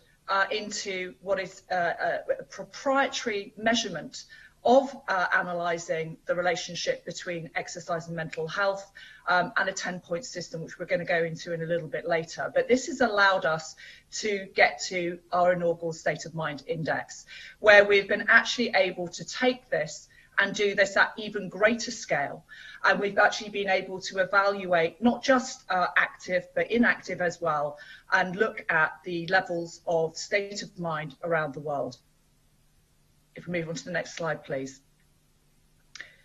into what is a proprietary measurement of analysing the relationship between exercise and mental health, and a 10-point system, which we're going to go into in a little bit later. But this has allowed us to get to our inaugural State of Mind Index, where we've been actually able to take this and do this at even greater scale. And we've actually been able to evaluate not just active, but inactive as well, and look at the levels of state of mind around the world. If we move on to the next slide, please.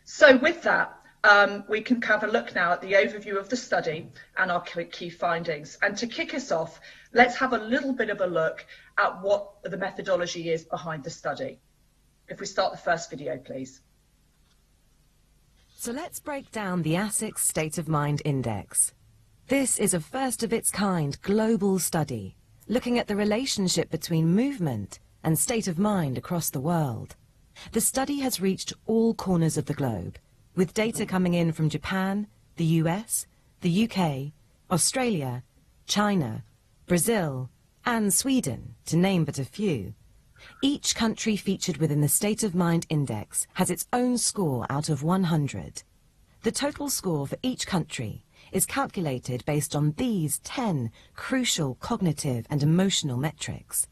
So with that, we can have a look now at the overview of the study and our key findings. And to kick us off, let's have a little bit of a look at what the methodology is behind the study. If we start the first video, please. So let's break down the ASICS State of Mind Index. This is a first-of-its-kind global study looking at the relationship between movement and state of mind across the world. The study has reached all corners of the globe, with data coming in from Japan, the US, the UK, Australia, China, Brazil, and Sweden, to name but a few. Each country featured within the State of Mind Index has its own score out of 100. The total score for each country is calculated based on these 10 crucial cognitive and emotional metrics.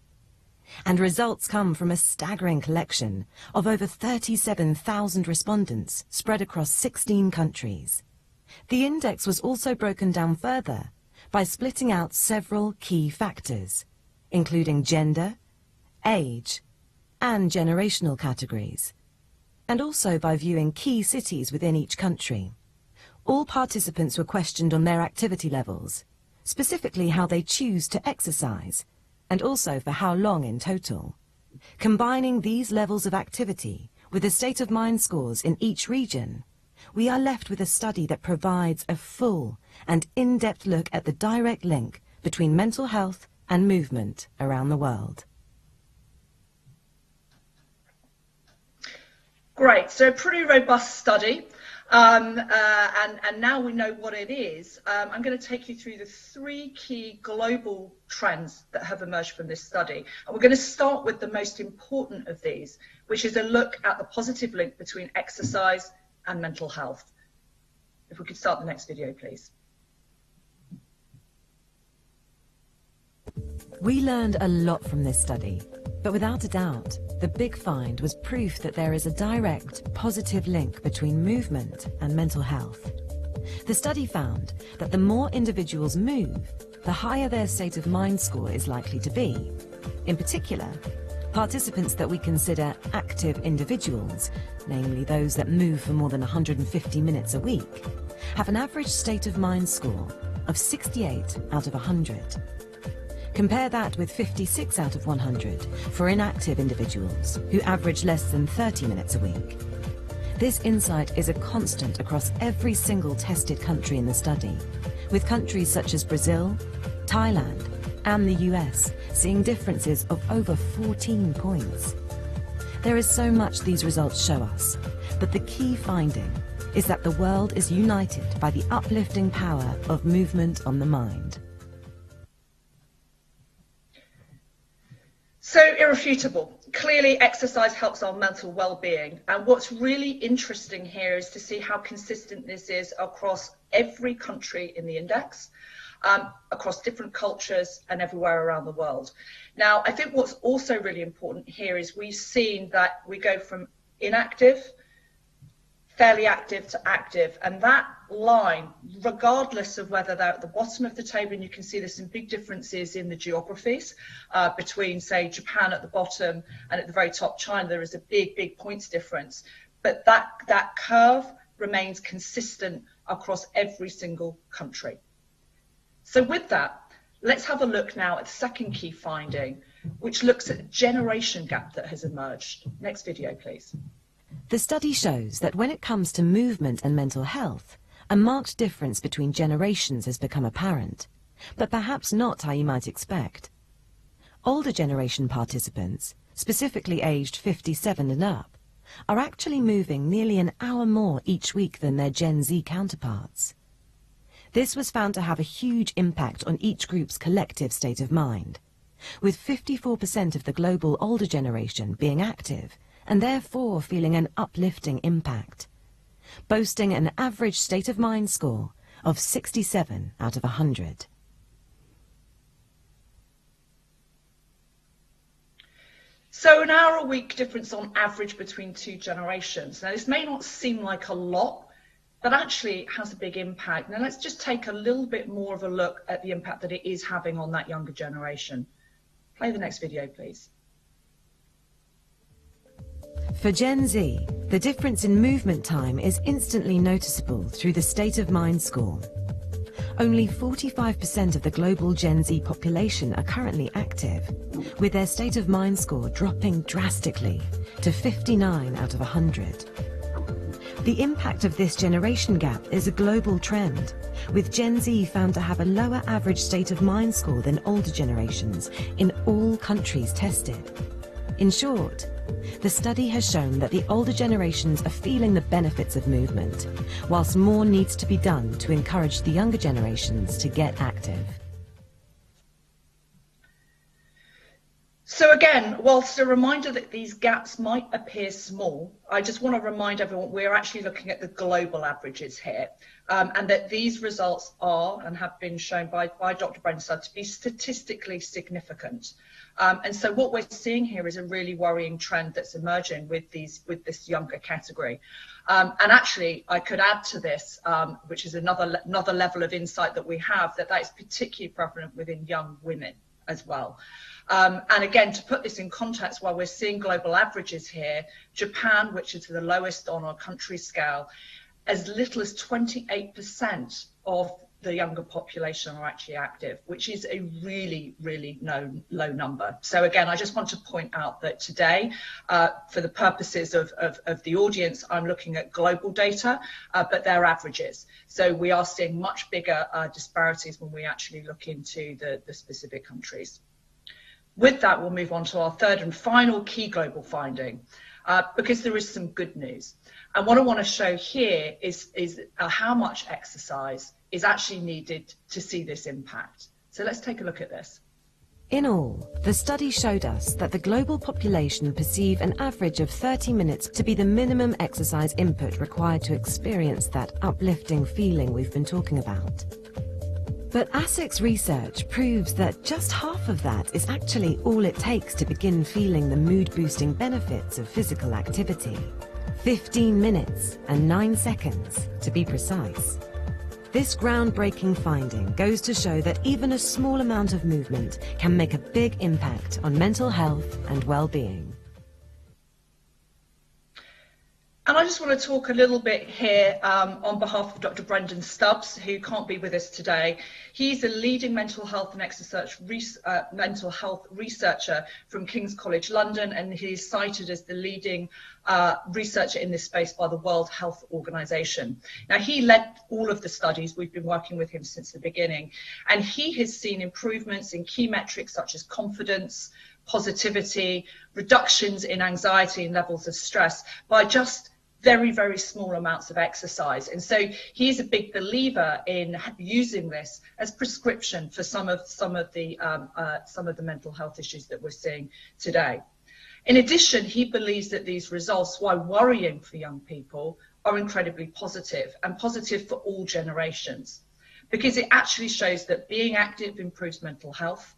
And results come from a staggering collection of over 37,000 respondents spread across 16 countries. The index was also broken down further by splitting out several key factors, including gender, age, and generational categories, and also by viewing key cities within each country. All participants were questioned on their activity levels, specifically how they choose to exercise, and also for how long in total. Combining these levels of activity with the state of mind scores in each region, we are left with a study that provides a full and in-depth look at the direct link between mental health and movement around the world. Great, so a pretty robust study. And now we know what it is. I'm going to take you through the 3 key global trends that have emerged from this study. And we're going to start with the most important of these, which is a look at the positive link between exercise and mental health. If we could start the next video, please. We learned a lot from this study, but without a doubt, the big find was proof that there is a direct, positive link between movement and mental health. The study found that the more individuals move, the higher their state of mind score is likely to be. In particular, participants that we consider active individuals, namely those that move for more than 150 minutes a week, have an average state of mind score of 68 out of 100. Compare that with 56 out of 100 for inactive individuals who average less than 30 minutes a week. This insight is a constant across every single tested country in the study, with countries such as Brazil, Thailand, and the US seeing differences of over 14 points. There is so much these results show us, but the key finding is that the world is united by the uplifting power of movement on the mind. So irrefutable. Clearly, exercise helps our mental well-being. And what's really interesting here is to see how consistent this is across every country in the index, across different cultures and everywhere around the world. Now, I think what's also really important here is we've seen that we go from inactive, fairly active to active, and that line, regardless of whether they're at the bottom of the table, and you can see there's some big differences in the geographies between, say, Japan at the bottom and at the very top China, there is a big points difference, but that curve remains consistent across every single country. So with that, let's have a look now at the second key finding, which looks at the generation gap that has emerged. Next video, please. The study shows that when it comes to movement and mental health, a marked difference between generations has become apparent, but perhaps not how you might expect. Older generation participants, specifically aged 57 and up, are actually moving nearly an hour more each week than their Gen Z counterparts. This was found to have a huge impact on each group's collective state of mind, with 54% of the global older generation being active and therefore feeling an uplifting impact, boasting an average state of mind score of 67 out of 100. So an hour a week difference on average between 2 generations. Now this may not seem like a lot, but actually it has a big impact. Now let's just take a little bit more of a look at the impact that it is having on that younger generation. Play the next video, please. For Gen Z, the difference in movement time is instantly noticeable through the state of mind score. Only 45% of the global Gen Z population are currently active, with their state of mind score dropping drastically to 59 out of 100. The impact of this generation gap is a global trend, with Gen Z found to have a lower average state of mind score than older generations in all countries tested. In short, the study has shown that the older generations are feeling the benefits of movement, whilst more needs to be done to encourage the younger generations to get active. So again, whilst a reminder that these gaps might appear small, I just want to remind everyone we're actually looking at the global averages here, and that these results are and have been shown by Dr. Brenstad to be statistically significant. And so what we're seeing here is a really worrying trend that's emerging with this younger category. And actually, I could add to this, which is another level of insight that we have, that is particularly prevalent within young women as well. And again, to put this in context, while we're seeing global averages here, Japan, which is the lowest on our country scale, as little as 28% of the younger population are actually active, which is a really low number. So again, I just want to point out that today, for the purposes of the audience, I'm looking at global data, but they're averages. So we are seeing much bigger disparities when we actually look into the specific countries. With that, we'll move on to our third and final key global finding. because there is some good news. And what I want to show here is how much exercise is actually needed to see this impact. So let's take a look at this. In all, the study showed us that the global population perceive an average of 30 minutes to be the minimum exercise input required to experience that uplifting feeling we've been talking about. But ASIC's research proves that just half of that is actually all it takes to begin feeling the mood-boosting benefits of physical activity. 15 minutes and 9 seconds, to be precise. This groundbreaking finding goes to show that even a small amount of movement can make a big impact on mental health and well-being. And I just want to talk a little bit here on behalf of Dr. Brendan Stubbs, who can't be with us today. He's a leading mental health and exercise mental health researcher from King's College London, and he's cited as the leading researcher in this space by the World Health Organization. Now, he led all of the studies. We've been working with him since the beginning, and he has seen improvements in key metrics such as confidence, positivity, reductions in anxiety and levels of stress by just very, very small amounts of exercise. And so he's a big believer in using this as prescription for some of the mental health issues that we're seeing today. In addition, he believes that these results, while worrying for young people, are incredibly positive, and positive for all generations, because it actually shows that being active improves mental health,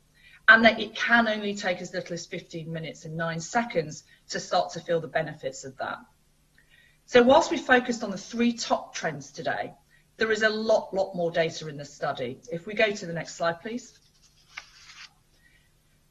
and that it can only take as little as 15 minutes and 9 seconds to start to feel the benefits of that. So whilst we focused on the 3 top trends today, there is a lot more data in the study. If we go to the next slide, please.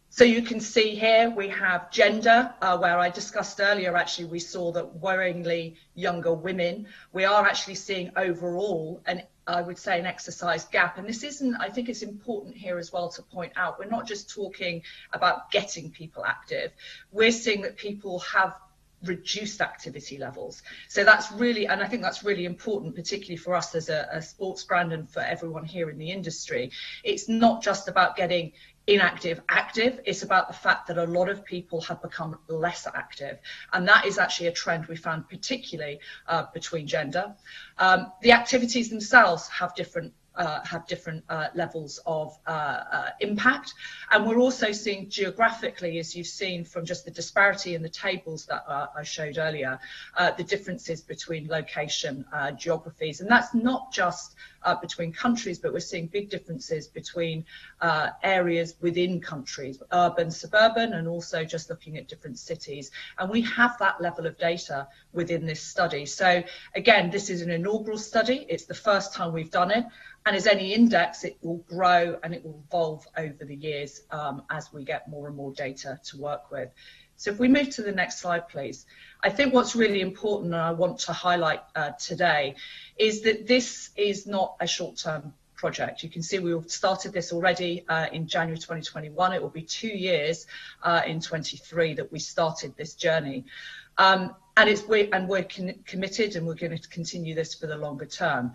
So you can see here we have gender, where I discussed earlier, actually, we saw that worryingly younger women, we are actually seeing overall I would say an exercise gap. And this isn't, I think it's important here as well to point out, we're not just talking about getting people active. We're seeing that people have reduced activity levels. So that's really, and I think that's really important, particularly for us as a sports brand and for everyone here in the industry. It's not just about getting inactive active, it's about the fact that a lot of people have become less active, and that is actually a trend we found particularly between gender. The activities themselves have different levels of impact, and we're also seeing geographically, as you've seen from just the disparity in the tables that I showed earlier, the differences between location, geographies, and that's not just between countries, but we're seeing big differences between areas within countries, urban, suburban, and also just looking at different cities. And we have that level of data within this study. So again, this is an inaugural study. It's the first time we've done it. And as any index, it will grow and it will evolve over the years as we get more and more data to work with. So if we move to the next slide, please. I think what's really important, and I want to highlight today, is that this is not a short-term project. You can see we started this already in January 2021. It will be 2 years in 23 that we started this journey. And we're committed, and we're going to continue this for the longer term.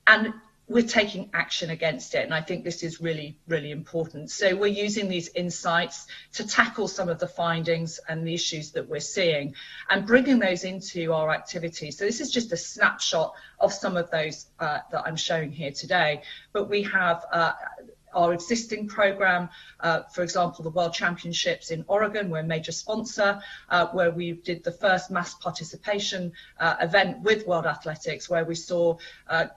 And we're taking action against it, and I think this is really, really important. So we're using these insights to tackle some of the findings and the issues that we're seeing and bringing those into our activities. So this is just a snapshot of some of those that I'm showing here today, but we have our existing program, for example, the World Championships in Oregon, we're a major sponsor, where we did the first mass participation event with World Athletics, where we saw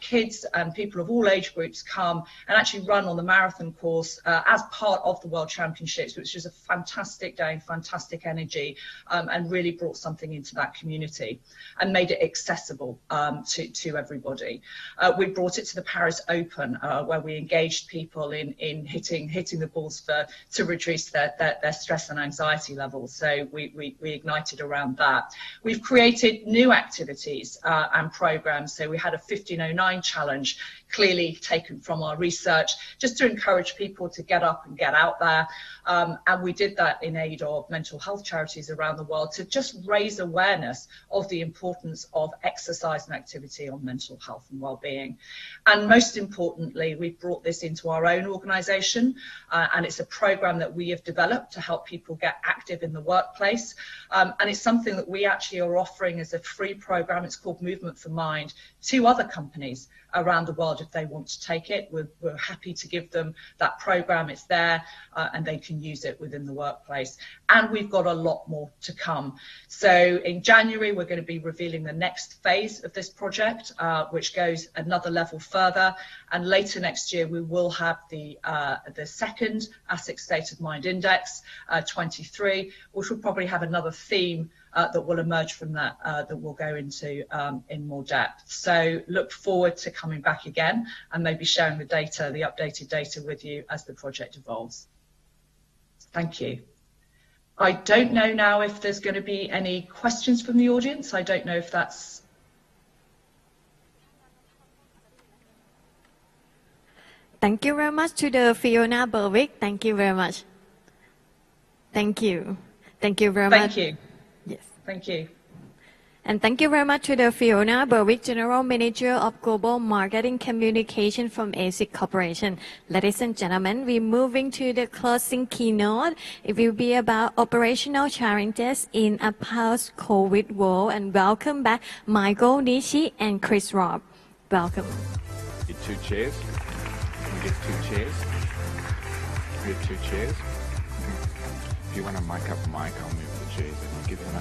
kids and people of all age groups come and actually run on the marathon course as part of the World Championships, which was a fantastic day, fantastic energy, and really brought something into that community and made it accessible to everybody. We brought it to the Paris Open, where we engaged people in hitting the balls to reduce their stress and anxiety levels. So we ignited around that. We've created new activities and programs. So we had a 1509 challenge, clearly taken from our research, just to encourage people to get up and get out there. And we did that in aid of mental health charities around the world to just raise awareness of the importance of exercise and activity on mental health and well-being. And most importantly, we brought this into our own organisation, and it's a programme that we have developed to help people get active in the workplace. And it's something that we actually are offering as a free programme. It's called Movement for Mind, to other companies around the world if they want to take it. We're happy to give them that programme. It's there and they can use it within the workplace. And we've got a lot more to come. So in January, we're going to be revealing the next phase of this project, which goes another level further. And later next year, we will have the second ASIC State of Mind Index, 23, which will probably have another theme that will emerge from that that we'll go into in more depth. So look forward to coming back again and maybe sharing the data, the updated data with you as the project evolves. Thank you. I don't know now if there's going to be any questions from the audience. I don't know if that's... Thank you very much to the Fiona Berwick. Thank you very much. Thank you. Thank you very much. Thank you. Yes. Thank you. And thank you very much to the Fiona Berwick, General Manager of Global Marketing Communication from ASIC Corporation. Ladies and gentlemen, we're moving to the closing keynote. It will be about operational challenges in a post-COVID world. And welcome back Michael Nishi and Chris Robb. Welcome. Get 2 chairs. Can we get 2 chairs? We have 2 chairs. If you want to mic up Mike, I'll move the chairs and we'll give him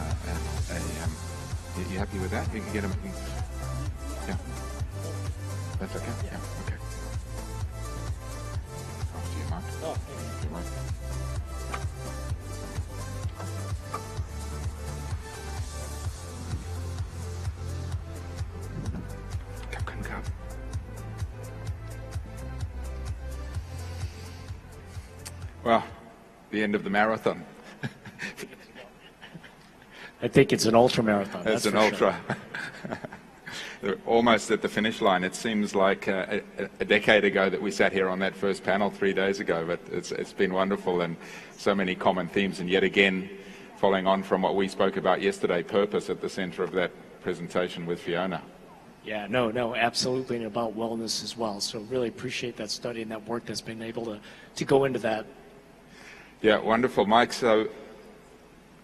you happy with that? You can get him. Yeah. That's okay? Yeah. Okay. After you, Mark. Oh, thank you. You're welcome. Come. Well, the end of the marathon. I think it's an ultra marathon. It's an ultra. Sure. They're almost at the finish line. It seems like a decade ago that we sat here on that first panel 3 days ago, but it's been wonderful and so many common themes. And yet again, following on from what we spoke about yesterday, purpose at the center of that presentation with Fiona. Yeah, no, absolutely, and about wellness as well. So really appreciate that study and that work that's been able to go into that. Yeah, wonderful, Mike. So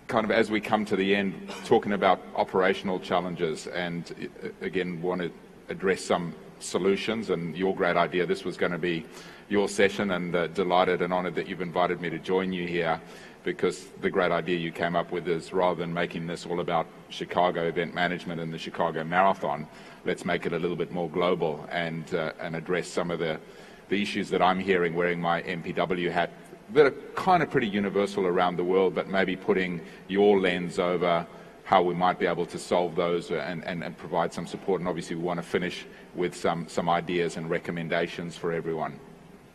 kind of as we come to the end, talking about operational challenges and again want to address some solutions and your great idea. This was going to be your session and delighted and honoured that you've invited me to join you here because the great idea you came up with is rather than making this all about Chicago event management and the Chicago Marathon, let's make it a little bit more global and address some of the issues that I'm hearing wearing my MPW hat that are kind of pretty universal around the world, but maybe putting your lens over how we might be able to solve those and provide some support. And obviously we want to finish with some ideas and recommendations for everyone.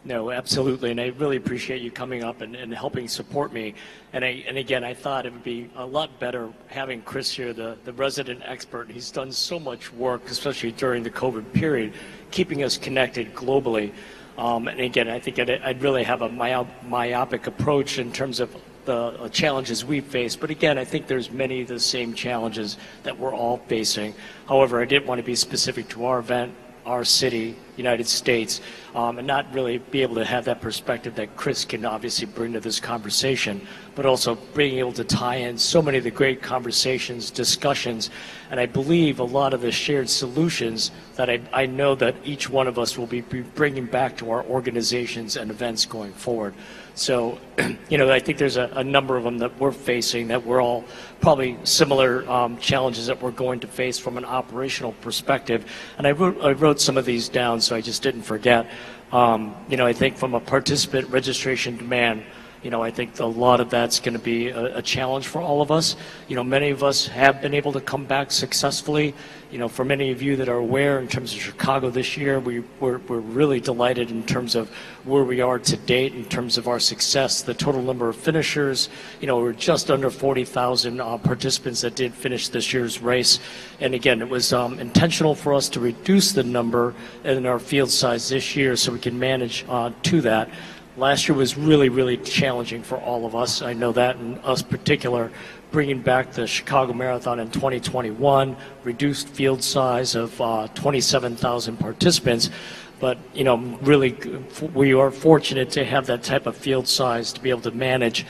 No, absolutely, and I really appreciate you coming up and helping support me. And again, I thought it would be a lot better having Chris here, the resident expert. He's done so much work, especially during the COVID period, keeping us connected globally. And again, I think I'd really have a myopic approach in terms of the challenges we face. But again, I think there's many of the same challenges that we're all facing. However, I didn't want to be specific to our event, our city, United States, and not really be able to have that perspective that Chris can obviously bring to this conversation, but also being able to tie in so many of the great conversations, discussions, and I believe a lot of the shared solutions that I know that each one of us will be bringing back to our organizations and events going forward. So, I think there's a number of them that we're facing that we're all probably similar challenges that we're going to face from an operational perspective. And I wrote some of these down, so I just didn't forget. I think from a participant registration demand, I think a lot of that's going to be a challenge for all of us. Many of us have been able to come back successfully. For many of you that are aware, in terms of Chicago this year, we're really delighted in terms of where we are to date, in terms of our success. The total number of finishers, we're just under 40,000 participants that did finish this year's race. And again, it was intentional for us to reduce the number in our field size this year so we can manage to that. Last year was really, really challenging for all of us. I know that, and us particular, bringing back the Chicago Marathon in 2021, reduced field size of 27,000 participants. But really, we are fortunate to have that type of field size to be able to manage,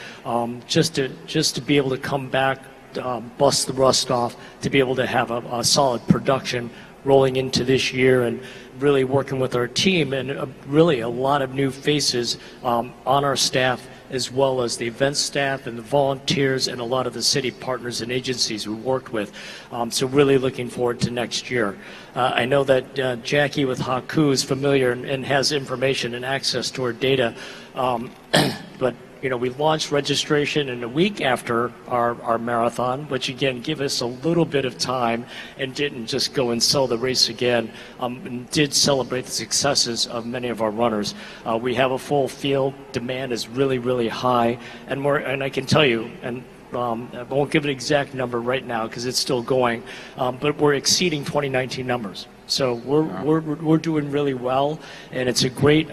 just to be able to come back, bust the rust off, to be able to have a solid production rolling into this year, and really working with our team and really a lot of new faces on our staff, as well as the event staff and the volunteers and a lot of the city partners and agencies we worked with. So really looking forward to next year. I know that Jackie with Haku is familiar and has information and access to our data, but we launched registration in a week after our marathon, which again gave us a little bit of time and didn't just go and sell the race again, and did celebrate the successes of many of our runners. We have a full field. Demand is really, really high, and I can tell you, and I won't give an exact number right now because it's still going, but we're exceeding 2019 numbers. So we're doing really well, and it's a great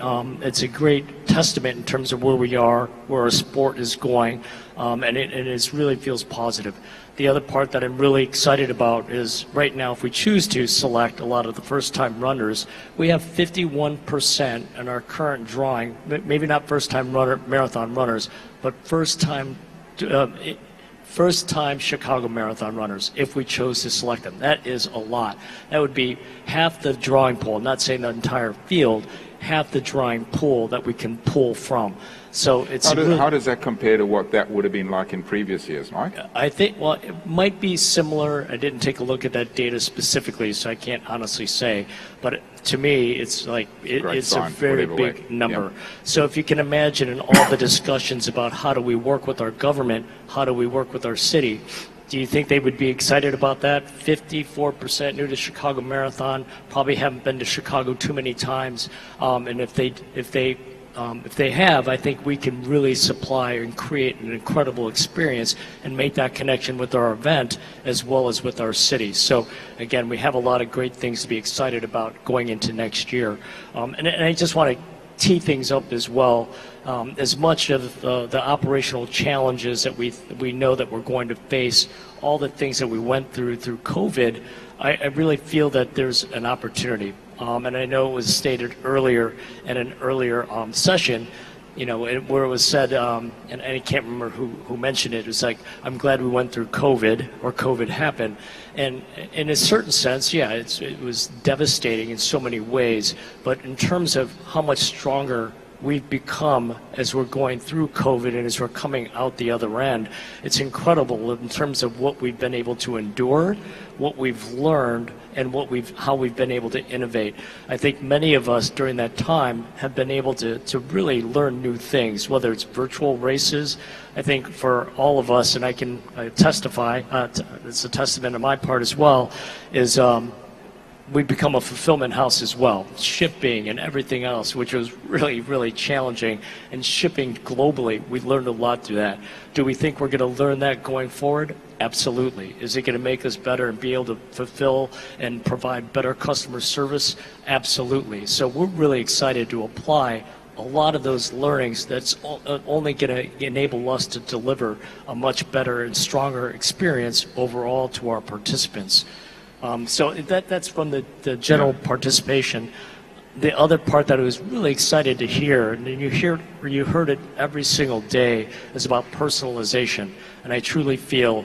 testament in terms of where we are, where our sport is going, and it really feels positive. The other part that I'm really excited about is right now, if we choose to select a lot of the first-time runners, we have 51% in our current drawing, maybe not first-time marathon runners, but first-time Chicago Marathon runners, if we chose to select them. That is a lot. That would be half the drawing pool, not saying the entire field, half the drawing pool that we can pull from. So it's how does that compare to what that would have been like in previous years, Mike? I think, well, it might be similar. I didn't take a look at that data specifically, so I can't honestly say. But to me, it's like it's a very big number. Yeah. So if you can imagine in all the discussions about how do we work with our government, how do we work with our city, do you think they would be excited about that? 54% new to Chicago Marathon, probably haven't been to Chicago too many times, and if they have, I think we can really supply and create an incredible experience and make that connection with our event as well as with our city. So again, we have a lot of great things to be excited about going into next year. And I just want to tee things up as well. As much of the operational challenges that we know that we're going to face, all the things that we went through COVID, I really feel that there's an opportunity. And I know it was stated earlier in an earlier session, where it was said, and I can't remember who mentioned it. It was like, I'm glad we went through COVID, or COVID happened. And in a certain sense, yeah, it was devastating in so many ways. But in terms of how much stronger we've become as we're going through COVID and as we're coming out the other end, it's incredible in terms of what we've been able to endure, what we've learned, and how we've been able to innovate. I think many of us during that time have been able to really learn new things, whether it's virtual races. I think for all of us, and I can testify, it's a testament on my part as well, is we've become a fulfillment house as well. Shipping and everything else, which was really, really challenging. And shipping globally, we learned a lot through that. Do we think we're going to learn that going forward? Absolutely. Is it going to make us better and be able to fulfill and provide better customer service? Absolutely. So we're really excited to apply a lot of those learnings that's only going to enable us to deliver a much better and stronger experience overall to our participants. So that's from the general participation. The other part that I was really excited to hear, and you heard it every single day, is about personalization. And I truly feel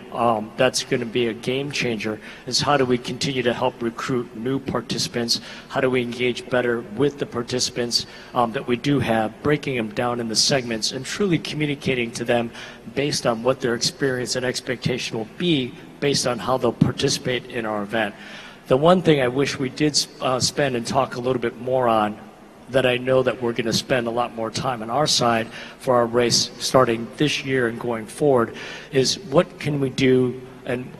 that's going to be a game changer, is how do we continue to help recruit new participants? How do we engage better with the participants that we do have, breaking them down in the segments and truly communicating to them based on what their experience and expectation will be based on how they'll participate in our event. The one thing I wish we did spend and talk a little bit more on, that I know that we're going to spend a lot more time on our side for our race starting this year and going forward, is what can we do and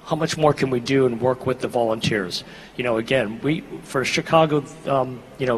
how much more can we do and work with the volunteers? Again, for Chicago,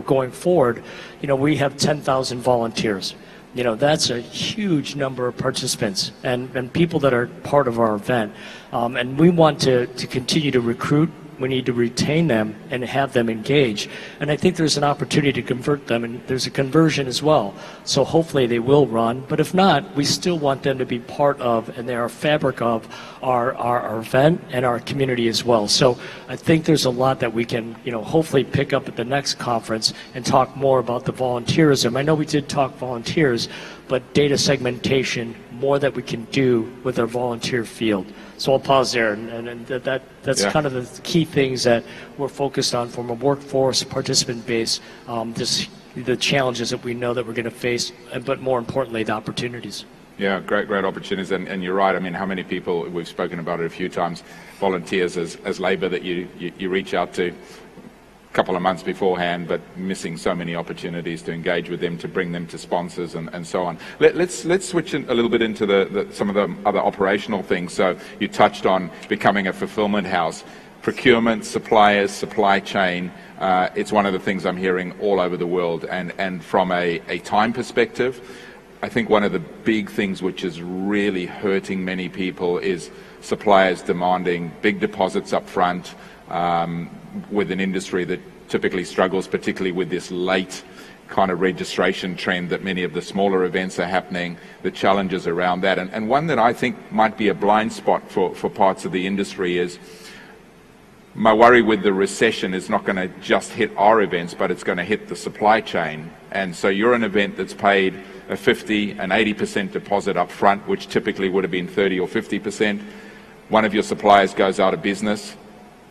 going forward, we have 10,000 volunteers. That's a huge number of participants and people that are part of our event. And we want to continue to recruit we need to retain them and have them engage. And I think there's an opportunity to convert them, and there's a conversion as well. So hopefully they will run, but if not, we still want them to be part of, and they are fabric of our event and our community as well. So I think there's a lot that we can, hopefully pick up at the next conference and talk more about the volunteerism. I know we did talk volunteers, but data segmentation, more that we can do with our volunteer field. So I'll pause there, and that's kind of the key things that we're focused on from a workforce participant base, just the challenges that we know that we're going to face, but more importantly, the opportunities. Yeah, great opportunities, and you're right. I mean, how many people, we've spoken about it a few times, volunteers as labour that you reach out to a couple of months beforehand, but missing so many opportunities to engage with them, to bring them to sponsors and so on. Let's switch a little bit into some of the other operational things. So you touched on becoming a fulfillment house. Procurement, suppliers, supply chain, it's one of the things I'm hearing all over the world. And from a time perspective, I think one of the big things which is really hurting many people is suppliers demanding big deposits up front, with an industry that typically struggles, particularly with this late kind of registration trend that many of the smaller events are happening, the challenges around that. And one that I think might be a blind spot for parts of the industry is my worry with the recession is not going to just hit our events, but it's going to hit the supply chain. And so you're an event that's paid a 50 and 80% deposit up front, which typically would have been 30 or 50%. One of your suppliers goes out of business,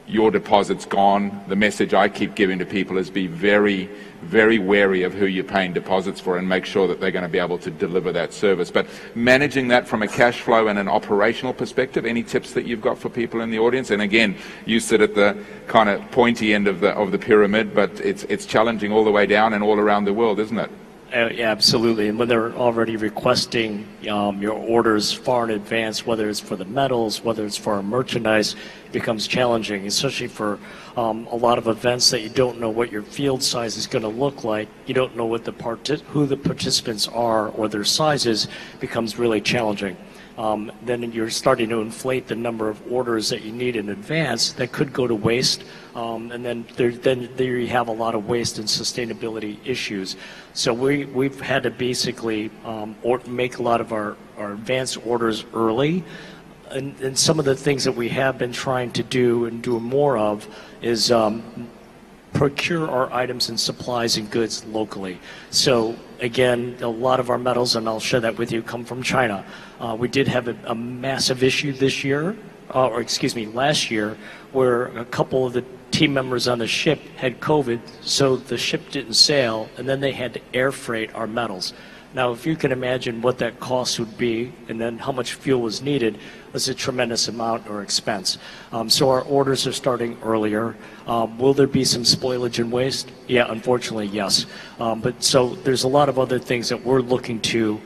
your deposit's gone. The message I keep giving to people is be very, very wary of who you're paying deposits for and make sure that they're going to be able to deliver that service. But managing that from a cash flow and an operational perspective, any tips that you've got for people in the audience? And again, you sit at the kind of pointy end of the pyramid, but it's challenging all the way down and all around the world, isn't it? Yeah, absolutely. And when they're already requesting your orders far in advance, whether it's for the metals, whether it's for our merchandise, it becomes challenging, especially for a lot of events that you don't know what your field size is going to look like. You don't know what who the participants are or their sizes, becomes really challenging. Then you're starting to inflate the number of orders that you need in advance that could go to waste, and then there you have a lot of waste and sustainability issues. So we've had to basically make a lot of our advance orders early, and some of the things that we have been trying to do and do more of is procure our items and supplies and goods locally. So again, a lot of our metals, and I'll share that with you, come from China. We did have a massive issue this year, last year, where a couple of the team members on the ship had COVID, so the ship didn't sail, and then they had to air freight our metals. Now, if you can imagine what that cost would be and then how much fuel was needed, was a tremendous amount or expense. So our orders are starting earlier. Will there be some spoilage and waste? Yeah, unfortunately, yes. But so there's a lot of other things that we're looking to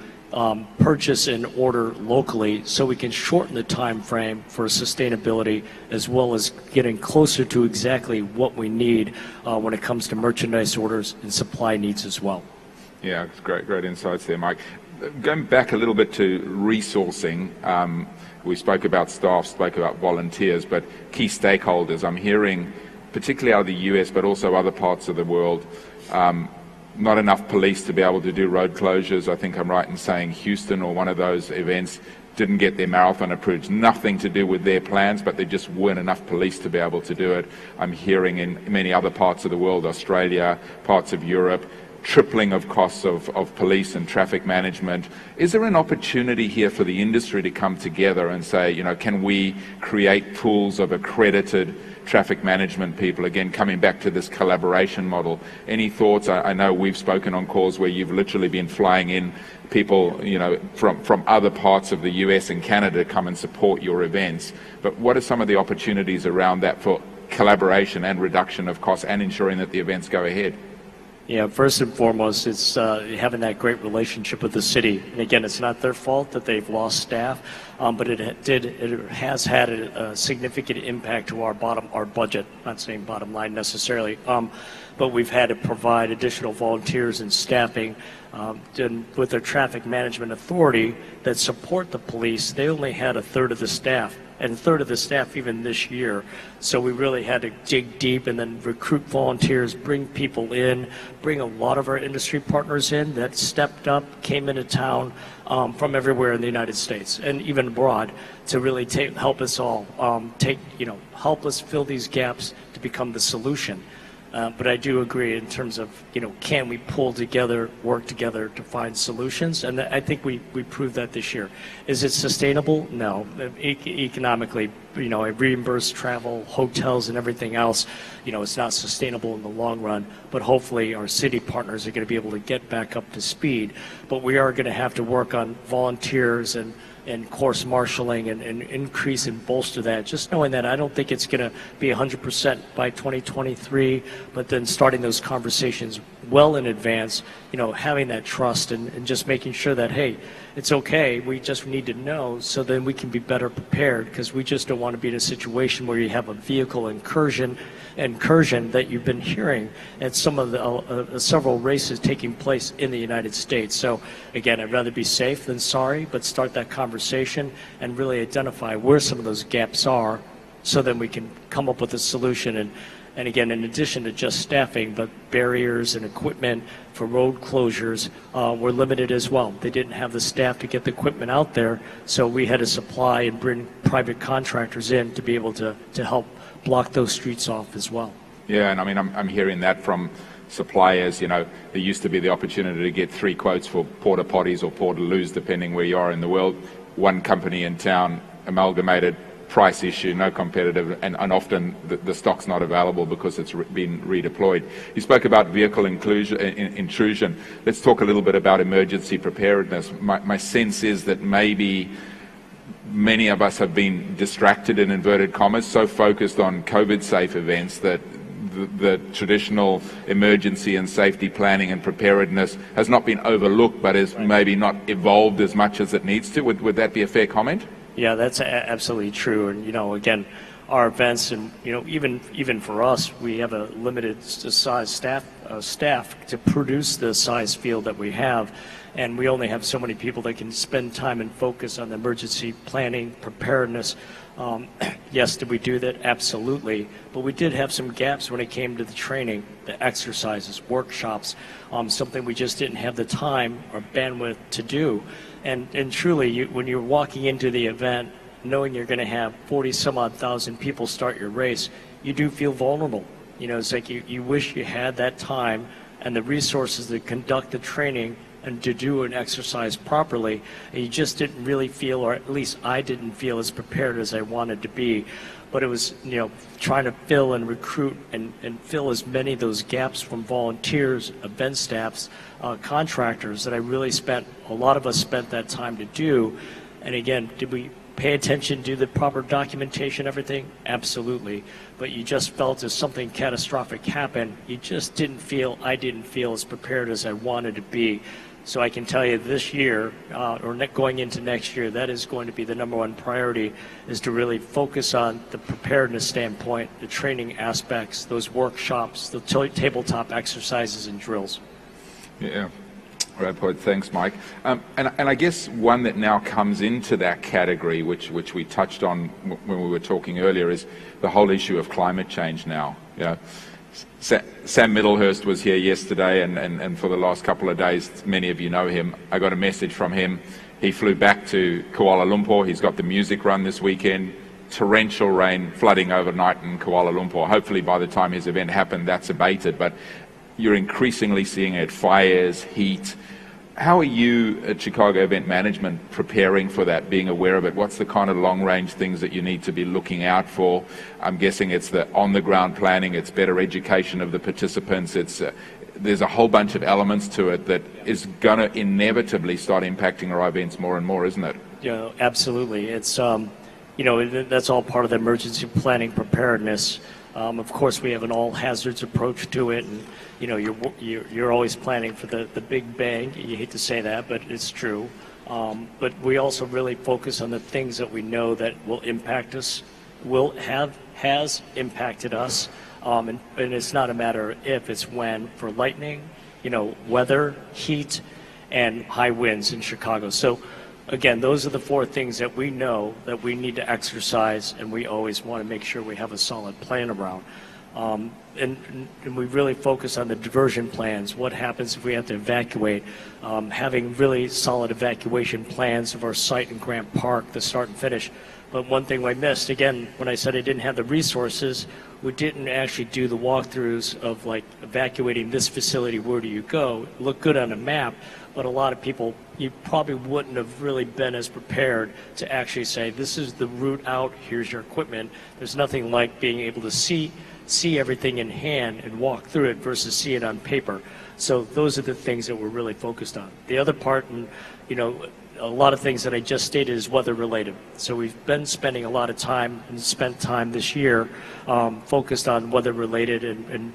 purchase and order locally so we can shorten the time frame for sustainability, as well as getting closer to exactly what we need when it comes to merchandise orders and supply needs as well. Yeah, it's great insights there, Mike. Going back a little bit to resourcing, we spoke about staff, spoke about volunteers, but key stakeholders. I'm hearing, particularly out of the US, but also other parts of the world, not enough police to be able to do road closures. I think I'm right in saying Houston or one of those events didn't get their marathon approved. Nothing to do with their plans, but there just weren't enough police to be able to do it. I'm hearing in many other parts of the world, Australia, parts of Europe, tripling of costs of police and traffic management. Is there an opportunity here for the industry to come together and say, can we create pools of accredited traffic management people? Again, coming back to this collaboration model. Any thoughts? I know we've spoken on calls where you've literally been flying in people, from other parts of the US and Canada to come and support your events. But what are some of the opportunities around that for collaboration and reduction of costs and ensuring that the events go ahead? Yeah, first and foremost, it's having that great relationship with the city. And again, it's not their fault that they've lost staff, but it has had a significant impact to our budget. Not saying bottom line necessarily, but we've had to provide additional volunteers and staffing. With their traffic management authority that support the police, they only had a third of the staff and a third of the staff even this year. So we really had to dig deep and then recruit volunteers, bring people in, bring a lot of our industry partners in that stepped up, came into town from everywhere in the United States and even abroad to really help us all, help us fill these gaps to become the solution. But I do agree in terms of, can we pull together, work together to find solutions? And I think we proved that this year. Is it sustainable? No. Economically, I reimburse travel, hotels, and everything else. It's not sustainable in the long run. But hopefully our city partners are going to be able to get back up to speed. But we are going to have to work on volunteers and course marshaling and increase and bolster that. Just knowing that I don't think it's going to be 100% by 2023, but then starting those conversations well in advance, having that trust and just making sure that, hey, it's okay, we just need to know so then we can be better prepared, because we just don't want to be in a situation where you have a vehicle incursion that you've been hearing at some of the several races taking place in the United States. So again, I'd rather be safe than sorry, but start that conversation and really identify where some of those gaps are so then we can come up with a solution. And again, in addition to just staffing, but barriers and equipment for road closures were limited as well. They didn't have the staff to get the equipment out there, so we had to supply and bring private contractors in to be able to help block those streets off as well. Yeah, and I mean, I'm hearing that from suppliers. There used to be the opportunity to get 3 quotes for porta potties or portaloos, depending where you are in the world. One company in town, amalgamated, price issue, no competitive, and often the stock's not available because it's been redeployed. You spoke about vehicle intrusion. Let's talk a little bit about emergency preparedness. My sense is that maybe many of us have been distracted, in inverted commas, so focused on COVID-safe events that the traditional emergency and safety planning and preparedness has not been overlooked, but has maybe not evolved as much as it needs to. Would that be a fair comment? Yeah, that's absolutely true. And, again, our events and, even for us, we have a limited size staff to produce the size field that we have. And we only have so many people that can spend time and focus on the emergency planning, preparedness. Yes, did we do that? Absolutely. But we did have some gaps when it came to the training, the exercises, workshops, something we just didn't have the time or bandwidth to do. And truly, when you're walking into the event, knowing you're going to have 40-some-odd thousand people start your race, you do feel vulnerable. It's like you wish you had that time and the resources to conduct the training and to do an exercise properly, and you just didn't really feel, or at least I didn't feel, as prepared as I wanted to be. But it was, trying to fill and recruit and fill as many of those gaps from volunteers, event staffs, contractors that a lot of us spent that time to do. And again, did we pay attention, do the proper documentation, everything? Absolutely. But you just felt as something catastrophic happened, I didn't feel as prepared as I wanted to be. So I can tell you this year, or going into next year, that is going to be the number one priority, is to really focus on the preparedness standpoint, the training aspects, those workshops, the tabletop exercises and drills. Yeah. Right point. Thanks, Mike. And I guess one that now comes into that category, which we touched on when we were talking earlier, is the whole issue of climate change now. Sam Middlehurst was here yesterday, and for the last couple of days, many of you know him. I got a message from him. He flew back to Kuala Lumpur. He's got the music run this weekend. Torrential rain, flooding overnight in Kuala Lumpur. Hopefully by the time his event happened, that's abated. But you're increasingly seeing it, fires, heat. How are you at Chicago Event Management preparing for that, being aware of it? What's the kind of long-range things that you need to be looking out for? I'm guessing it's the on-the-ground planning, it's better education of the participants, there's a whole bunch of elements to it that is going to inevitably start impacting our events more and more, isn't it? Yeah, absolutely. It's, that's all part of the emergency planning preparedness. Of course, we have an all-hazards approach to it, and you're always planning for the big bang. You hate to say that, but it's true. But we also really focus on the things that we know that will impact us, has impacted us, and it's not a matter of if, it's when. For lightning, weather, heat, and high winds in Chicago. So again, those are the four things that we know that we need to exercise, and we always want to make sure we have a solid plan around. And we really focus on the diversion plans. What happens if we have to evacuate? Having really solid evacuation plans of our site in Grant Park, the start and finish. But one thing I missed, again, when I said I didn't have the resources, we didn't actually do the walkthroughs of like evacuating this facility, where do you go? It looked good on a map, but a lot of people, you probably wouldn't have really been as prepared to actually say, this is the route out, here's your equipment. There's nothing like being able to see everything in hand and walk through it versus see it on paper. So those are the things that we're really focused on. The other part, and a lot of things that I just stated is weather related. So we've been spending a lot of time and spent time this year focused on weather related and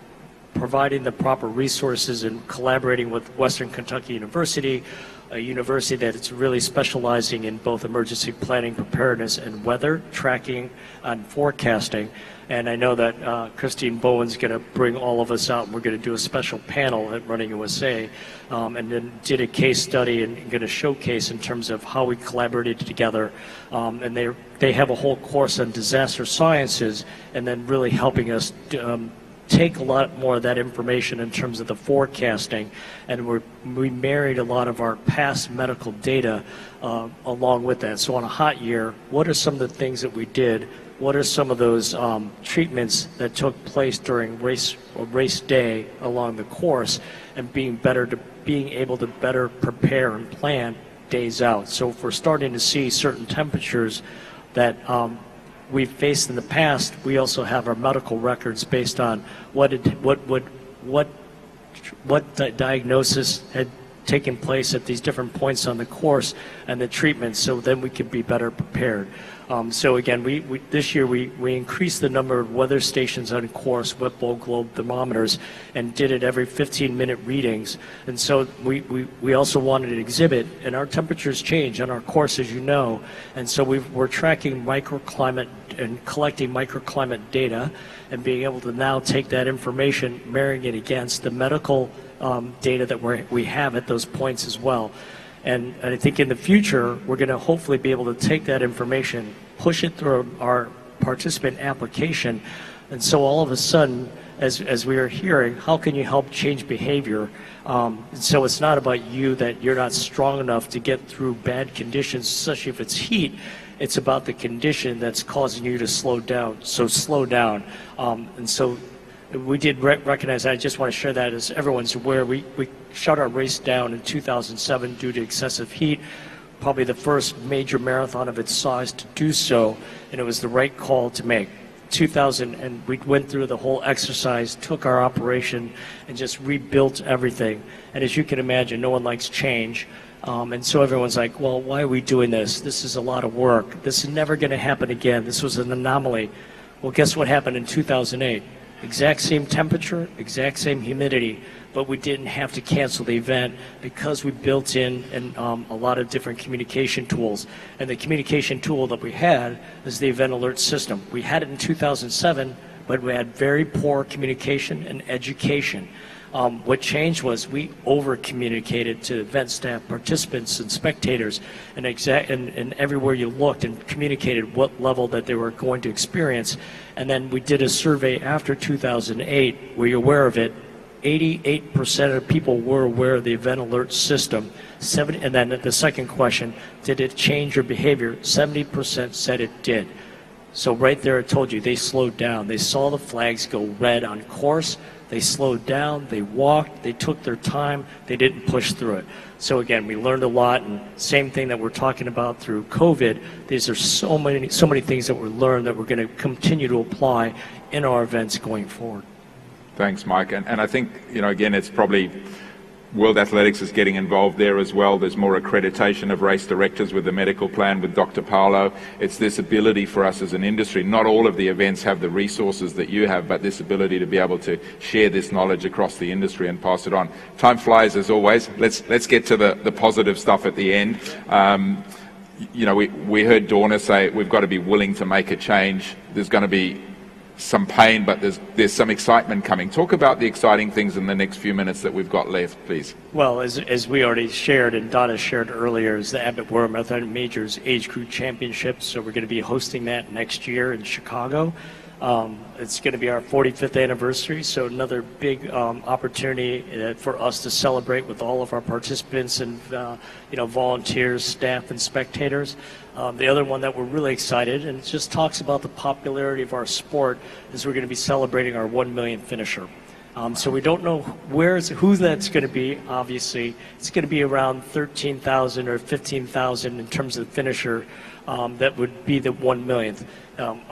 providing the proper resources and collaborating with Western Kentucky University, a university that is really specializing in both emergency planning, preparedness, and weather tracking and forecasting. And I know that Christine Bowen's going to bring all of us out, and we're going to do a special panel at Running USA, and then did a case study and going to showcase in terms of how we collaborated together. And they have a whole course on disaster sciences, and then really helping us take a lot more of that information in terms of the forecasting, and we married a lot of our past medical data along with that. So on a hot year, what are some of the things that we did? What are some of those treatments that took place during race day along the course, and being able to better prepare and plan days out? So if we're starting to see certain temperatures that we've faced in the past, we also have our medical records based on what diagnosis had taken place at these different points on the course and the treatment, so then we could be better prepared. So again, this year we increased the number of weather stations on course, Whipple globe thermometers, and did it every 15-minute readings. And so we also wanted an exhibit, and our temperatures change on our course, as you know. And so we're tracking microclimate and collecting microclimate data, and being able to now take that information, marrying it against the medical data that we have at those points as well. And I think in the future, we're going to hopefully be able to take that information, push it through our participant application. And so all of a sudden, as we are hearing, how can you help change behavior? So it's not about you, that you're not strong enough to get through bad conditions, especially if it's heat. It's about the condition that's causing you to slow down. So slow down. And so we did recognize that. I just want to share that as everyone's aware. We shut our race down in 2007 due to excessive heat, probably the first major marathon of its size to do so, and it was the right call to make. 2000, and we went through the whole exercise, took our operation, and just rebuilt everything. And as you can imagine, no one likes change. And so everyone's like, well, why are we doing this? This is a lot of work. This is never going to happen again. This was an anomaly. Well, guess what happened in 2008? Exact same temperature, exact same humidity, but we didn't have to cancel the event because we built in a lot of different communication tools. And the communication tool that we had is the event alert system. We had it in 2007, but we had very poor communication and education. What changed was we over-communicated to event staff, participants, and spectators, and everywhere you looked, and communicated what level that they were going to experience. And then we did a survey after 2008. Were you aware of it? 88% of people were aware of the event alert system. And then the second question, did it change your behavior? 70% said it did. So right there, it told you they slowed down. They saw the flags go red on course. They slowed down, they walked, they took their time, they didn't push through it. So again, we learned a lot, and same thing that we're talking about through COVID. These are so many things that we learned that we're going to continue to apply in our events going forward. Thanks, Mike. And I think, again, it's probably World Athletics is getting involved there as well. There's more accreditation of race directors with the medical plan with Dr. Paolo. It's this ability for us as an industry. Not all of the events have the resources that you have, but this ability to be able to share this knowledge across the industry and pass it on. Time flies as always. Let's get to the positive stuff at the end. We heard Dorna say we've got to be willing to make a change. There's going to be some pain, but there's some excitement coming. Talk about the exciting things in the next few minutes that we've got left, please. Well, as we already shared and Donna shared earlier, is the Abbott World Marathon Majors Age Group Championship. So we're going to be hosting that next year in Chicago. It's going to be our 45th anniversary, so another big opportunity for us to celebrate with all of our participants and volunteers, staff, and spectators. The other one that we're really excited, and it just talks about the popularity of our sport, is we're going to be celebrating our 1 millionth finisher. So we don't know who that's going to be. Obviously, it's going to be around 13,000 or 15,000 in terms of the finisher. That would be the 1 millionth.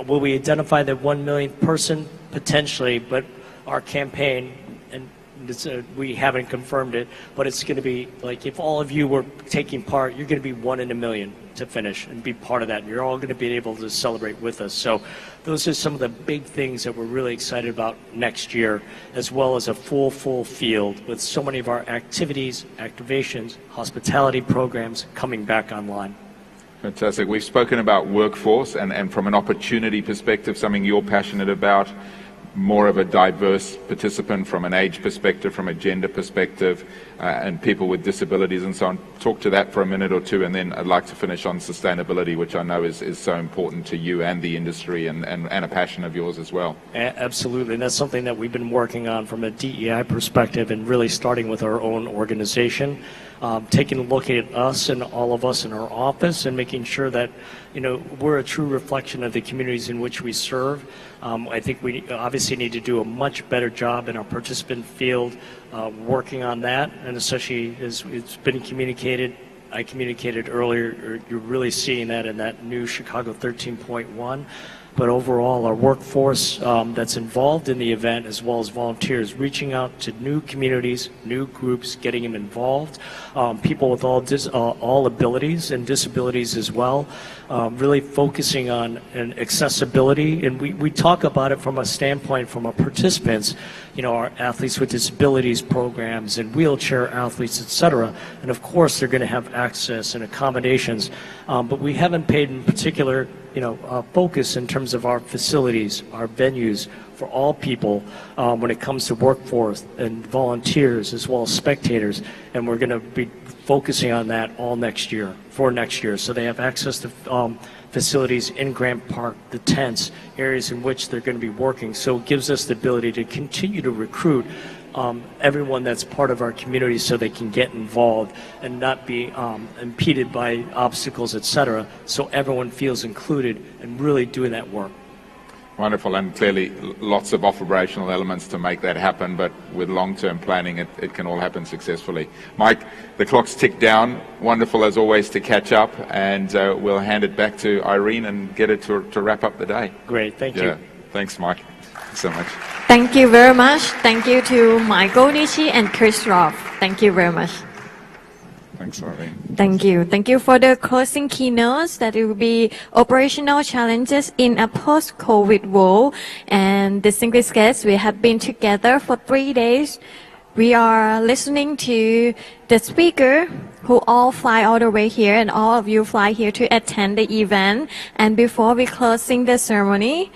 Will we identify the 1 millionth person? Potentially, but our campaign, and we haven't confirmed it, but it's going to be like if all of you were taking part, you're going to be 1 in a million to finish and be part of that. You're all going to be able to celebrate with us. So those are some of the big things that we're really excited about next year, as well as a full field with so many of our activities, activations, hospitality programs coming back online. Fantastic. We've spoken about workforce and from an opportunity perspective, something you're passionate about, more of a diverse participant from an age perspective, from a gender perspective, and people with disabilities and so on. Talk to that for a minute or two, and then I'd like to finish on sustainability, which I know is so important to you and the industry and a passion of yours as well. Absolutely, and that's something that we've been working on from a DEI perspective, and really starting with our own organization. Taking a look at us and all of us in our office and making sure that we're a true reflection of the communities in which we serve. I think we obviously need to do a much better job in our participant field working on that, and especially as it's been communicated, I communicated earlier, you're really seeing that in that new Chicago 13.1. But overall, our workforce that's involved in the event, as well as volunteers, reaching out to new communities, new groups, getting them involved, people with all abilities and disabilities as well, really focusing on accessibility. And we talk about it from a standpoint from our participants, our athletes with disabilities programs and wheelchair athletes, etc. And of course, they're going to have access and accommodations, but we haven't paid in particular focus in terms of our facilities, our venues for all people when it comes to workforce and volunteers as well as spectators, and we're going to be focusing on that all next year, so they have access to facilities in Grant Park, the tents, areas in which they're going to be working. So it gives us the ability to continue to recruit everyone that's part of our community so they can get involved and not be impeded by obstacles, etc. So everyone feels included and really doing that work. Wonderful, and clearly lots of operational elements to make that happen, but with long-term planning it can all happen successfully. Mike, the clock's ticked down. Wonderful as always to catch up, and we'll hand it back to Irene and get it to wrap up the day. Great, thank you. Thanks, Mike. Thanks so much. Thank you very much. Thank you to Michael Nishi and Chris Roth. Thank you very much. Thanks, Irene. Thank you. Thank you for the closing keynotes that it will be operational challenges in a post-COVID world. And distinguished guests, we have been together for 3 days. We are listening to the speaker who all fly all the way here, and all of you fly here to attend the event. And before we closing the ceremony,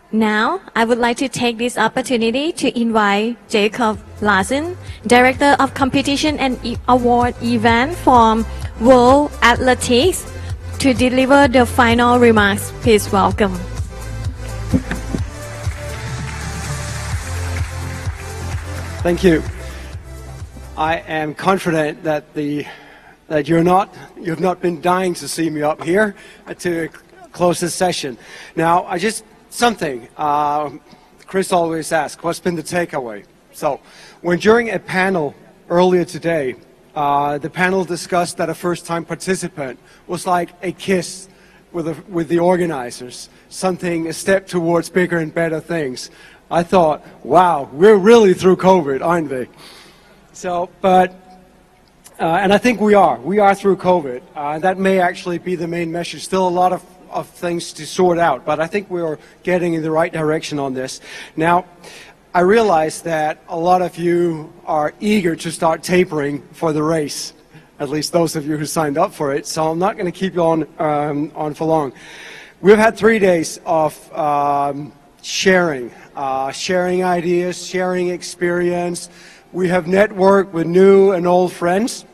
now, I would like to take this opportunity to invite Jacob Larsen, Director of Competition and Award Event from World Athletics, to deliver the final remarks. Please welcome. Thank you. I am confident that you've not been dying to see me up here to close this session. Now, something Chris always asks, what's been the takeaway? So when during a panel earlier today, the panel discussed that a first-time participant was like a kiss with the organizers, a step towards bigger and better things. I thought, wow, we're really through COVID, aren't we? So, and I think we are through COVID. That may actually be the main message. Still a lot of things to sort out, but I think we're getting in the right direction on this. Now, I realize that a lot of you are eager to start tapering for the race, at least those of you who signed up for it, so I'm not going to keep you on for long. We've had 3 days of sharing ideas, sharing experience. We have networked with new and old friends,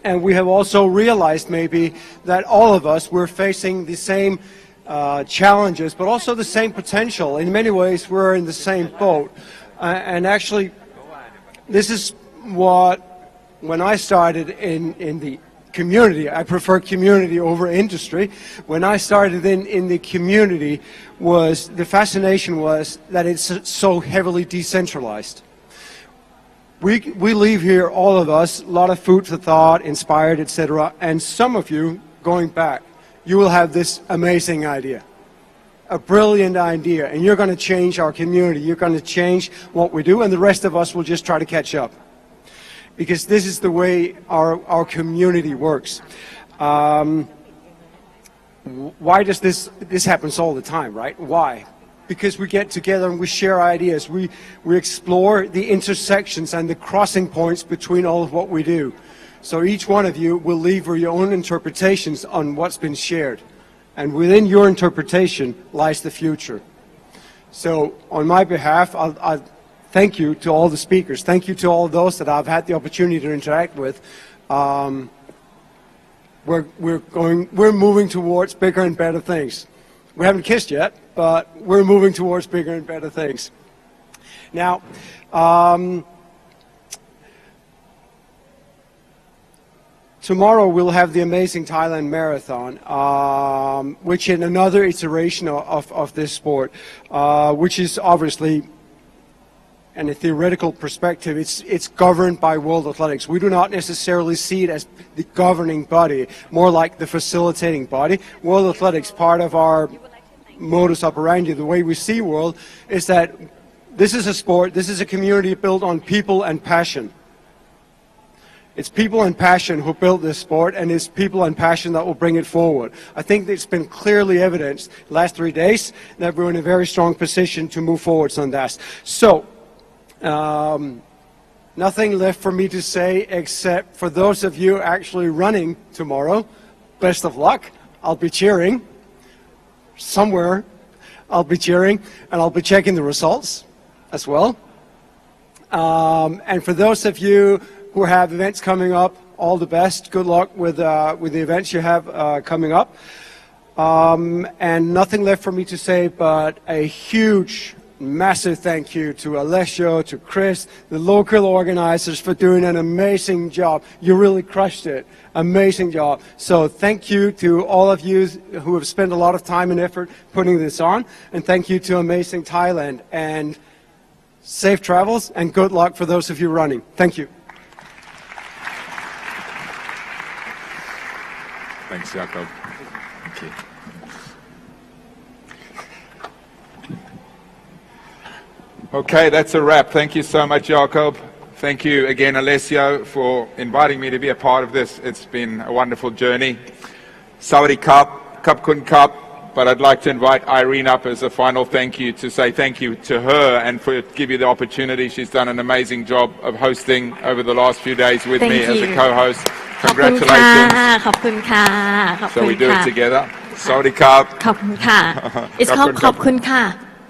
and we have also realized maybe that all of us, we're facing the same challenges, but also the same potential. In many ways, we're in the same boat. And actually, this is what, when I started in the community, I prefer community over industry. When I started in the community, the fascination was that it's so heavily decentralized. We leave here, all of us, a lot of food for thought, inspired, etc. And some of you, going back, you will have this amazing idea, a brilliant idea, and you're going to change our community. You're going to change what we do, and the rest of us will just try to catch up. Because this is the way our community works. Why does this happens all the time, right? Why? Because we get together and we share ideas. We explore the intersections and the crossing points between all of what we do. So each one of you will leave with your own interpretations on what's been shared. And within your interpretation lies the future. So on my behalf, I'll thank you to all the speakers. Thank you to all those that I've had the opportunity to interact with. We're moving towards bigger and better things. We haven't kissed yet, but we're moving towards bigger and better things. Now, tomorrow we'll have the amazing Thailand Marathon, which is another iteration of this sport, which is obviously, in a theoretical perspective, it's governed by World Athletics. We do not necessarily see it as the governing body, more like the facilitating body. World Athletics, part of our modus operandi, the way we see world, is that this is a sport, this is a community built on people and passion. It's people and passion who built this sport, and it's people and passion that will bring it forward. I think it's been clearly evidenced the last 3 days that we're in a very strong position to move forwards on that. So, nothing left for me to say except for those of you actually running tomorrow, best of luck. I'll be cheering. Somewhere I'll be cheering, and I'll be checking the results as well. And for those of you who have events coming up, all the best. Good luck with the events you have coming up. And nothing left for me to say but a huge, massive thank you to Alessio, to Chris, the local organizers for doing an amazing job. You really crushed it. Amazing job. So thank you to all of you who have spent a lot of time and effort putting this on. And thank you to Amazing Thailand. And safe travels and good luck for those of you running. Thank you. Thanks, Jakob. Thank you. Okay, that's a wrap. Thank you so much, Jakob. Thank you again, Alessio, for inviting me to be a part of this. It's been a wonderful journey. Sawadee Kap, Kap Kun Kap, but I'd like to invite Irene up as a final thank you to say thank you to her and for give you the opportunity. She's done an amazing job of hosting over the last few days with me as a co-host. Congratulations. So we do it together. Sawadee Kap. It's called ขอบคุณค่ะ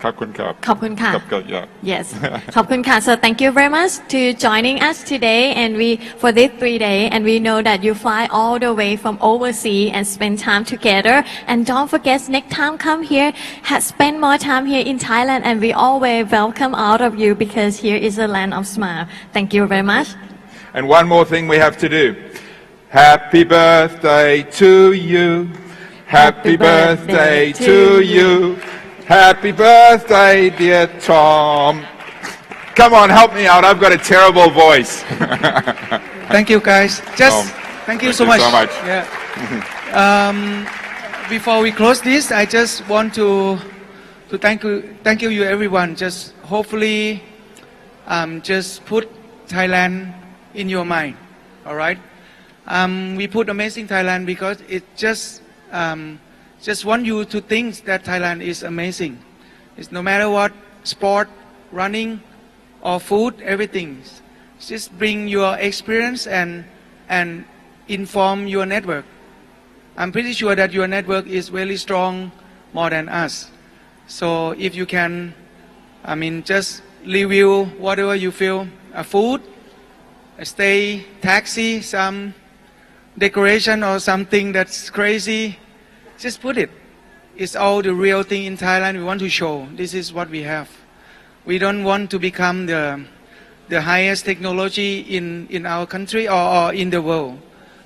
ขอบคุณครับ ขอบคุณค่ะ yeah. Yes ขอบคุณค่ะ So thank you very much to joining us today and for this 3 days, and we know that you fly all the way from overseas and spend time together, and don't forget next time come here, spend more time here in Thailand, and we always welcome all of you because here is a land of smile. Thank you very much. And one more thing we have to do. Happy birthday to you. Happy birthday to you. Happy birthday, dear Tom. Come on, help me out. I've got a terrible voice. Thank you, guys. Just thank you so much. Yeah. Before we close this, I just want to thank you everyone. Just hopefully, just put Thailand in your mind. All right. We put Amazing Thailand because it just want you to think that Thailand is amazing. It's no matter what, sport, running, or food, everything. Just bring your experience and inform your network. I'm pretty sure that your network is very strong more than us. So if you can, I mean, just review whatever you feel, food, a stay, taxi, some decoration or something that's crazy, just put it. It's all the real thing in Thailand. We want to show this is what we have. We don't want to become the highest technology in our country or in the world.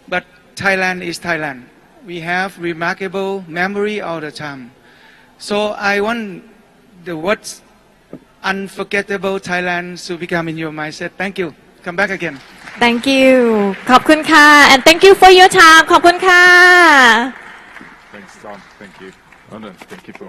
But Thailand is Thailand. We have remarkable memory all the time. So I want the words unforgettable Thailand to become in your mindset. Thank you. Come back again. Thank you ขอบคุณค่ะ and thank you for your time ขอบคุณค่ะ Thanks Tom thank you oh, no, thank you for